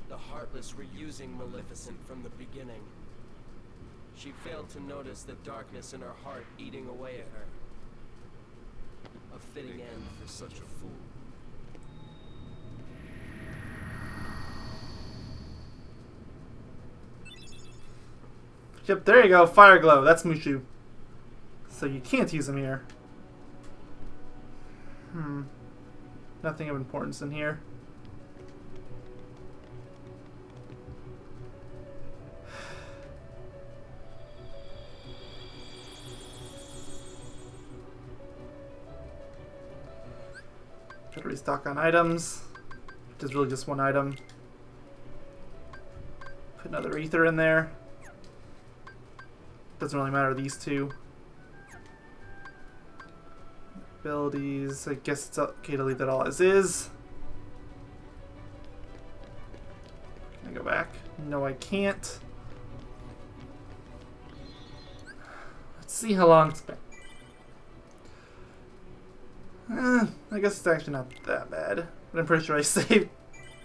[SPEAKER 4] The Heartless were using Maleficent from the beginning. She failed to notice the darkness in her heart eating away at her. A fitting end for such a fool.
[SPEAKER 1] Yep, there you go. Fire Glow. That's Mushu. So you can't use him here. Nothing of importance in here. Try to restock on items, which is really just one item. Put another ether in there. Doesn't really matter, these two. Abilities, I guess it's okay to leave that all as is. Can I go back? No, I can't. Let's see how long it's been. I guess it's actually not that bad, but I'm pretty sure I saved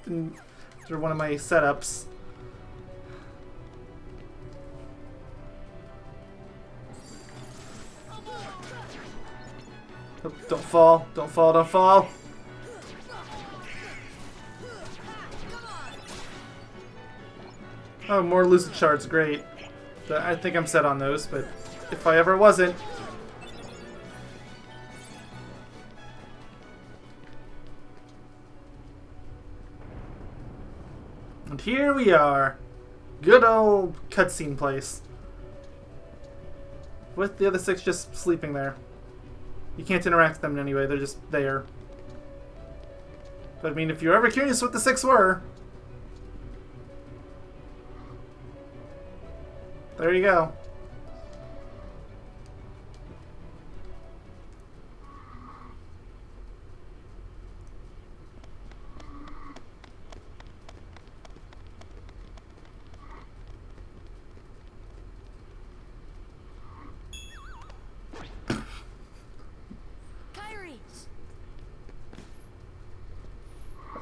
[SPEAKER 1] through one of my setups. Oh, don't fall, don't fall, don't fall. Oh, more lucid shards, great. But I think I'm set on those, but if I ever wasn't. And here we are. Good old cutscene place. With the other 6 just sleeping there. You can't interact with them in any way, they're just there. But I mean, if you're ever curious what the 6 were, there you go.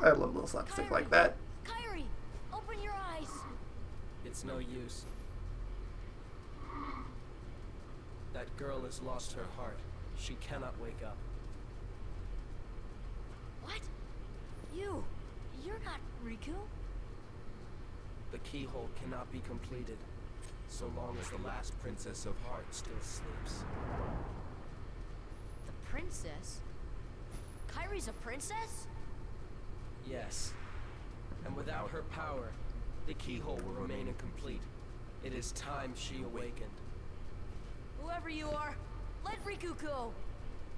[SPEAKER 1] I love a little slapstick like that.
[SPEAKER 6] Kyrie, open your eyes.
[SPEAKER 4] It's no use. That girl has lost her heart. She cannot wake up.
[SPEAKER 6] What? You're not Riku.
[SPEAKER 4] The keyhole cannot be completed so long as the last Princess of Heart still sleeps.
[SPEAKER 6] The princess? Kyrie's a princess?
[SPEAKER 4] Yes. And without her power, the keyhole will remain incomplete. It is time she awakened.
[SPEAKER 6] Whoever you are, let Riku go.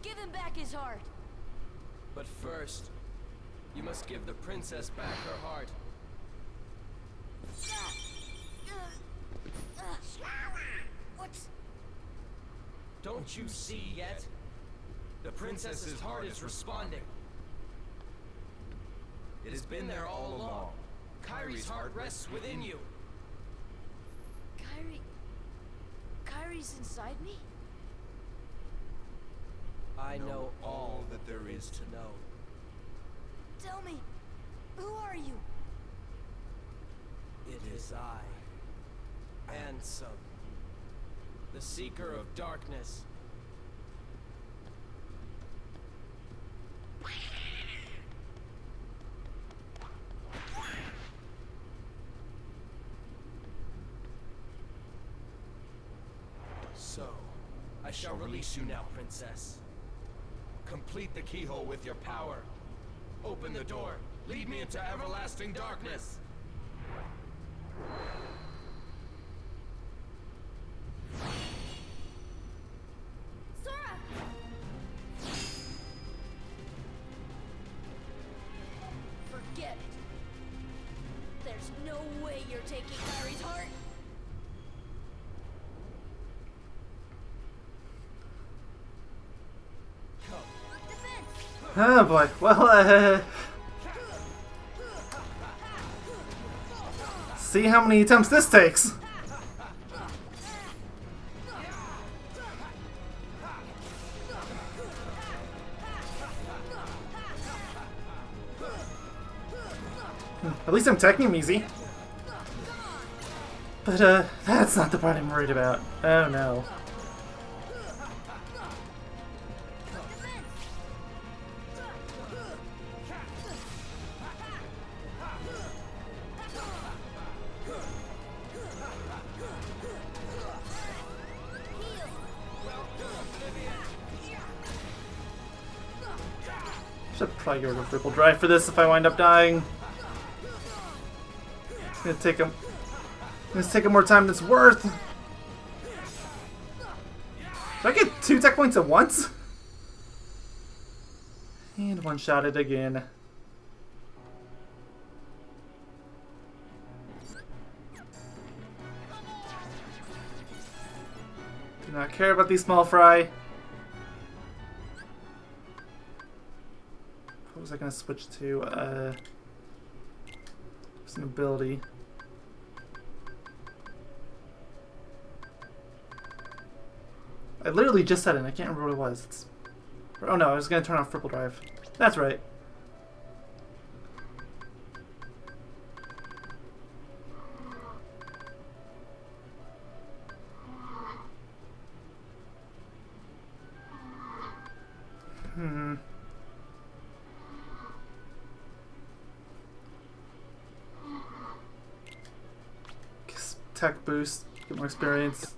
[SPEAKER 6] Give him back his heart.
[SPEAKER 4] But first, you must give the princess back her heart.
[SPEAKER 6] What's...
[SPEAKER 4] Don't you see yet? The princess's heart is responding. It has been there all along. Kyrie's heart rests within you.
[SPEAKER 6] Kyrie's inside me?
[SPEAKER 4] I know all that there is to know.
[SPEAKER 6] Tell me, who are you?
[SPEAKER 4] It is I, Ansem, the Seeker of Darkness. So, I shall release you now, Princess. Complete the keyhole with your power. Open the door. Lead me into everlasting darkness.
[SPEAKER 6] Sora! Forget it. There's no way you're taking Kyrie's heart.
[SPEAKER 1] Oh boy. Well, see how many attempts this takes. At least I'm taking him easy. But, that's not the part I'm worried about. Oh no. Should probably go to triple drive for this if I wind up dying. It's gonna take him. It's taking more time than it's worth. Did I get 2 tech points at once? And one-shotted again. Do not care about these small fry. What was I gonna switch to? Just an ability. I literally just said it. I can't remember what it was. Oh no, I was gonna turn off triple drive. That's right. Tech boost, get more experience.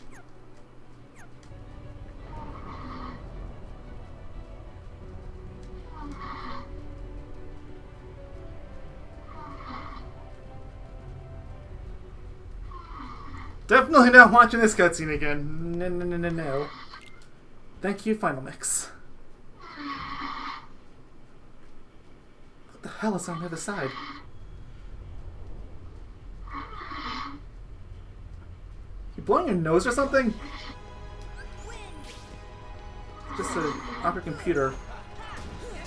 [SPEAKER 1] Definitely not watching this cutscene again. No. Thank you, Final Mix. What the hell is on the other side? You blowing your nose or something? Just an awkward computer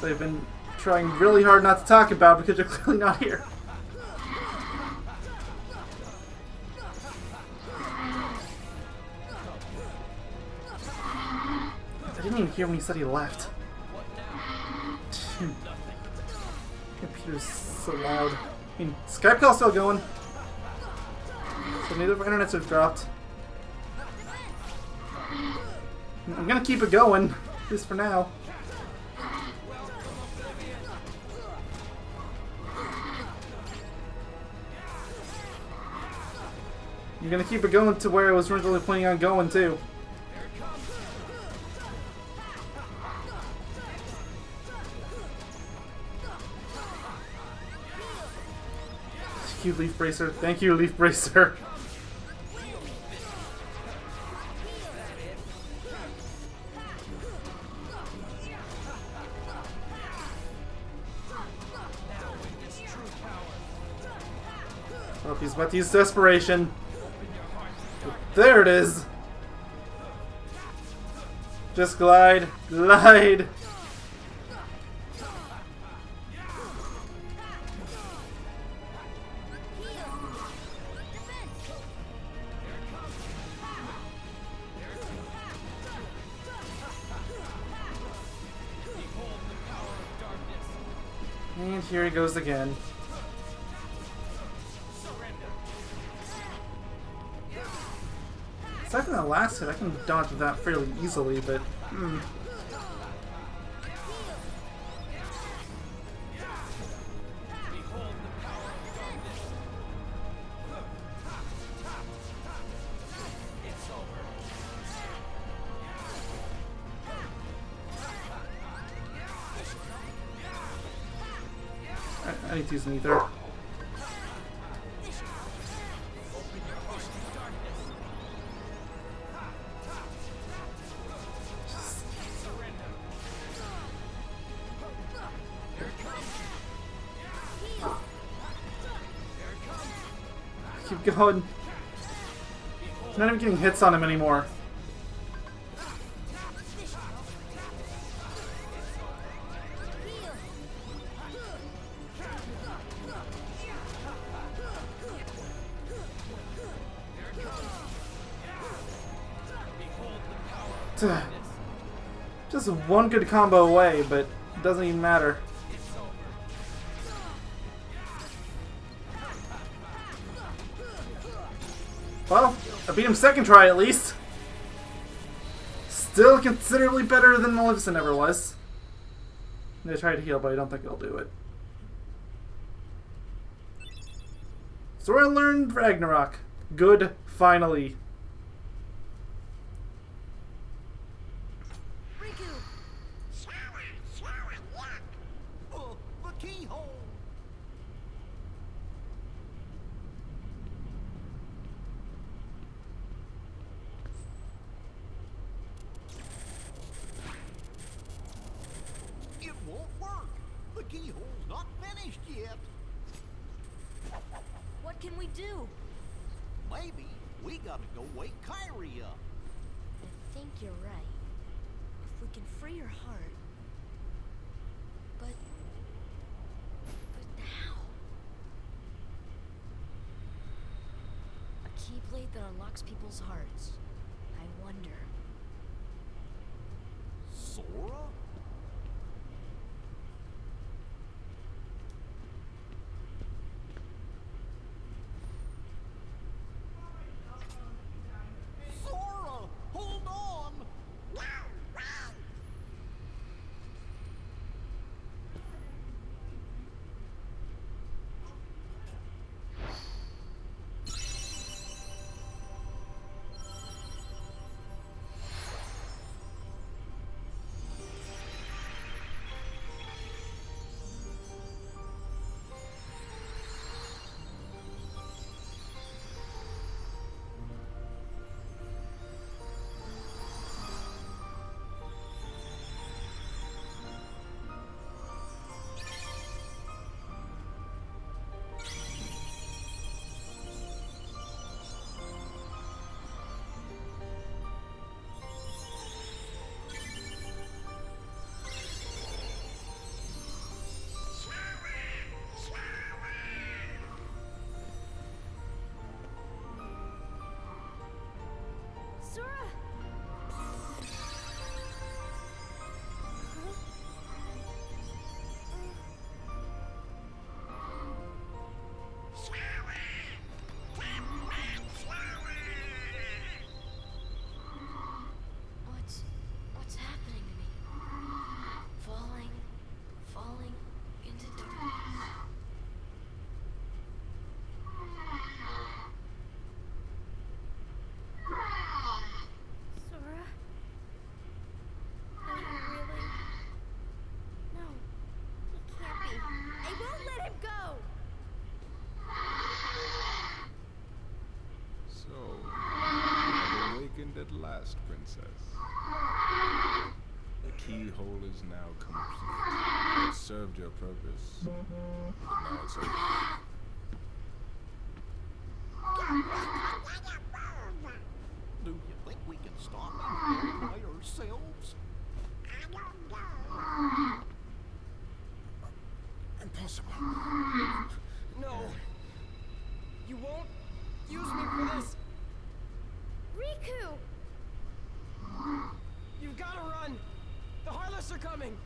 [SPEAKER 1] that I've been trying really hard not to talk about because you're clearly not here. I didn't even hear when he said he left. Dude. Computer's so loud. I mean, Skype call's still going. So maybe the internet's have dropped. I'm gonna keep it going, at least for now. I'm gonna keep it going to where I was originally planning on going too. Thank you, Leaf Bracer. Thank you, Leaf Bracer. Oh, he's about to use desperation. There it is. Just glide, glide. And here he goes again. Aside from that last hit, I can dodge that fairly easily, but... I need to use an ether. Keep going. I'm not even getting hits on him anymore. Just one good combo away, but it doesn't even matter. Well, I beat him second try at least. Still considerably better than Maleficent ever was. I'm gonna try to heal, but I don't think it'll do it. So I learned Ragnarok. Good, finally.
[SPEAKER 8] The keyhole. It won't work. The keyhole's not finished yet.
[SPEAKER 6] What can we do?
[SPEAKER 8] Maybe we gotta go wake Kyrie up.
[SPEAKER 6] I think you're right. If we can free her heart. But how? A keyblade that unlocks people's hearts. I wonder.
[SPEAKER 8] Sora? Sora, hold on!
[SPEAKER 5] last princess. The keyhole is now complete. It served your purpose, but now it's over.
[SPEAKER 8] Do you think we can stop him by ourselves?
[SPEAKER 5] Impossible.
[SPEAKER 4] No. You won't use me for this.
[SPEAKER 6] Riku!
[SPEAKER 4] You've got to run. The Heartless are coming.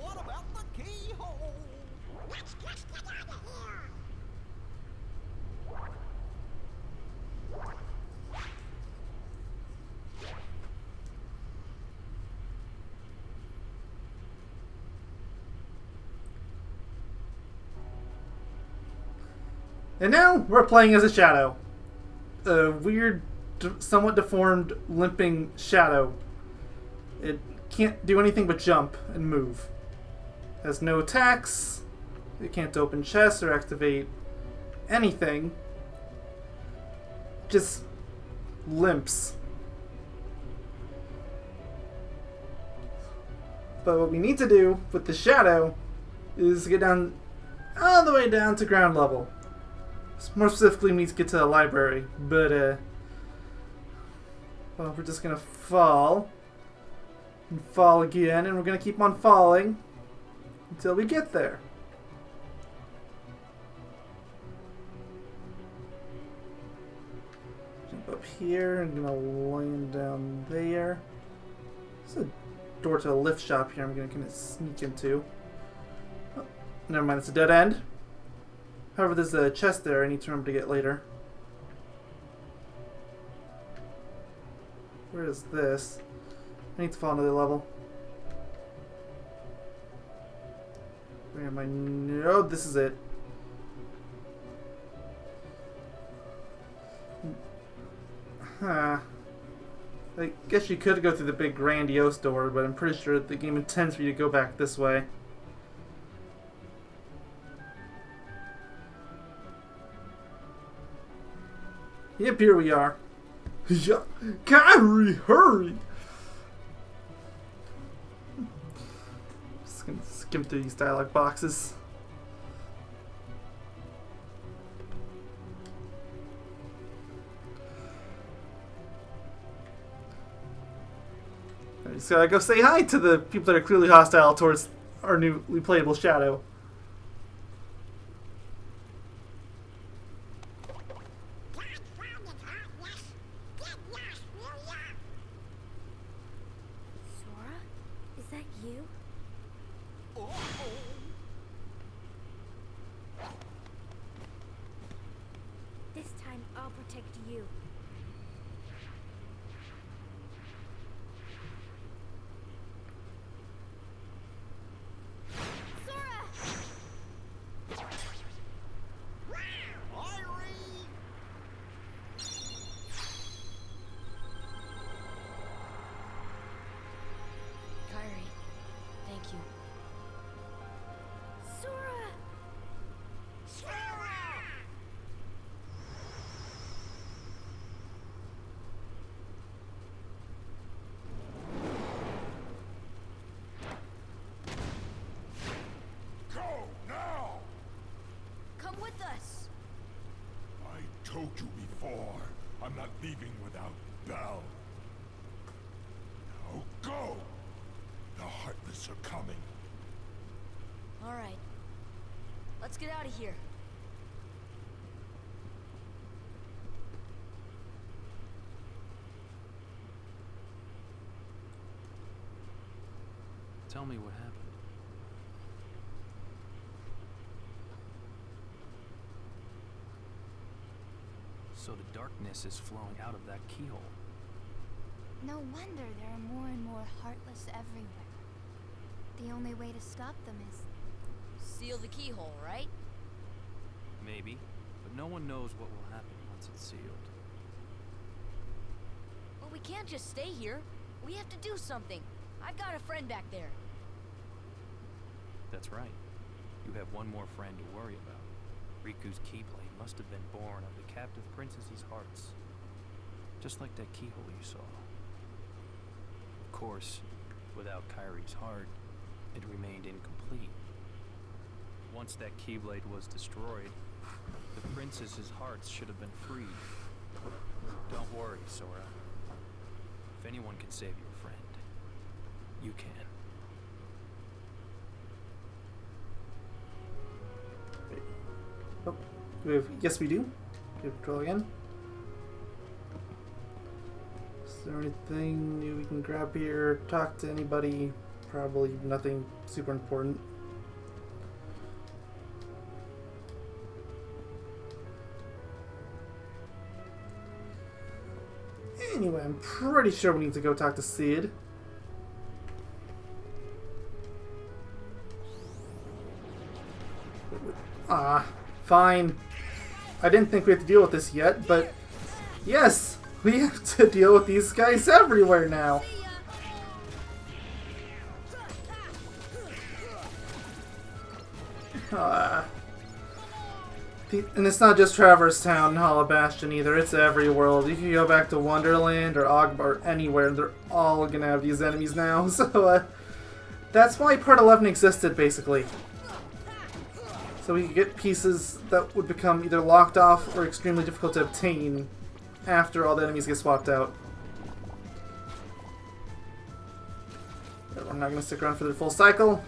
[SPEAKER 8] What about the keyhole? Let's just get out of here.
[SPEAKER 1] And now we're playing as a shadow. A weird, somewhat deformed, limping shadow. It can't do anything but jump and move. Has no attacks. It can't open chests or activate anything. Just limps. But what we need to do with the shadow is get down, all the way down to ground level. More specifically, we need to get to the library. But, well, we're just gonna fall. And fall again, and we're gonna keep on falling until we get there. Jump up here, and gonna land down there. There's a door to a lift shop here I'm gonna kind of sneak into. Oh, never mind, it's a dead end. However, there's a chest there I need to remember to get later. Where is this? I need to fall another level. Where am I? No, this is it. Huh. I guess you could go through the big grandiose door, but I'm pretty sure the game intends for you to go back this way. Yep, here we are. Yeah, Kyrie, hurry! Just gonna skim through these dialogue boxes. I just gotta go say hi to the people that are clearly hostile towards our newly playable shadow.
[SPEAKER 6] Sora? Is that you? This time I'll protect you. Kyrie, thank you. Sora!
[SPEAKER 5] Go now!
[SPEAKER 6] Come with us!
[SPEAKER 5] I told you before, I'm not leaving without Belle. Now go! The Heartless are coming.
[SPEAKER 6] Alright. Let's get out of here.
[SPEAKER 10] Tell me what happened. So the darkness is flowing out of that keyhole.
[SPEAKER 11] No wonder there are more and more Heartless everywhere. The only way to stop them is...
[SPEAKER 6] Seal the keyhole, right?
[SPEAKER 10] Maybe, but no one knows what will happen once it's sealed.
[SPEAKER 6] But we can't just stay here. We have to do something. I've got a friend back there.
[SPEAKER 10] That's right. You have one more friend to worry about. Riku's Keyblade must have been born of the captive princess's hearts. Just like that keyhole you saw. Of course, without Kairi's heart, it remained incomplete. Once that Keyblade was destroyed, the princess's hearts should have been freed. Don't worry, Sora. If anyone can save your friend, you can.
[SPEAKER 1] Oh, yes, we do. We have control again. Is there anything new we can grab here? Talk to anybody? Probably nothing super important. Anyway, I'm pretty sure we need to go talk to Sid. Fine. I didn't think we had to deal with this yet, but yes, we have to deal with these guys everywhere now. And it's not just Traverse Town and Hollow Bastion either, it's every world. You can go back to Wonderland or Ogba or anywhere, they're all gonna have these enemies now, so that's why Part 11 existed, basically. So we could get pieces that would become either locked off or extremely difficult to obtain after all the enemies get swapped out. But we're not going to stick around for the full cycle.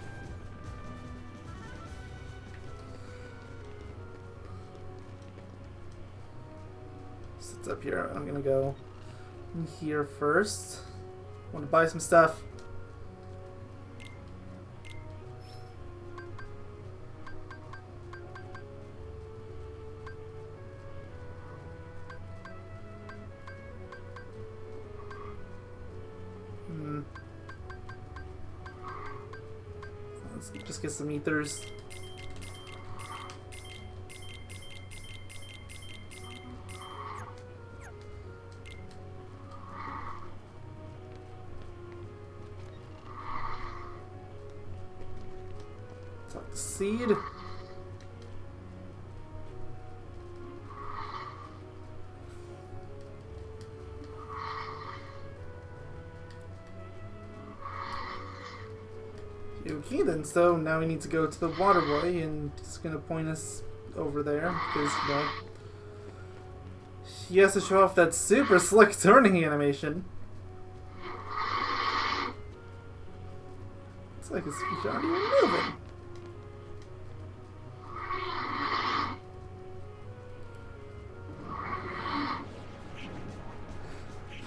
[SPEAKER 1] Sits up here. I'm going to go in here first. Want to buy some stuff. Let's just get some ethers. Talk to Seed. Okay then, so now we need to go to the water boy, and he's gonna point us over there, because, you know, he has to show off that super slick turning animation. It's like his feet aren't even moving.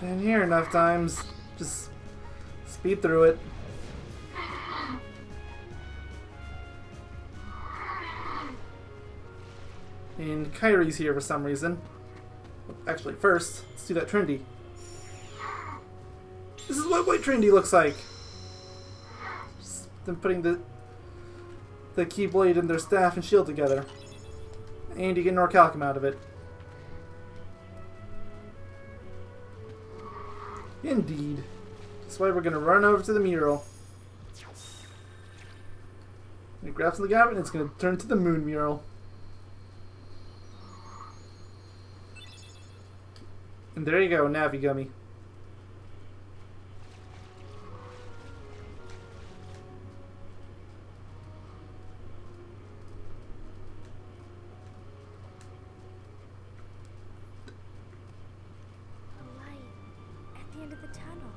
[SPEAKER 1] Been here enough times, just speed through it. And Kairi's here for some reason. Actually, first, let's do that Trinity. This is what White Trinity looks like. Just them putting the Keyblade and their staff and shield together. And you get Norcalcum out of it. Indeed. That's why we're going to run over to the mural. And it grabs on the gap and it's going to turn to the moon mural. And there you go, Navi Gummy.
[SPEAKER 11] A light at the end of the tunnel.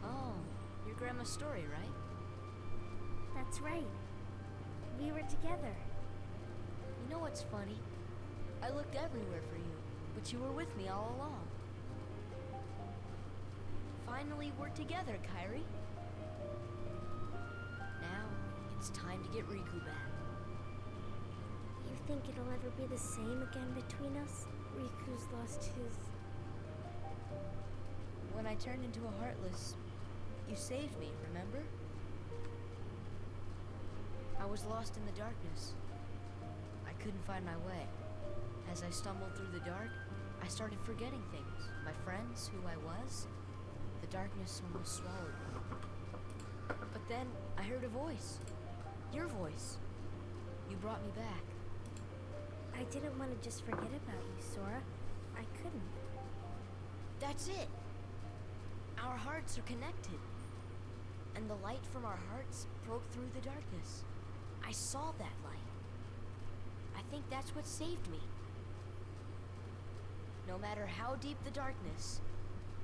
[SPEAKER 6] Oh, your grandma's story, right?
[SPEAKER 11] That's right. We were together.
[SPEAKER 6] You know what's funny? I looked everywhere for you. But you were with me all along. Finally, we're together, Kairi. Now, it's time to get Riku back.
[SPEAKER 11] You think it'll ever be the same again between us? Riku's lost his...
[SPEAKER 6] When I turned into a Heartless, you saved me, remember? I was lost in the darkness. I couldn't find my way. As I stumbled through the dark, I I started forgetting things. My friends, who I was. The darkness almost swallowed me. But then I heard a voice. Your voice. You brought me back.
[SPEAKER 12] I didn't want to just forget about you, Sora. I couldn't.
[SPEAKER 6] That's it. Our hearts are connected. And the light from our hearts broke through the darkness. I saw that light. I think that's what saved me. No matter how deep the darkness,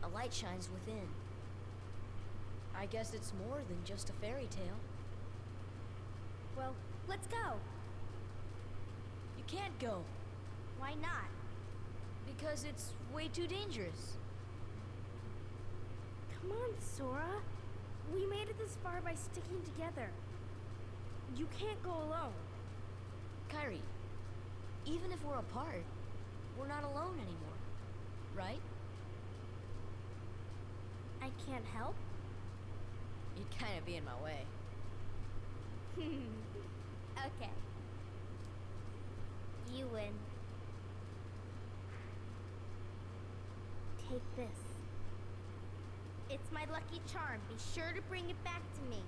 [SPEAKER 6] a light shines within. I guess it's more than just a fairy tale.
[SPEAKER 12] Well, let's go.
[SPEAKER 6] You can't go.
[SPEAKER 12] Why not?
[SPEAKER 6] Because it's way too dangerous.
[SPEAKER 12] Come on, Sora. We made it this far by sticking together. You can't go alone.
[SPEAKER 6] Kairi, even if we're apart, we're not alone anymore, right?
[SPEAKER 12] I can't help.
[SPEAKER 6] You'd kind of be in my way.
[SPEAKER 12] Okay. You win. Take this. It's my lucky charm. Be sure to bring it back to me.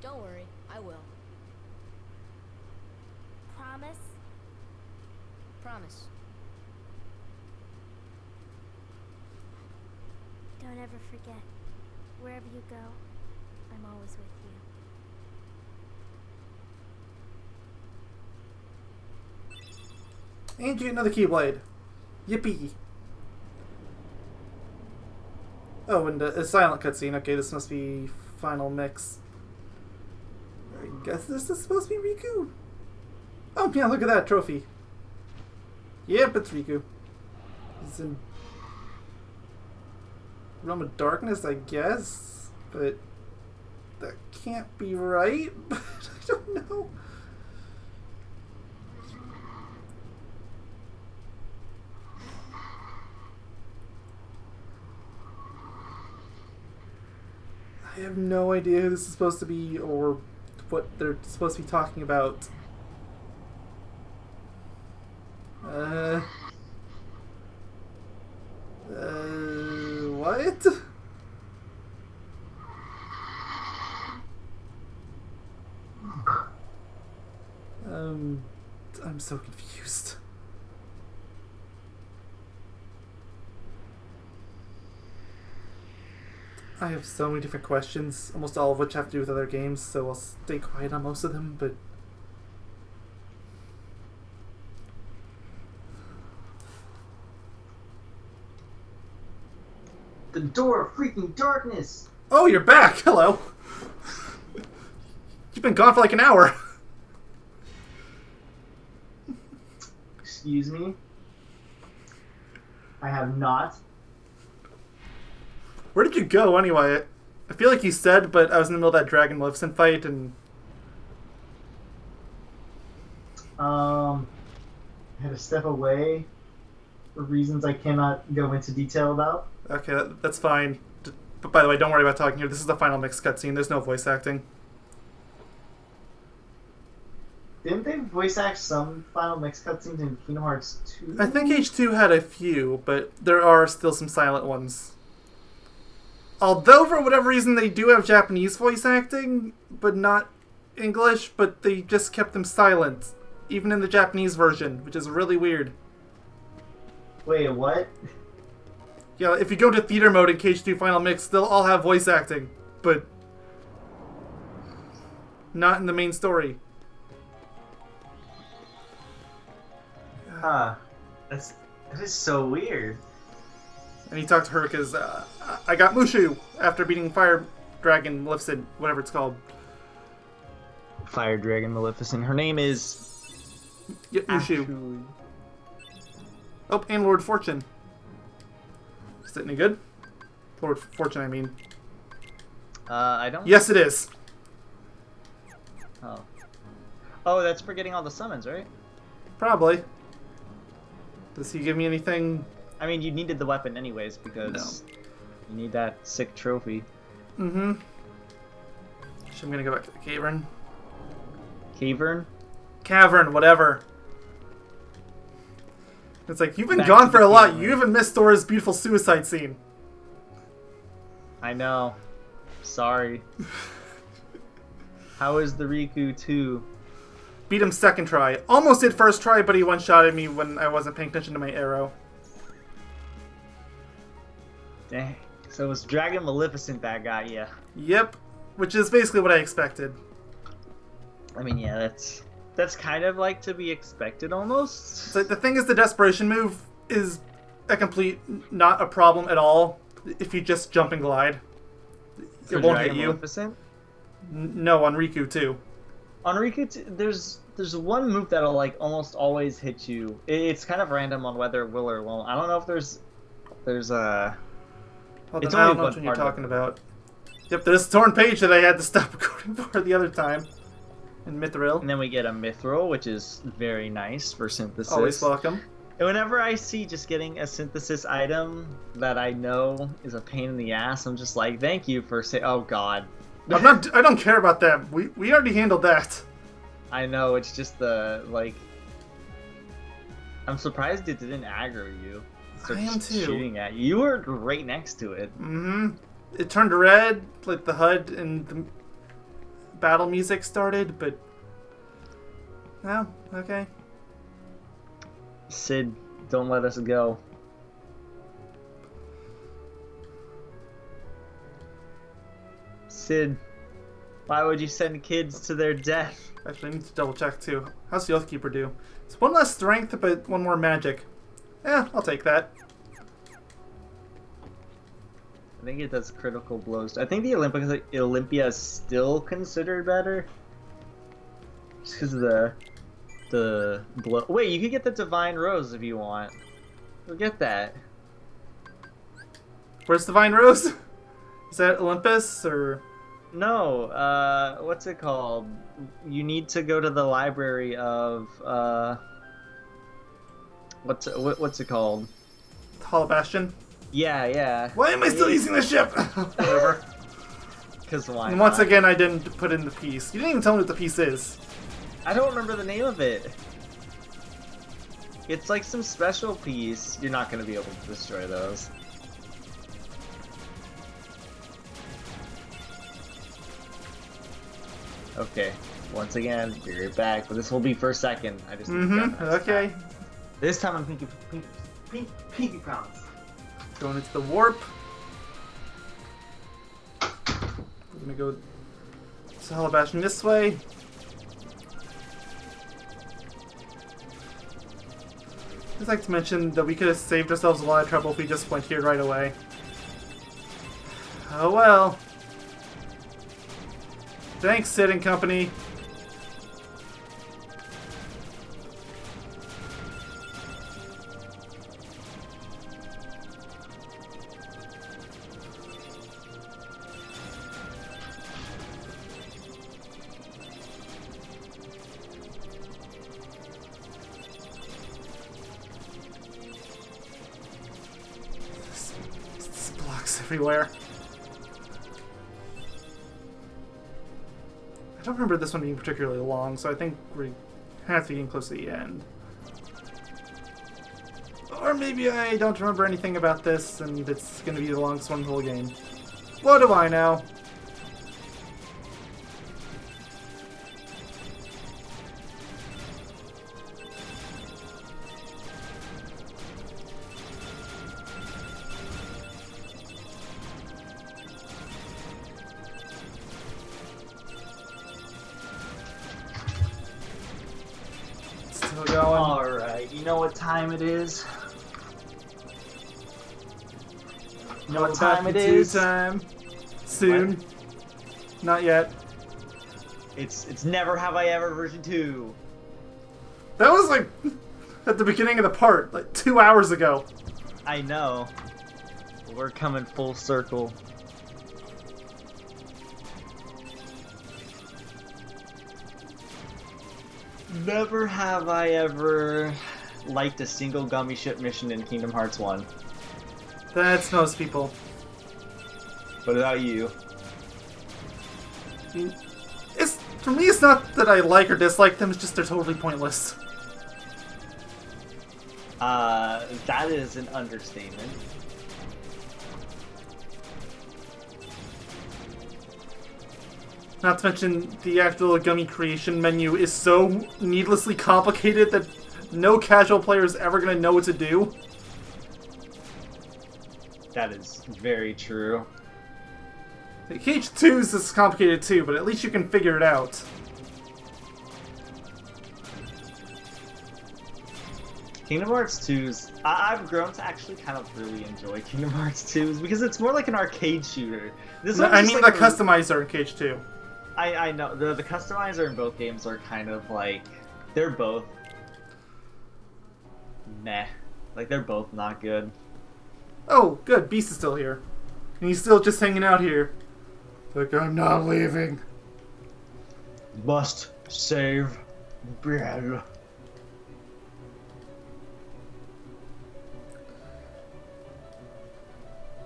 [SPEAKER 6] Don't worry, I will.
[SPEAKER 12] Promise?
[SPEAKER 6] Promise.
[SPEAKER 12] Don't ever forget. Wherever you go, I'm always with you.
[SPEAKER 1] And you get another Keyblade. Yippee! Oh, and a silent cutscene. Okay, this must be final mix. I guess this is supposed to be Riku. Oh yeah, look at that trophy. Yep, it's Riku. He's in Realm of Darkness, I guess, but that can't be right. But I don't know. I have no idea who this is supposed to be or what they're supposed to be talking about. What? I'm so confused. I have so many different questions, almost all of which have to do with other games, so I'll stay quiet on most of them, but...
[SPEAKER 2] The door of freaking darkness!
[SPEAKER 1] Oh, you're back! Hello! You've been gone for like an hour!
[SPEAKER 2] Excuse me? I have not.
[SPEAKER 1] Where did you go, anyway? I feel like you said, but I was in the middle of that Dragon Maleficent fight, and...
[SPEAKER 2] I had to step away for reasons I cannot go into detail about.
[SPEAKER 1] Okay, that's fine. But by the way, don't worry about talking here. This is the final mix cutscene. There's no voice acting.
[SPEAKER 2] Didn't they voice act some Final Mix cutscenes in Kingdom Hearts 2?
[SPEAKER 1] I think H2 had a few, but there are still some silent ones. Although, for whatever reason, they do have Japanese voice acting, but not English, but they just kept them silent, even in the Japanese version, which is really weird.
[SPEAKER 2] Wait, what?
[SPEAKER 1] Yeah, if you go to theater mode in KH2 Final Mix, they'll all have voice acting, but not in the main story.
[SPEAKER 2] Huh. That is so weird.
[SPEAKER 1] And he talked to her because I got Mushu after beating Fire Dragon Maleficent, whatever it's called.
[SPEAKER 2] Fire Dragon Maleficent. Her name is...
[SPEAKER 1] Yep, Mushu. Oh, and Lord Fortune. Is it any good? Lord Fortune, I mean.
[SPEAKER 2] I don't...
[SPEAKER 1] Yes, it is.
[SPEAKER 2] Oh. Oh, that's for getting all the summons, right?
[SPEAKER 1] Probably. Does he give me anything?
[SPEAKER 2] I mean, you needed the weapon anyways, because you need that sick trophy.
[SPEAKER 1] Mm-hmm. So I'm gonna go back to the cavern.
[SPEAKER 2] Cavern?
[SPEAKER 1] Cavern, whatever. It's like, you've been
[SPEAKER 2] Back
[SPEAKER 1] gone
[SPEAKER 2] to
[SPEAKER 1] for
[SPEAKER 2] the
[SPEAKER 1] a lot.
[SPEAKER 2] game.
[SPEAKER 1] You even missed Sora's beautiful suicide scene.
[SPEAKER 2] I know. Sorry. How is the Riku 2?
[SPEAKER 1] Beat him second try. Almost did first try, but he one-shotted me when I wasn't paying attention to my arrow.
[SPEAKER 2] Dang. So it was Dragon Maleficent that got ya.
[SPEAKER 1] Yep. Which is basically what I expected.
[SPEAKER 2] I mean, yeah, that's kind of like to be expected almost.
[SPEAKER 1] So the thing is, the desperation move is a complete not a problem at all if you just jump and glide.
[SPEAKER 2] For
[SPEAKER 1] It won't
[SPEAKER 2] Dragon
[SPEAKER 1] hit you.
[SPEAKER 2] Maleficent?
[SPEAKER 1] No, on Riku too.
[SPEAKER 2] On Riku, there's one move that'll like almost always hit you. It's kind of random on whether it will or won't. I don't know if there's a.
[SPEAKER 1] Hold
[SPEAKER 2] It's
[SPEAKER 1] on, I
[SPEAKER 2] only
[SPEAKER 1] don't know
[SPEAKER 2] one
[SPEAKER 1] which one you're
[SPEAKER 2] part of
[SPEAKER 1] talking about. Yep, there's a torn page that I had to stop recording for the other time. And Mithril.
[SPEAKER 2] And then we get a Mithril, which is very nice for synthesis.
[SPEAKER 1] Always welcome.
[SPEAKER 2] And whenever I see just getting a synthesis item that I know is a pain in the ass, I'm just like, thank you for saying. Oh God.
[SPEAKER 1] I don't care about them. We already handled that.
[SPEAKER 2] I know, it's just the like. I'm surprised it didn't aggro you.
[SPEAKER 1] I am too.
[SPEAKER 2] Shooting at you. You were right next to it.
[SPEAKER 1] Mm-hmm. It turned red, like the HUD and the battle music started, but no, okay.
[SPEAKER 2] Sid, don't let us go. Sid, why would you send kids to their death?
[SPEAKER 1] Actually, I need to double check too. How's the Oathkeeper do? It's one less strength, but one more magic. Yeah, I'll take that.
[SPEAKER 2] I think it does critical blows. I think the Olympia is still considered better. Just because of the blow. Wait, you could get the Divine Rose if you want. Go get that.
[SPEAKER 1] Where's Divine Rose? Is that Olympus or?
[SPEAKER 2] No, what's it called? You need to go to the library of what's it called?
[SPEAKER 1] Hall of Bastion?
[SPEAKER 2] Yeah.
[SPEAKER 1] Why am I still using this ship? Whatever.
[SPEAKER 2] Because why?
[SPEAKER 1] And once
[SPEAKER 2] not?
[SPEAKER 1] again, I didn't put in the piece. You didn't even tell me what the piece is.
[SPEAKER 2] I don't remember the name of it. It's like some special piece. You're not going to be able to destroy those. Okay. Once again, be right back. But this will be for a second. I just need to grab my
[SPEAKER 1] Okay.
[SPEAKER 2] spot. This time I'm pinky promise.
[SPEAKER 1] Going into the warp. We're gonna go to Hall of Bastion this way. I'd like to mention that we could have saved ourselves a lot of trouble if we just went here right away. Oh well. Thanks, Sid and company. There's blocks everywhere. I don't remember this one being particularly long, so I think we have to be getting close to the end. Or maybe I don't remember anything about this, and it's going to be the longest one in the whole game. What do I know? Still going.
[SPEAKER 2] Alright, you know what time it is? You know what time it is?
[SPEAKER 1] Time. Soon.
[SPEAKER 2] What?
[SPEAKER 1] Not yet.
[SPEAKER 2] It's Never Have I Ever version 2.
[SPEAKER 1] That was like at the beginning of the part, like 2 hours ago.
[SPEAKER 2] I know. We're coming full circle. Never have I ever liked a single gummy ship mission in Kingdom Hearts 1.
[SPEAKER 1] That's most people.
[SPEAKER 2] What about you?
[SPEAKER 1] It's for me. It's not that I like or dislike them. It's just they're totally pointless.
[SPEAKER 2] That is an understatement.
[SPEAKER 1] Not to mention, the actual gummy creation menu is so needlessly complicated that no casual player is ever going to know what to do.
[SPEAKER 2] That is very true.
[SPEAKER 1] KH2's is complicated too, but at least you can figure it out.
[SPEAKER 2] Kingdom Hearts 2's... I've grown to actually kind of really enjoy Kingdom Hearts 2's because it's more like an arcade shooter.
[SPEAKER 1] No, I mean like the customizer in KH2.
[SPEAKER 2] I know. The customizer in both games are kind of like... They're both... meh. Like, they're both not good.
[SPEAKER 1] Oh, good. Beast is still here. And he's still just hanging out here. Like, I'm not leaving.
[SPEAKER 2] Must save Bell.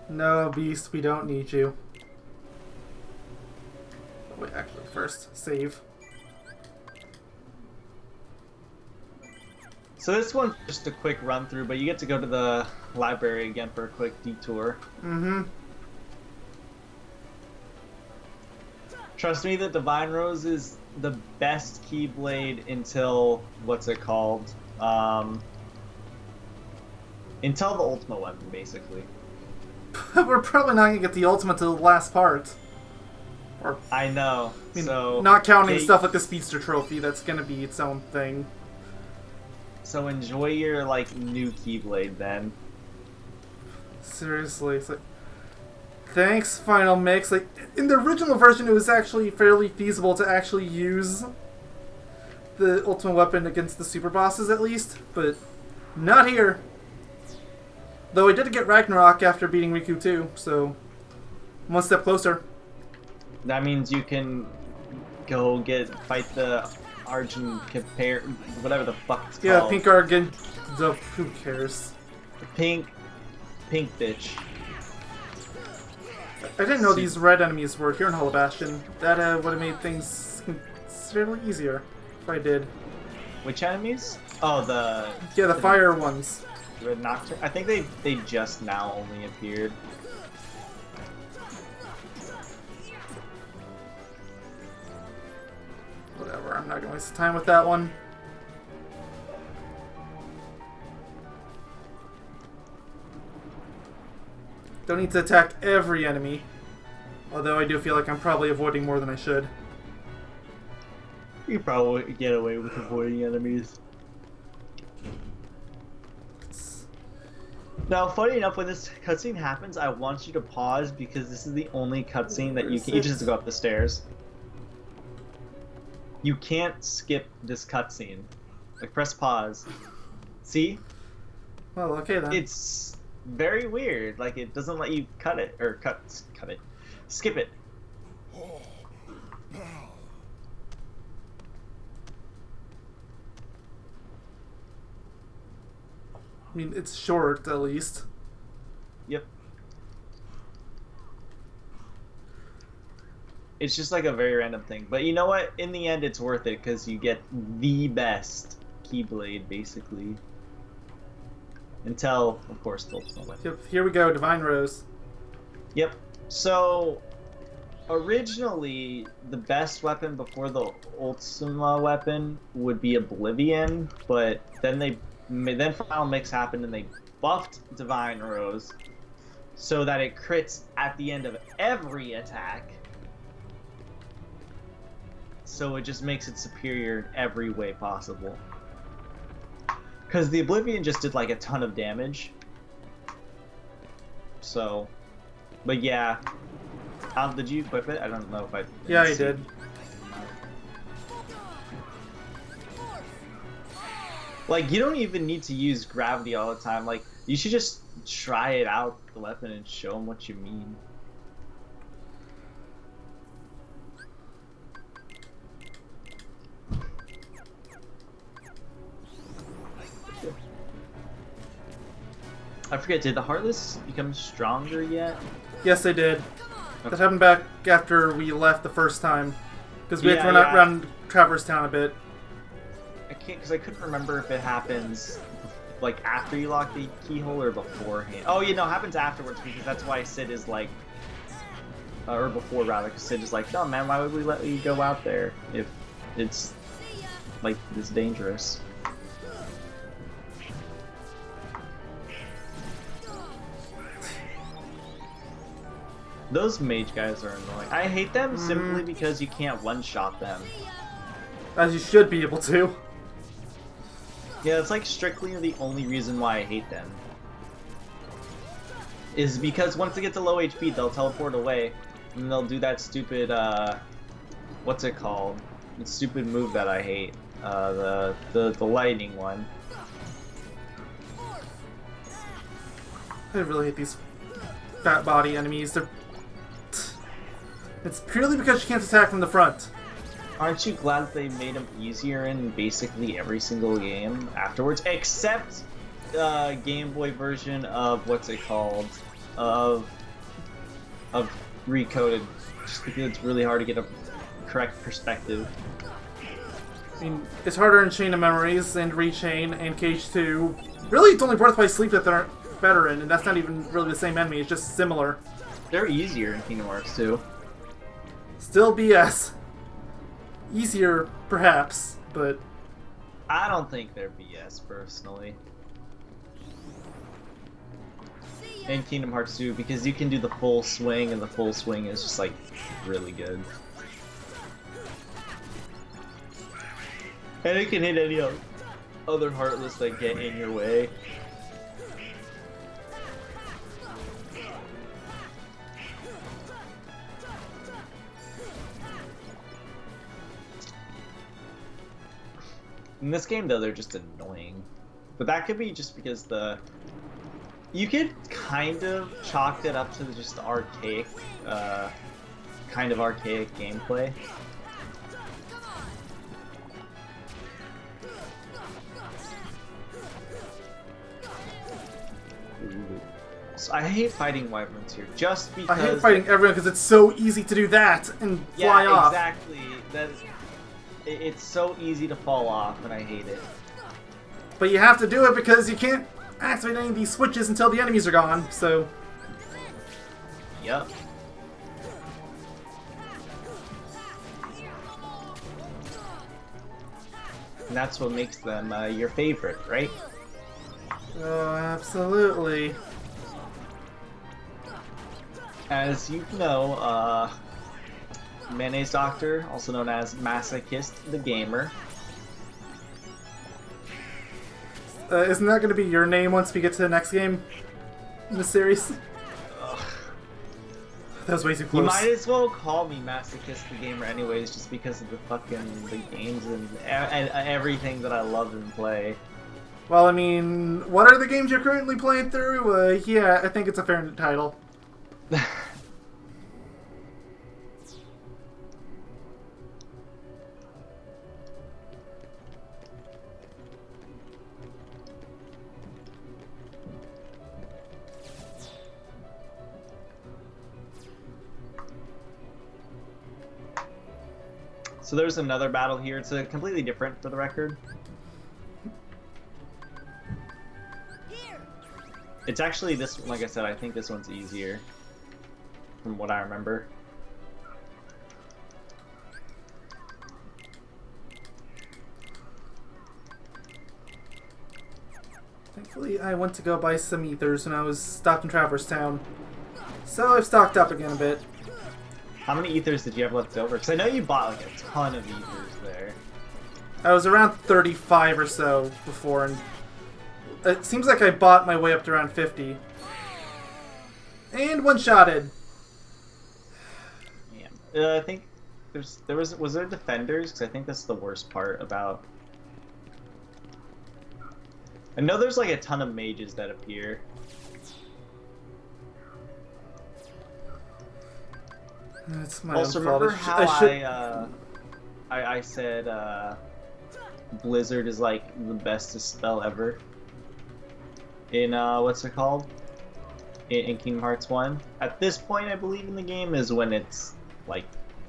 [SPEAKER 1] No, Beast, we don't need you. Wait, actually, first, save.
[SPEAKER 2] So this one's just a quick run through, but you get to go to the library again for a quick detour.
[SPEAKER 1] Mm-hmm.
[SPEAKER 2] Trust me, the Divine Rose is the best Keyblade until, what's it called? Until the Ultimate Weapon, basically.
[SPEAKER 1] We're probably not gonna get the ultimate to the last part. Or,
[SPEAKER 2] I know.
[SPEAKER 1] I mean,
[SPEAKER 2] so
[SPEAKER 1] not counting stuff like the Speedster Trophy, that's gonna be its own thing.
[SPEAKER 2] So enjoy your like new Keyblade then.
[SPEAKER 1] Seriously, it's like, thanks, Final Mix. Like in the original version, it was actually fairly feasible to actually use the ultimate weapon against the super bosses, at least, but not here. Though I did get Ragnarok after beating Riku too, so one step closer.
[SPEAKER 2] That means you can go fight the Argent compare whatever the fuck it's
[SPEAKER 1] Yeah,
[SPEAKER 2] called.
[SPEAKER 1] Pink Argent. Who cares?
[SPEAKER 2] The pink bitch.
[SPEAKER 1] I didn't know these red enemies were here in Hollow Bastion. That would have made things considerably easier if I did.
[SPEAKER 2] Which enemies? Oh, the
[SPEAKER 1] fire ones.
[SPEAKER 2] Red Nocturne. I think they just now only appeared.
[SPEAKER 1] Whatever, I'm not gonna waste time with that one. Don't need to attack every enemy. Although I do feel like I'm probably avoiding more than I should.
[SPEAKER 2] You probably get away with avoiding enemies. Now, funny enough, when this cutscene happens, I want you to pause because this is the only cutscene that you can. You just have to go up the stairs. You can't skip this cutscene. Like, press pause. See?
[SPEAKER 1] Well, okay then.
[SPEAKER 2] It's very weird. Like, it doesn't let you cut it or cut it. Skip it.
[SPEAKER 1] I mean, it's short, at least.
[SPEAKER 2] Yep. It's just like a very random thing. But you know what? In the end, it's worth it because you get the best Keyblade, basically. Until, of course, the Ultimate Weapon.
[SPEAKER 1] Yep, here we go, Divine Rose.
[SPEAKER 2] Yep. So, originally, the best weapon before the Ultima weapon would be Oblivion, but then Final Mix happened and they buffed Divine Rose so that it crits at the end of every attack. So it just makes it superior in every way possible. Because the Oblivion just did like a ton of damage. So, but yeah. Did you equip it? I don't know if I...
[SPEAKER 1] Yeah, I did.
[SPEAKER 2] Like, you don't even need to use gravity all the time. Like, you should just try it out, the weapon, and show them what you mean. I forget, did the Heartless become stronger yet?
[SPEAKER 1] Yes, they did.
[SPEAKER 2] Okay.
[SPEAKER 1] That happened back after we left the first time. Because we had to run around Traverse Town a bit.
[SPEAKER 2] I can't, because I couldn't remember if it happens like after you lock the keyhole or beforehand? Oh, you know, it happens afterwards because that's why Sid is like, or before rather, because Sid is like, no man, why would we let you go out there if it's like this dangerous? Those mage guys are annoying. I hate them simply because you can't one-shot them.
[SPEAKER 1] As you should be able to.
[SPEAKER 2] Yeah, it's like strictly the only reason why I hate them. Is because once they get to low HP, they'll teleport away, and they'll do that stupid, what's it called? The stupid move that I hate. The lightning one.
[SPEAKER 1] I really hate these fat body enemies. It's purely because you can't attack from the front.
[SPEAKER 2] Aren't you glad that they made them easier in basically every single game afterwards? Except Game Boy version of what's it called? Of Recoded. Just because it's really hard to get a correct perspective.
[SPEAKER 1] I mean, it's harder in Chain of Memories and Rechain and Cage 2. Really, it's only Birth by Sleep that they're better in, and that's not even really the same enemy, it's just similar.
[SPEAKER 2] They're easier in Kingdom Hearts 2.
[SPEAKER 1] Still BS. Easier, perhaps, but...
[SPEAKER 2] I don't think they're BS, personally. In Kingdom Hearts 2, because you can do the full swing, and the full swing is just, like, really good. And it can hit any other Heartless that get in your way. In this game, though, they're just annoying. But that could be just because you could kind of chalk it up to just archaic, kind of archaic gameplay. So I hate fighting wyverns here, just because...
[SPEAKER 1] I hate fighting everyone because it's so easy to do that and fly off.
[SPEAKER 2] Yeah, exactly. It's so easy to fall off, and I hate it.
[SPEAKER 1] But you have to do it because you can't activate any of these switches until the enemies are gone, so...
[SPEAKER 2] Yep. And that's what makes them your favorite, right?
[SPEAKER 1] Oh, absolutely.
[SPEAKER 2] As you know, Mayonnaise Doctor, also known as Masochist the Gamer.
[SPEAKER 1] Isn't that going to be your name once we get to the next game in the series?
[SPEAKER 2] Ugh.
[SPEAKER 1] That was way too close.
[SPEAKER 2] You might as well call me Masochist the Gamer anyways, just because of the games and everything that I love and play.
[SPEAKER 1] Well, I mean, what are the games you're currently playing through? Yeah, I think it's a fair title.
[SPEAKER 2] So there's another battle here. It's completely different, for the record. It's actually this one, like I said, I think this one's easier, from what I remember.
[SPEAKER 1] Thankfully, I went to go buy some ethers when I was stopped in Traverse Town. So I've stocked up again a bit.
[SPEAKER 2] How many ethers did you have left over? Because I know you bought like a ton of ethers there.
[SPEAKER 1] I was around 35 or so before, and it seems like I bought my way up to around 50. And one-shotted.
[SPEAKER 2] Yeah. I think was there defenders? Because I think that's the worst part about... I know there's like a ton of mages that appear.
[SPEAKER 1] That's my
[SPEAKER 2] also,
[SPEAKER 1] own fault.
[SPEAKER 2] remember how I said Blizzard is like the bestest spell ever? In what's it called? In Kingdom Hearts 1. At this point, I believe in the game is when it's like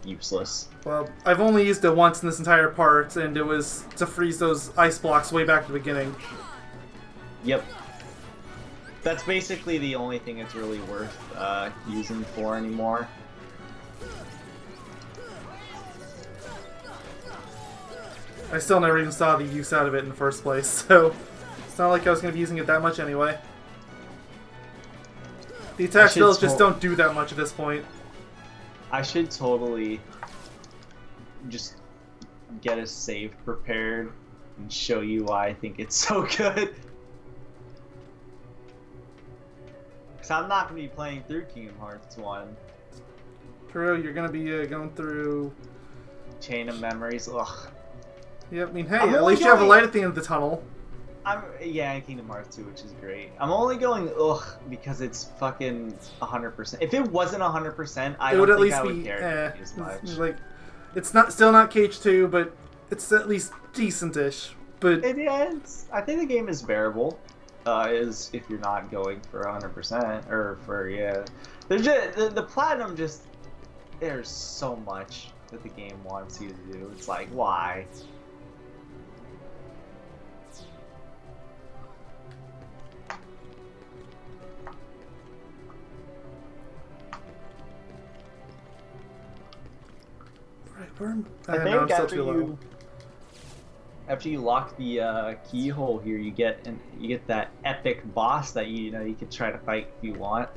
[SPEAKER 2] useless.
[SPEAKER 1] Well, I've only used it once in this entire part, and it was to freeze those ice blocks way back at the beginning.
[SPEAKER 3] Yep. That's basically the only thing it's really worth using for anymore.
[SPEAKER 1] I still never even saw the use out of it in the first place, so it's not like I was going to be using it that much anyway. The attack spells just don't do that much at this point.
[SPEAKER 3] I should totally just get a save prepared and show you why I think it's so good. Because I'm not going to be playing through Kingdom Hearts 1.
[SPEAKER 1] True, you're going to be going through...
[SPEAKER 3] Chain of Memories, ugh.
[SPEAKER 1] Yeah, I mean, hey, at least you have a light at the end of the tunnel.
[SPEAKER 3] Yeah, Kingdom Hearts 2, which is great. I'm only going ugh because it's fucking 100%. If it wasn't 100%, I don't think I would care as much.
[SPEAKER 1] Like, it's still not KH2, but it's at least decent-ish. But
[SPEAKER 3] I think the game is bearable. Is if you're not going for 100% or for There's just the platinum. Just there's so much that the game wants you to do. It's like why.
[SPEAKER 1] I
[SPEAKER 3] think after you lock the keyhole here, you get that epic boss that you could try to fight if you want.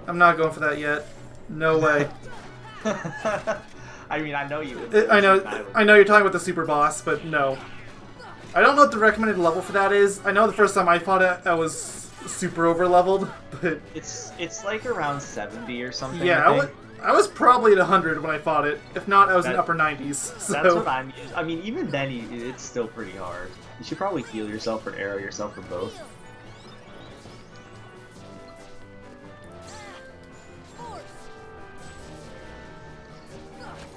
[SPEAKER 1] I'm not going for that yet. No way.
[SPEAKER 3] I mean, I know you.
[SPEAKER 1] I know you're talking about the super boss, but no. I don't know what the recommended level for that is. I know the first time I fought it, I was super over leveled, but
[SPEAKER 3] it's like around 70 or something.
[SPEAKER 1] Yeah, I was probably at 100 when I fought it. If not, I was in upper 90s. So.
[SPEAKER 3] That's what I'm used. I mean, even then, it's still pretty hard. You should probably heal yourself or arrow yourself or both.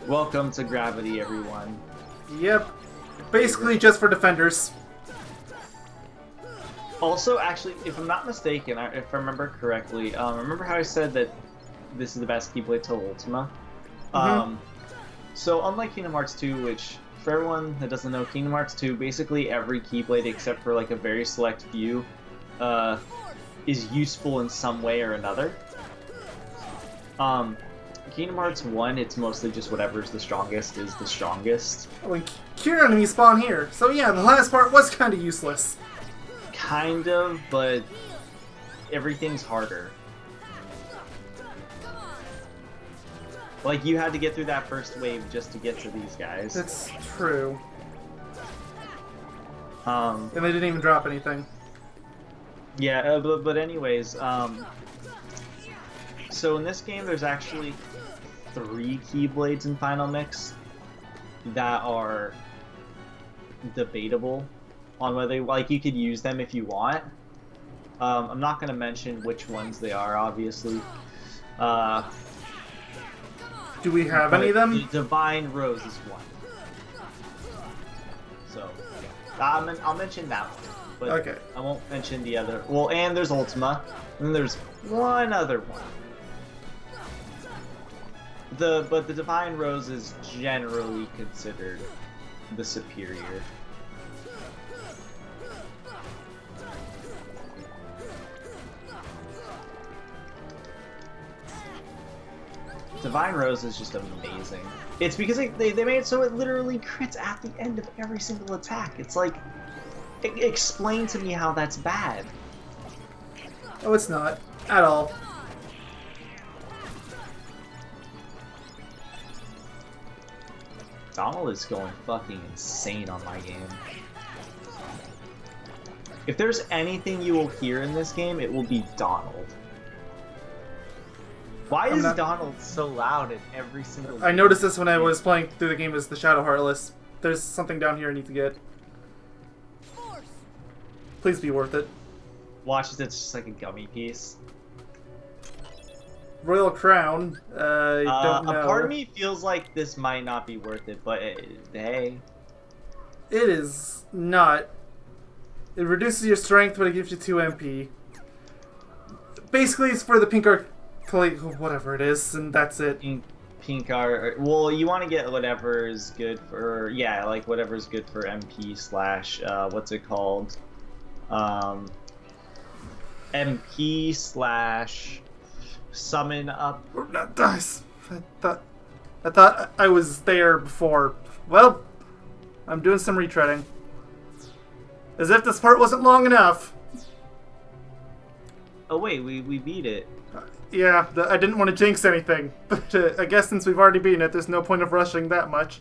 [SPEAKER 3] Welcome to Gravity, everyone.
[SPEAKER 1] Yep. Basically just for defenders.
[SPEAKER 3] Also, actually, if I'm not mistaken, if I remember correctly, remember how I said that this is the best Keyblade till Ultima? So unlike Kingdom Hearts 2, which, for everyone that doesn't know, Kingdom Hearts 2, basically every Keyblade except for like a very select few is useful in some way or another. Kingdom Hearts 1, it's mostly just whatever's the strongest is the strongest.
[SPEAKER 1] Oh, and Cure enemies spawn here. So yeah, the last part was kind of useless.
[SPEAKER 3] Kind of, but everything's harder. Like, you had to get through that first wave just to get to these guys.
[SPEAKER 1] That's true.
[SPEAKER 3] And
[SPEAKER 1] they didn't even drop anything.
[SPEAKER 3] Yeah, but anyways, so in this game there's actually 3 Keyblades in Final Mix that are debatable on whether, like, you could use them if you want. I'm not going to mention which ones they are, obviously.
[SPEAKER 1] Do we have any of them?
[SPEAKER 3] The Divine Rose is one. So, yeah. I'll mention that one. But
[SPEAKER 1] okay.
[SPEAKER 3] I won't mention the other. Well, and there's Ultima. And then there's one other one. But the Divine Rose is generally considered the superior. Divine Rose is just amazing. It's because they made it so it literally crits at the end of every single attack. It's like, explain to me how that's bad.
[SPEAKER 1] Oh, it's not. At all.
[SPEAKER 3] Donald is going fucking insane on my game. If there's anything you will hear in this game, it will be Donald. Why is Donald so loud in every single game?
[SPEAKER 1] I noticed this when I was playing through the game as the Shadow Heartless. There's something down here I need to get. Please be worth it.
[SPEAKER 3] Watch it, it's just like a gummy piece.
[SPEAKER 1] Royal Crown, I don't know.
[SPEAKER 3] A part of me feels like this might not be worth it, but hey.
[SPEAKER 1] It is not. It reduces your strength, but it gives you 2 MP. Basically, it's for the pink arc, whatever it is, and that's it.
[SPEAKER 3] Pink art. Well, you want to get whatever is good for, yeah, like whatever is good for MP slash, what's it called?
[SPEAKER 2] MP / summon up.
[SPEAKER 1] Not dice. I thought I was there before. Well, I'm doing some retreading. As if this part wasn't long enough.
[SPEAKER 2] Oh wait, we beat it.
[SPEAKER 1] Yeah, I didn't want to jinx anything, but I guess since we've already beaten it, there's no point of rushing that much.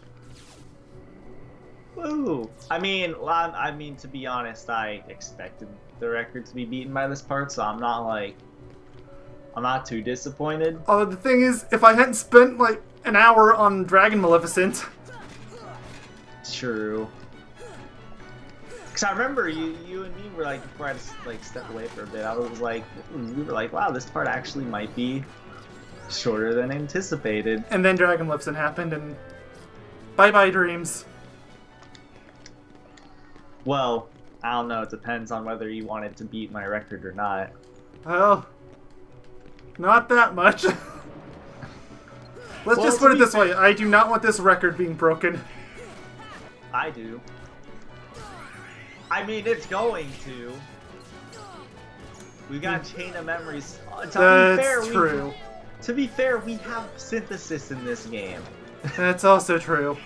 [SPEAKER 2] Woo! I mean, to be honest, I expected the record to be beaten by this part, so I'm not too disappointed.
[SPEAKER 1] Although the thing is, if I hadn't spent like an hour on Dragon Maleficent.
[SPEAKER 2] True. Cause I remember you and me were like, before I had to like step away for a bit, I was like, we were like, wow, this part actually might be shorter than anticipated.
[SPEAKER 1] And then Dragon Maleficent happened, and bye-bye dreams.
[SPEAKER 2] Well, I don't know. It depends on whether you wanted to beat my record or not.
[SPEAKER 1] Well, not that much. Let's just put it this way. I do not want this record being broken.
[SPEAKER 2] I do. I mean, it's going to. We got Chain of Memories.
[SPEAKER 1] That's true.
[SPEAKER 2] To be fair, we have synthesis in this game.
[SPEAKER 1] That's also true.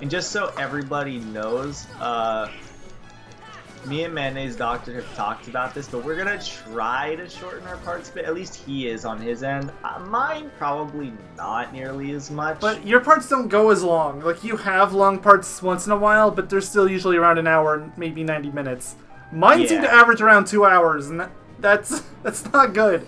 [SPEAKER 2] And just so everybody knows, me and Mayonnaise Doctor have talked about this, but we're gonna try to shorten our parts, but at least he is on his end. Mine probably not nearly as much.
[SPEAKER 1] But your parts don't go as long. Like, you have long parts once in a while, but they're still usually around an hour and maybe 90 minutes. Mine seem to average around 2 hours, and that's not good.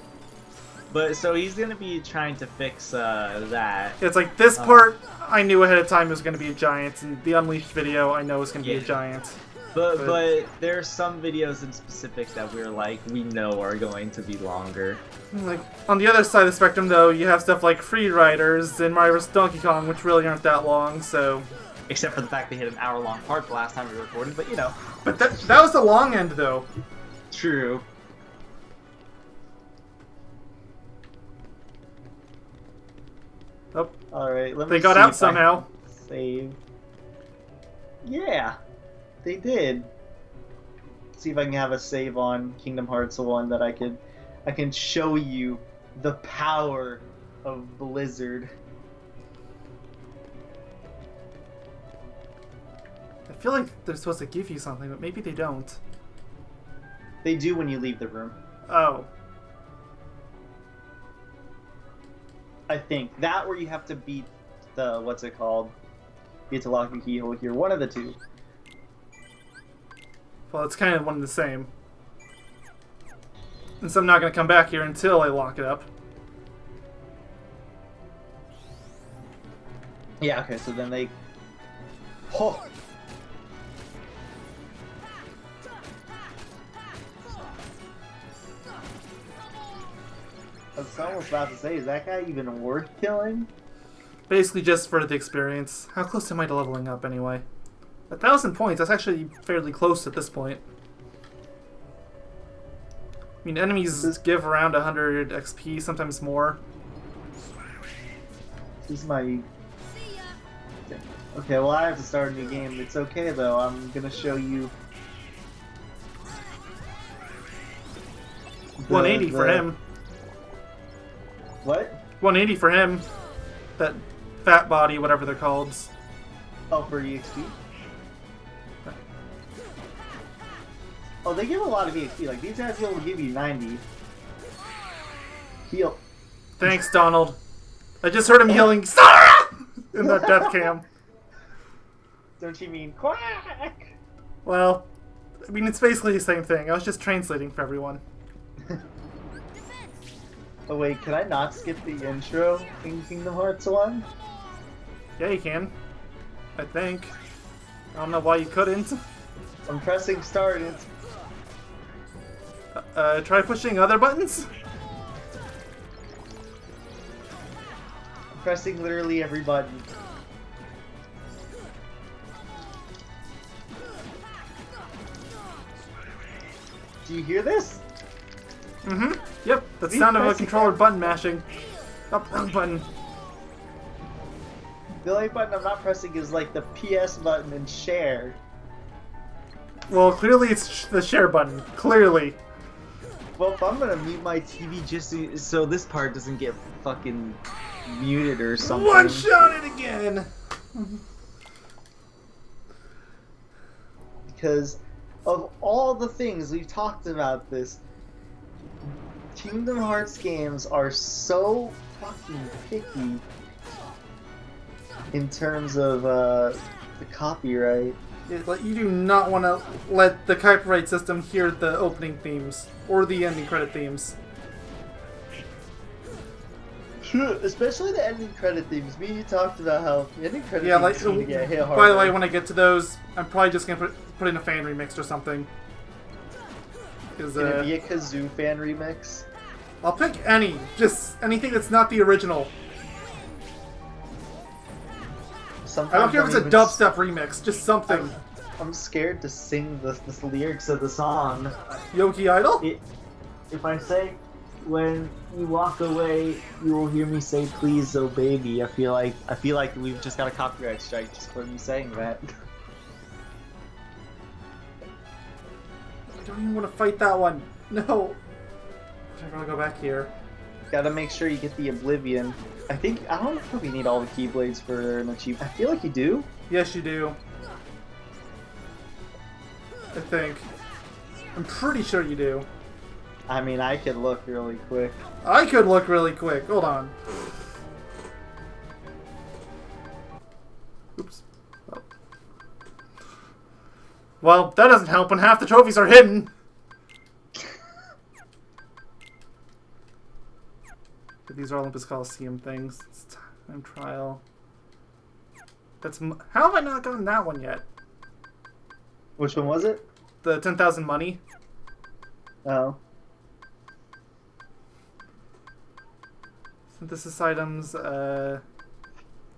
[SPEAKER 2] But so he's gonna be trying to fix that.
[SPEAKER 1] It's like this part I knew ahead of time was gonna be a giant, and the Unleashed video I know is gonna be a giant.
[SPEAKER 2] But there's some videos in specific that we know are going to be longer.
[SPEAKER 1] Like, on the other side of the spectrum, though, you have stuff like Free Riders and Mario vs. Donkey Kong, which really aren't that long, so...
[SPEAKER 2] Except for the fact they hit an hour-long part the last time we recorded, but you know.
[SPEAKER 1] But that was the long end, though.
[SPEAKER 2] True.
[SPEAKER 1] Oh.
[SPEAKER 2] Alright, let me
[SPEAKER 1] They got out somehow.
[SPEAKER 2] Save. Yeah. They did. See if I can have a save on Kingdom Hearts 1 that I can show you the power of Blizzard.
[SPEAKER 1] I feel like they're supposed to give you something, but maybe they don't.
[SPEAKER 2] They do when you leave the room.
[SPEAKER 1] Oh.
[SPEAKER 2] I think. That or you have to beat the, what's it called? You have to lock the keyhole here. One of the two.
[SPEAKER 1] Well, it's kind of one and the same. And so I'm not going to come back here until I lock it up.
[SPEAKER 2] Yeah, okay, so then they... Oh! I was almost about to say, is that guy even worth killing?
[SPEAKER 1] Basically just for the experience. How close am I to leveling up anyway? 1,000 points, that's actually fairly close at this point. I mean, enemies give around 100 XP, sometimes more.
[SPEAKER 2] This is my... Okay, well I have to start a new game. It's okay though, I'm gonna show you...
[SPEAKER 1] 180 for him.
[SPEAKER 2] What?
[SPEAKER 1] 180 for him. That fat body, whatever they're called.
[SPEAKER 2] Oh, for EXP? Oh, they give a lot of EXP. Like, these guys will give you 90. Heal.
[SPEAKER 1] Thanks, Donald. I just heard him yelling, Sarah! In that death cam.
[SPEAKER 2] Don't you mean quack?
[SPEAKER 1] Well, I mean, it's basically the same thing. I was just translating for everyone.
[SPEAKER 2] Oh wait, can I not skip the intro in Kingdom Hearts 1?
[SPEAKER 1] Yeah, you can. I think. I don't know why you couldn't.
[SPEAKER 2] I'm pressing start and it's...
[SPEAKER 1] Try pushing other buttons?
[SPEAKER 2] I'm pressing literally every button. Do you hear this?
[SPEAKER 1] Mm-hmm. Yep, that's the sound of a controller button mashing. Oh, wrong button.
[SPEAKER 2] The only button I'm not pressing is like the PS button and share.
[SPEAKER 1] Well, clearly it's the share button. Clearly.
[SPEAKER 2] Well, if I'm gonna mute my TV just so this part doesn't get fucking muted or something.
[SPEAKER 1] One shot it again!
[SPEAKER 2] Because of all the things we've talked about this, Kingdom Hearts games are so fucking picky in terms of the copyright.
[SPEAKER 1] It's like you do not want to let the copyright system hear the opening themes or the ending credit themes.
[SPEAKER 2] Especially the ending credit themes. Me and you talked about how the ending credit
[SPEAKER 1] Yeah,
[SPEAKER 2] themes
[SPEAKER 1] like
[SPEAKER 2] seem to get hit hard.
[SPEAKER 1] by the way, when I get to those, I'm probably just gonna put in a fan remix or something.
[SPEAKER 2] Can it be a Kazoo fan remix?
[SPEAKER 1] I'll pick any, just anything that's not the original.
[SPEAKER 2] Sometimes
[SPEAKER 1] I don't care if it's a dubstep remix, just something.
[SPEAKER 2] I'm scared to sing the lyrics of the song.
[SPEAKER 1] Yogaidr?
[SPEAKER 2] If I say, when you walk away, you will hear me say, "Please, oh baby." I feel like we've just got a copyright strike just for me saying that.
[SPEAKER 1] I don't even want to fight that one. No. I'm gonna go back here.
[SPEAKER 2] Gotta make sure you get the Oblivion. I don't know if we need all the Keyblades for an achievement. I feel like you do.
[SPEAKER 1] Yes, you do. I think. I'm pretty sure you do.
[SPEAKER 2] I mean, I could look really quick.
[SPEAKER 1] I could look really quick. Hold on. Oops. Oh. Well, that doesn't help when half the trophies are hidden. These are Olympus Coliseum things. It's time trial. How have I not gotten that one yet?
[SPEAKER 2] Which one was it?
[SPEAKER 1] The 10,000 money.
[SPEAKER 2] Oh.
[SPEAKER 1] Synthesis items,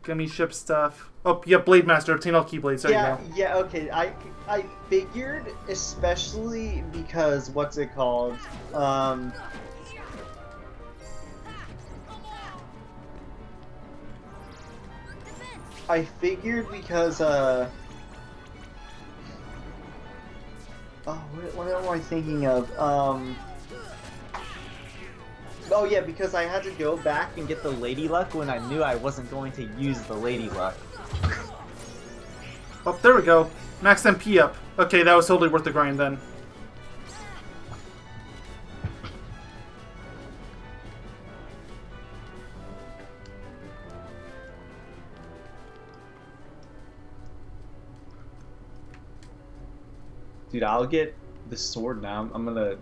[SPEAKER 1] gummy ship stuff. Oh, yeah, Blade Master, obtain all Keyblades. There you go.
[SPEAKER 2] Yeah, okay. I figured, especially because, what's it called? I figured because, oh, what am I thinking of? Oh yeah, because I had to go back and get the Lady Luck when I knew I wasn't going to use the Lady Luck.
[SPEAKER 1] Oh, there we go. Max MP up. Okay, that was totally worth the grind then.
[SPEAKER 3] Dude, I'll get the sword now. I'm gonna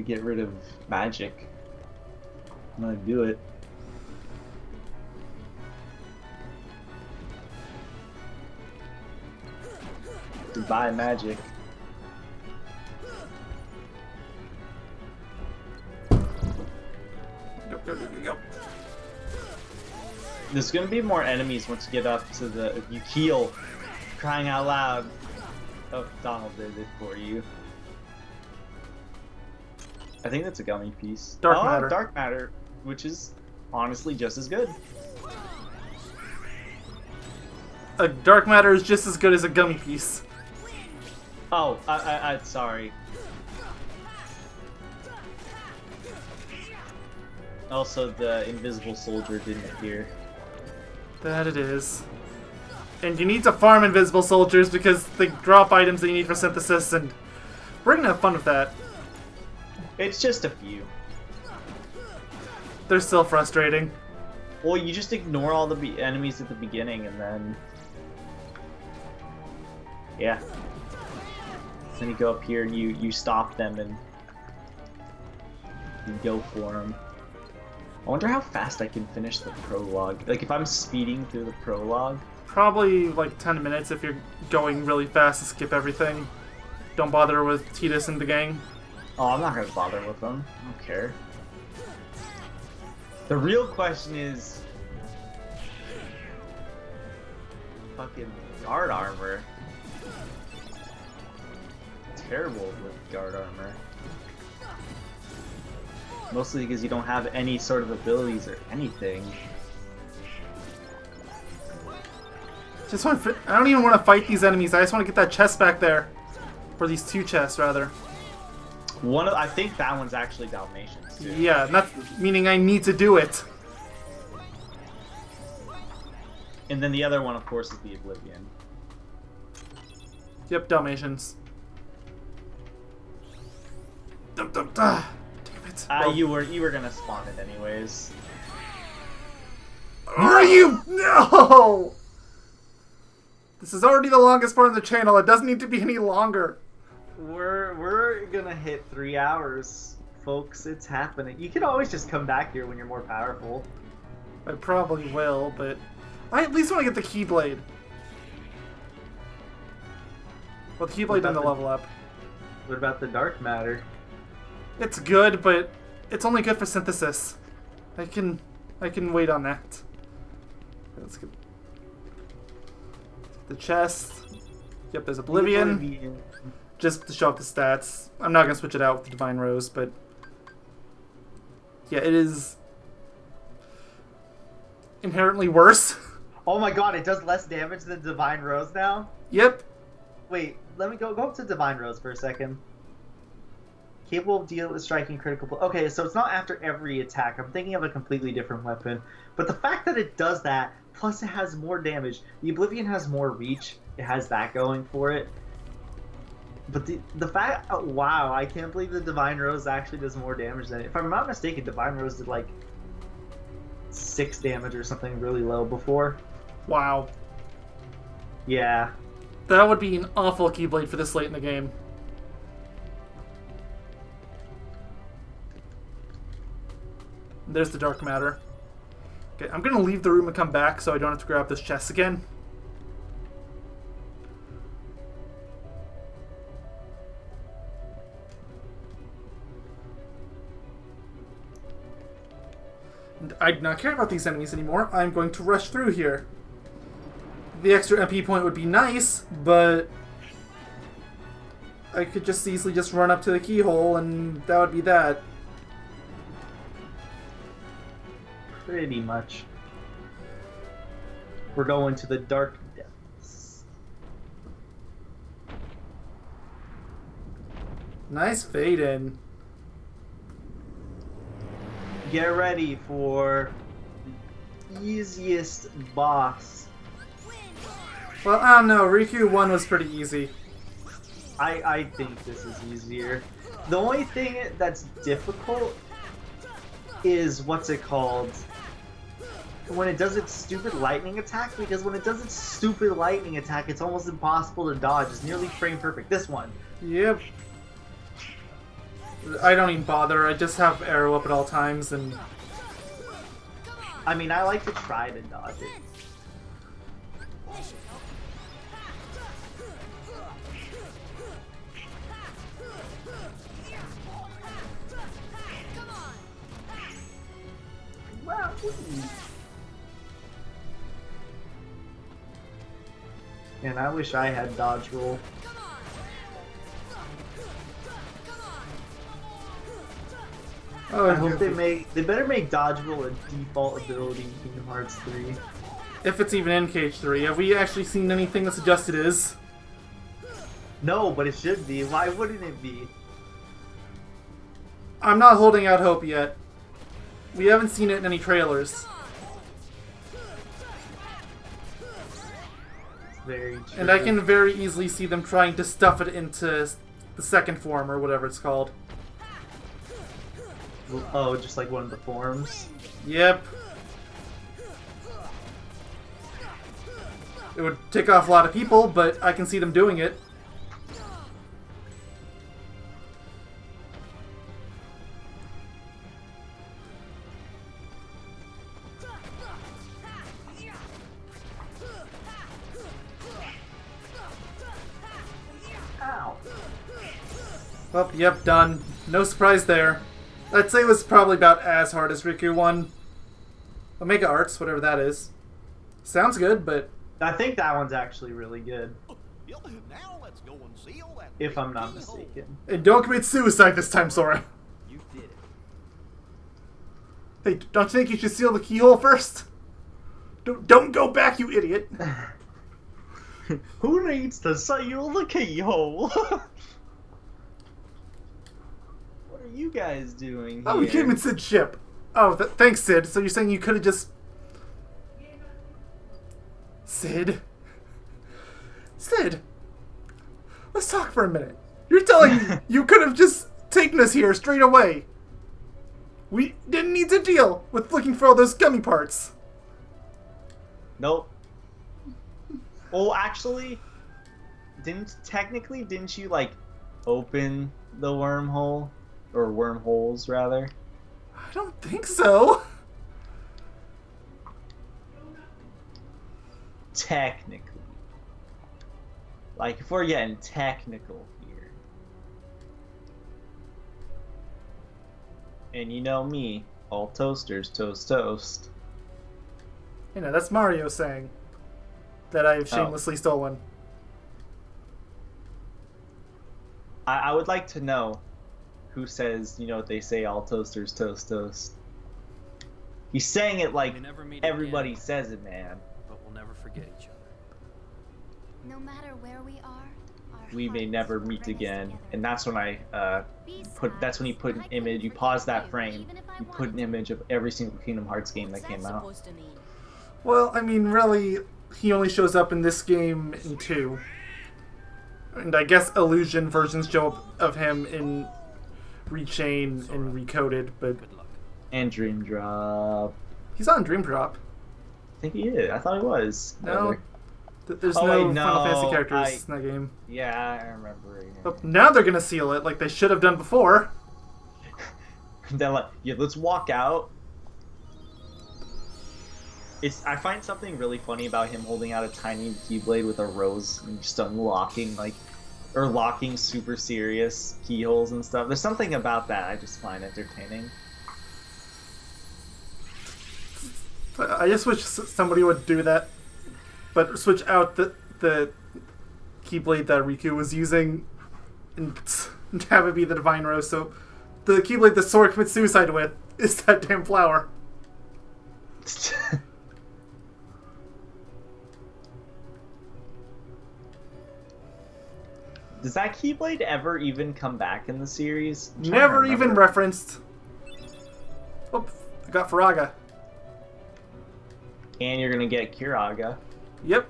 [SPEAKER 3] get rid of magic. I'm gonna do it. Goodbye, magic.
[SPEAKER 1] Go.
[SPEAKER 3] There's gonna be more enemies once you get up to the Yukeel. Crying out loud. Oh, Donald did it for you. I think that's a gummy piece.
[SPEAKER 1] Dark matter.
[SPEAKER 3] Dark matter, which is honestly just as good.
[SPEAKER 1] A dark matter is just as good as a gummy piece.
[SPEAKER 3] Oh, I sorry. Also, the invisible soldier didn't appear.
[SPEAKER 1] That it is. And you need to farm invisible soldiers because they drop items that you need for synthesis, and we're gonna have fun with that.
[SPEAKER 3] It's just a few.
[SPEAKER 1] They're still frustrating.
[SPEAKER 3] Well, you just ignore all the enemies at the beginning, and then... yeah. Then you go up here and you stop them and you go for them. I wonder how fast I can finish the prologue. Like, if I'm speeding through the prologue...
[SPEAKER 1] Probably like 10 minutes if you're going really fast to skip everything. Don't bother with Tidus and the gang.
[SPEAKER 3] Oh, I'm not gonna bother with them. I don't care. The real question is... fucking guard armor. Terrible with guard armor. Mostly because you don't have any sort of abilities or anything.
[SPEAKER 1] I don't even want to fight these enemies. I just want to get that chest back there. For these 2 chests, rather.
[SPEAKER 2] I think that one's actually Dalmatians, too.
[SPEAKER 1] Yeah, not meaning I need to do it.
[SPEAKER 2] And then the other one, of course, is the Oblivion.
[SPEAKER 1] Yep, Dalmatians. Damn it.
[SPEAKER 2] You were gonna spawn it anyways.
[SPEAKER 1] Are you? No! This is already the longest part of the channel. It doesn't need to be any longer.
[SPEAKER 2] We're gonna hit 3 hours, folks. It's happening. You can always just come back here when you're more powerful.
[SPEAKER 1] I probably will, but I at least want to get the Keyblade. Well, the Keyblade done the level up.
[SPEAKER 2] What about the dark matter?
[SPEAKER 1] It's good, but it's only good for synthesis. I can wait on that. Let's get the chest. Yep, there's Oblivion. Just to show off the stats. I'm not gonna switch it out with the Divine Rose, but yeah, it is inherently worse.
[SPEAKER 2] Oh my god, it does less damage than Divine Rose now?
[SPEAKER 1] Yep.
[SPEAKER 2] Wait, let me go up to Divine Rose for a second. Capable of striking critical blow. Okay, so it's not after every attack. I'm thinking of a completely different weapon. But the fact that it does that, plus it has more damage. The Oblivion has more reach. It has that going for it. But the fact... Oh, wow, I can't believe the Divine Rose actually does more damage than it. If I'm not mistaken, Divine Rose did like 6 damage or something really low before.
[SPEAKER 1] Wow.
[SPEAKER 2] Yeah.
[SPEAKER 1] That would be an awful Keyblade for this late in the game. There's the dark matter. Okay, I'm gonna leave the room and come back so I don't have to grab this chest again. And I do not care about these enemies anymore. I'm going to rush through here. The extra MP point would be nice, but I could just easily just run up to the keyhole and that would be that.
[SPEAKER 2] Pretty much. We're going to the dark depths.
[SPEAKER 1] Nice fade in.
[SPEAKER 2] Get ready for the easiest boss.
[SPEAKER 1] Well, I don't know. Riku 1 was pretty easy.
[SPEAKER 2] I think this is easier. The only thing that's difficult is what's it called? When it does its stupid lightning attack, because when it does its stupid lightning attack, it's almost impossible to dodge. It's nearly frame perfect. This one.
[SPEAKER 1] Yep. I don't even bother. I just have arrow up at all times, and
[SPEAKER 2] I mean, I like to try to dodge it. Wow. And I wish I had dodge roll.
[SPEAKER 1] oh,
[SPEAKER 2] I hope they better make dodge roll a default ability in Kingdom Hearts 3.
[SPEAKER 1] if it's even in Cage 3. Have we actually seen anything that suggests it is?
[SPEAKER 2] No, but it should be. Why wouldn't it be?
[SPEAKER 1] I'm not holding out hope yet. We haven't seen it in any trailers.
[SPEAKER 2] Very true.
[SPEAKER 1] And I can very easily see them trying to stuff it into the second form, or whatever it's called.
[SPEAKER 2] Oh, just like one of the forms?
[SPEAKER 1] Yep. It would tick off a lot of people, but I can see them doing it.
[SPEAKER 2] Ow.
[SPEAKER 1] Well, yep, done. No surprise there. I'd say it was probably about as hard as Riku 1. Omega Arts, whatever that is. Sounds good, but
[SPEAKER 2] I think that one's actually really good.
[SPEAKER 8] Now let's go and seal that
[SPEAKER 2] If I'm not
[SPEAKER 8] big keyhole.
[SPEAKER 2] mistaken.
[SPEAKER 1] and don't commit suicide this time, Sora.
[SPEAKER 4] You did it.
[SPEAKER 1] Hey, don't you think you should seal the keyhole first? Don't go back, you idiot.
[SPEAKER 2] Who needs to seal the keyhole? What are you guys doing here?
[SPEAKER 1] Oh, we came in Sid's ship. Oh, thanks, Sid. So you're saying you could have just... Sid? Sid? Let's talk for a minute. You're telling me you could have just taken us here straight away. We didn't need to deal with looking for all those gummy parts.
[SPEAKER 2] Nope. Oh, actually, didn't you, like, open the wormhole? Or wormholes, rather?
[SPEAKER 1] I don't think so.
[SPEAKER 2] Technically. Like, if we're getting technical here. And you know me, all toasters toast toast.
[SPEAKER 1] You know, that's Mario saying that I've shamelessly stolen.
[SPEAKER 2] I would like to know who says, you know what they say, all toasters toast toast. He's saying it like everybody says it, man.
[SPEAKER 10] But we'll never forget each other.
[SPEAKER 11] No matter where we are, our
[SPEAKER 2] We may
[SPEAKER 11] hearts
[SPEAKER 2] never
[SPEAKER 11] will
[SPEAKER 2] meet
[SPEAKER 11] bring us
[SPEAKER 2] again.
[SPEAKER 11] together.
[SPEAKER 2] And that's when I that's when you put an image, you pause that frame, you put an image of every single Kingdom Hearts game that
[SPEAKER 6] What's
[SPEAKER 2] came
[SPEAKER 6] that
[SPEAKER 2] out.
[SPEAKER 6] supposed to mean?
[SPEAKER 1] Well, I mean, really, he only shows up in this game in 2. And I guess Illusion versions show up of him in Rechain and Recoded, but...
[SPEAKER 10] Good luck.
[SPEAKER 2] And Dream Drop.
[SPEAKER 1] He's on Dream Drop.
[SPEAKER 2] I think he is. I thought he was.
[SPEAKER 1] No. There's
[SPEAKER 2] Oh,
[SPEAKER 1] no
[SPEAKER 2] wait, no,
[SPEAKER 1] Final Fantasy characters in that game.
[SPEAKER 2] Yeah, I remember. Yeah.
[SPEAKER 1] But now they're gonna seal it like they should have done before.
[SPEAKER 2] Then like, yeah, let's walk out. I find something really funny about him holding out a tiny keyblade with a rose and just unlocking locking super serious keyholes and stuff. There's something about that I just find entertaining.
[SPEAKER 1] I just wish somebody would do that, but switch out the keyblade that Riku was using and have it be the Divine Rose. So the keyblade that Sora commits suicide with is that damn flower.
[SPEAKER 2] Does that keyblade ever even come back in the series? I'm trying to
[SPEAKER 1] Never even
[SPEAKER 2] remember.
[SPEAKER 1] referenced. Oh, I got Faraga.
[SPEAKER 2] And you're gonna get Kiraga.
[SPEAKER 1] Yep.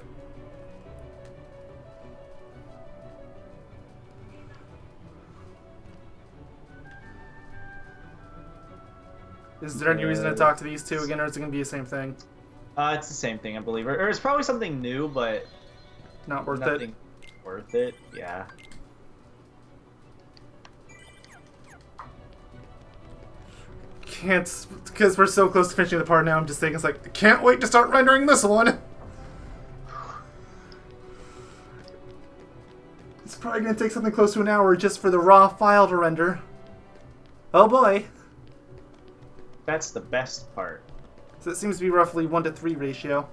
[SPEAKER 1] Is there any reason to talk to these two again, or is it going to be the same thing?
[SPEAKER 2] It's the same thing, I believe. Or it's probably something new, but
[SPEAKER 1] Not worth
[SPEAKER 2] nothing
[SPEAKER 1] it.
[SPEAKER 2] worth it. Yeah.
[SPEAKER 1] Can't, because we're so close to finishing the part now, I'm just thinking, it's like, I can't wait to start rendering this one! It's probably going to take something close to an hour just for the raw file to render. Oh boy!
[SPEAKER 2] That's the best part.
[SPEAKER 1] So it seems to be roughly 1-to-3 ratio.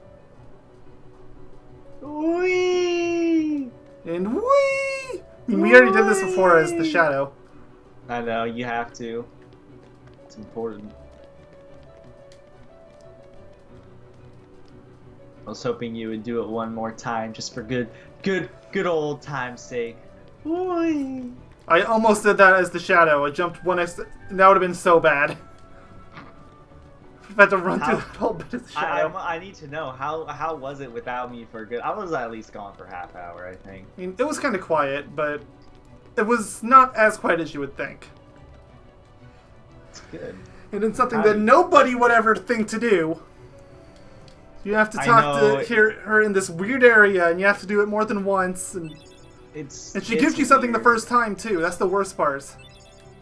[SPEAKER 2] Whee!
[SPEAKER 1] And whee! I mean, we already did this before as the Shadow.
[SPEAKER 2] I know, you have to. It's important. I was hoping you would do it one more time, just for good old time's sake. Whee!
[SPEAKER 1] I almost did that as the Shadow. I jumped one that would have been so bad. I've had to run through that whole bit as the Shadow.
[SPEAKER 2] I need to know, how was it without me for good? I was at least gone for half hour, I think.
[SPEAKER 1] I mean, it was kind of quiet, but it was not as quiet as you would think.
[SPEAKER 2] It's good.
[SPEAKER 1] And it's something that nobody would ever think to do. You have to talk to her in this weird area, and you have to do it more than once. And she gives you something the first time, too. That's the worst part. So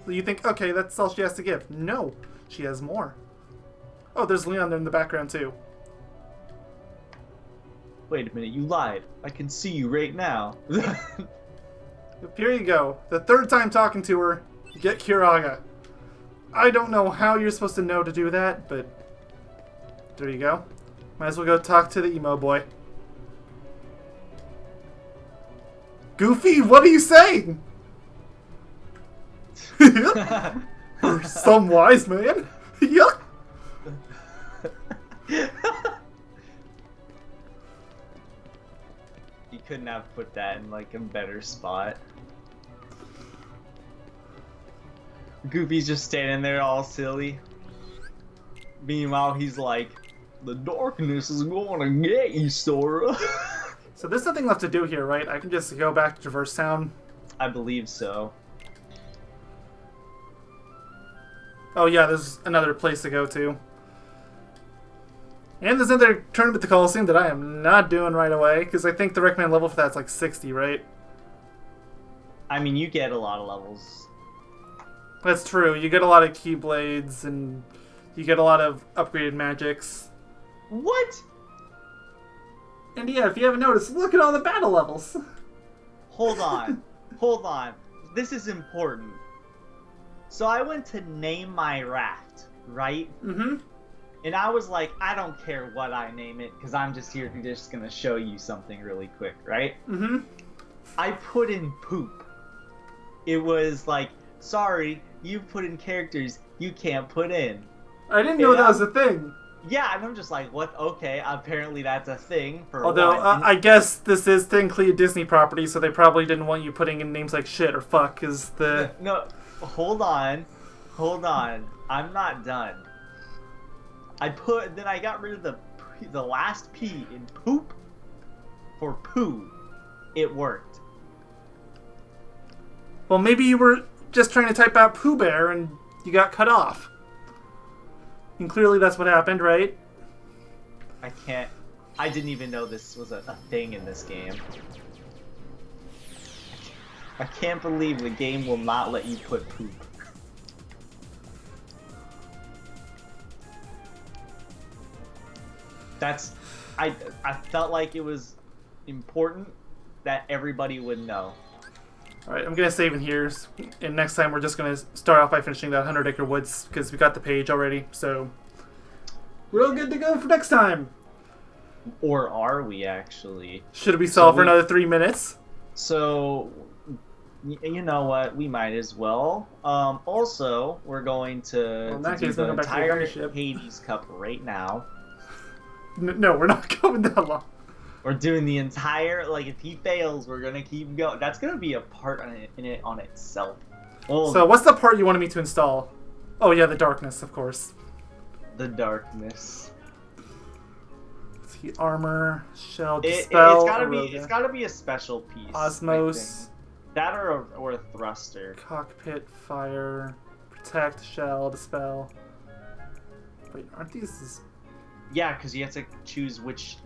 [SPEAKER 1] you think, okay, that's all she has to give. No, she has more. Oh, there's Leon there in the background, too.
[SPEAKER 2] Wait a minute, you lied. I can see you right now.
[SPEAKER 1] Here you go. The third time talking to her, you get Kiraga. I don't know how you're supposed to know to do that, but there you go. Might as well go talk to the emo boy. Goofy, what are you saying? You're some wise man. Yuck.
[SPEAKER 3] couldn't have put that in like a better spot. Goofy's just standing there all silly. Meanwhile, he's like, the darkness is going to get you, Sora.
[SPEAKER 1] So there's nothing left to do here, right? I can just go back to Traverse Town.
[SPEAKER 3] I believe so.
[SPEAKER 1] Oh yeah, there's another place to go to. And there's another tournament at the Coliseum that I am not doing right away, because I think the recommended level for that's like 60, right?
[SPEAKER 3] I mean, you get a lot of levels.
[SPEAKER 1] That's true. You get a lot of Keyblades, and you get a lot of upgraded magics.
[SPEAKER 3] What?
[SPEAKER 1] And yeah, if you haven't noticed, look at all the battle levels.
[SPEAKER 3] Hold on. Hold on. This is important. So I went to name my raft, right?
[SPEAKER 1] Mm-hmm.
[SPEAKER 3] And I was like, I don't care what I name it, because I'm just here just gonna show you something really quick, right?
[SPEAKER 1] Mm-hmm.
[SPEAKER 3] I put in poop. It was like, sorry, you put in characters you can't put in.
[SPEAKER 1] I didn't know that was a thing.
[SPEAKER 3] Yeah, and I'm just like, what? Okay, apparently that's a thing for
[SPEAKER 1] Although,
[SPEAKER 3] one.
[SPEAKER 1] I guess this is technically a Disney property, so they probably didn't want you putting in names like shit or fuck, because the...
[SPEAKER 3] No, hold on. Hold on. I'm not done. Then I got rid of the last P in poop for poo. It worked.
[SPEAKER 1] Well, maybe you were just trying to type out Pooh Bear and you got cut off. And clearly that's what happened, right?
[SPEAKER 3] I didn't even know this was a thing in this game. I can't believe the game will not let you put poop. I felt like it was important that everybody would know.
[SPEAKER 1] Alright, I'm gonna save in here, and next time we're just gonna start off by finishing that 100 Acre Woods, because we got the page already, so... We're all good to go for next time!
[SPEAKER 3] Or are we, actually?
[SPEAKER 1] Should we solve for another 3 minutes?
[SPEAKER 3] So, you know what? We might as well. Also, we're going to do the entire Hades Cup right now.
[SPEAKER 1] No, we're not going that long.
[SPEAKER 3] We're doing the entire, like, if he fails, we're gonna keep going. That's gonna be a part in it on itself. Well,
[SPEAKER 1] so, what's the part you wanted me to install? Oh yeah, the darkness, of course.
[SPEAKER 3] The darkness.
[SPEAKER 1] Let's see, armor, shell, dispel,
[SPEAKER 3] it's gotta be a special piece.
[SPEAKER 1] Osmos.
[SPEAKER 3] That or a thruster.
[SPEAKER 1] Cockpit, fire, protect, shell, dispel. Wait, aren't these...
[SPEAKER 3] Yeah, because you have to choose which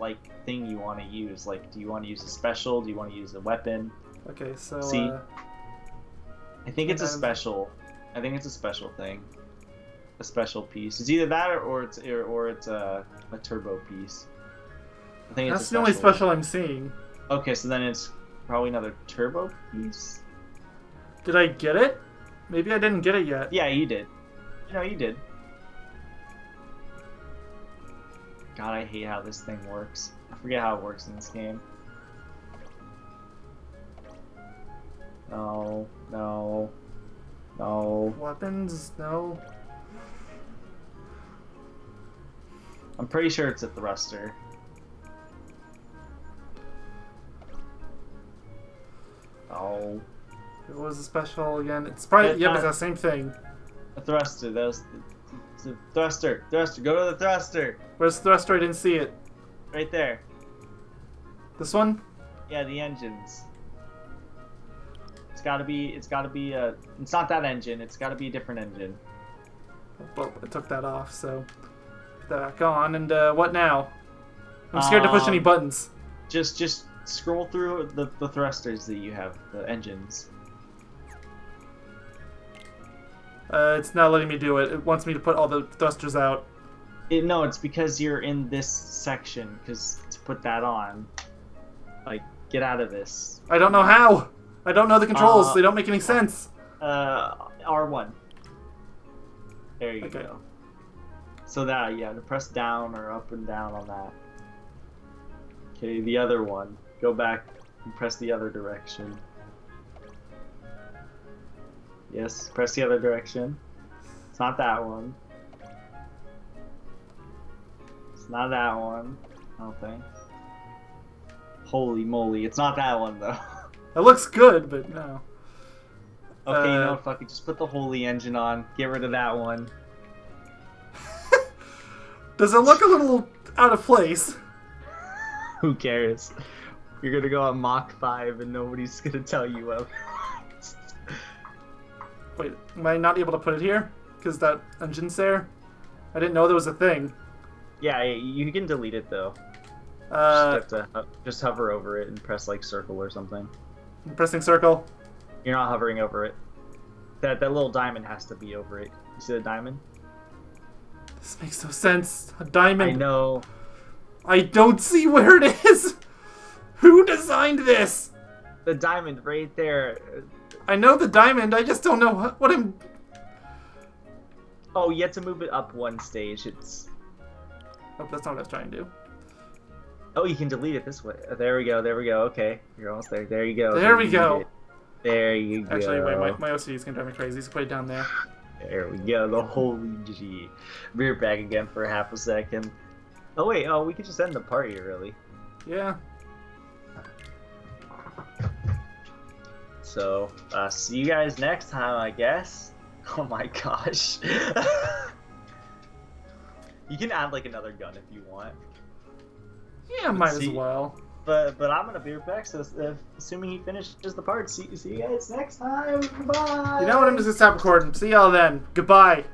[SPEAKER 3] thing you want to use. Like, do you want to use a special? Do you want to use a weapon?
[SPEAKER 1] Okay, so
[SPEAKER 3] see, I think it's a special. I think it's a special thing, a special piece. It's either that or it's a turbo piece. I think
[SPEAKER 1] that's the only special I'm seeing.
[SPEAKER 3] Okay, so then it's probably another turbo piece.
[SPEAKER 1] Did I get it? Maybe I didn't get it yet.
[SPEAKER 3] Yeah, you did. No, you did. God, I hate how this thing works. I forget how it works in this game. No, no, no.
[SPEAKER 1] Weapons, no.
[SPEAKER 3] I'm pretty sure it's a thruster. Oh.
[SPEAKER 1] It was a special again. It's probably, yep, it's the same thing.
[SPEAKER 3] A thruster, that was... The thruster, go to the thruster.
[SPEAKER 1] Where's the thruster? I didn't see it.
[SPEAKER 3] Right there.
[SPEAKER 1] This one?
[SPEAKER 3] Yeah, the engines. It's not that engine, it's gotta be a different engine.
[SPEAKER 1] Well, I took that off, so put that back on, and what now? I'm scared to push any buttons.
[SPEAKER 3] Just scroll through the thrusters that you have, the engines.
[SPEAKER 1] It's not letting me do it. It wants me to put all the thrusters out.
[SPEAKER 3] No, it's because you're in this section, because to put that on, get out of this.
[SPEAKER 1] I don't know how! I don't know the controls, they don't make any sense.
[SPEAKER 3] R1. There you go. So that, yeah, to press down or up and down on that. Okay, the other one. Go back and press the other direction. Yes, press the other direction. It's not that one. It's not that one, I don't think. Holy moly, it's not that one though.
[SPEAKER 1] It looks good, but no.
[SPEAKER 3] Okay, you know what, fuck it, just put the holy engine on. Get rid of that one.
[SPEAKER 1] Does it look a little out of place?
[SPEAKER 3] Who cares? You're gonna go on Mach 5 and nobody's gonna tell you otherwise.
[SPEAKER 1] Wait, am I not able to put it here? Because that engine's there? I didn't know there was a thing.
[SPEAKER 3] Yeah, you can delete it though. Just hover over it and press like circle or something.
[SPEAKER 1] I'm pressing circle.
[SPEAKER 3] You're not hovering over it. That little diamond has to be over it. You see the diamond?
[SPEAKER 1] This makes no sense. A diamond.
[SPEAKER 3] I know.
[SPEAKER 1] I don't see where it is. Who designed this?
[SPEAKER 3] The diamond right there.
[SPEAKER 1] I know the diamond. I just don't know what I'm.
[SPEAKER 3] Oh, you have to move it up one stage. It's.
[SPEAKER 1] Oh, that's not what I was trying to do.
[SPEAKER 3] Oh, you can delete it this way. There we go. There we go. Okay, you're almost there. There you go.
[SPEAKER 1] There we go.
[SPEAKER 3] There you go.
[SPEAKER 1] Actually, wait, my OCD is gonna drive me crazy. So put it down there.
[SPEAKER 3] There we go. The holy G. Rear back again for half a second. Oh wait. Oh, we could just end the party early.
[SPEAKER 1] Yeah.
[SPEAKER 3] So, see you guys next time, I guess. Oh my gosh. You can add like another gun if you want.
[SPEAKER 1] Yeah, might as well.
[SPEAKER 3] But I'm gonna be right back. So assuming he finishes the part, see you guys next time. Bye.
[SPEAKER 1] You know what? I'm just gonna stop recording. See y'all then. Goodbye.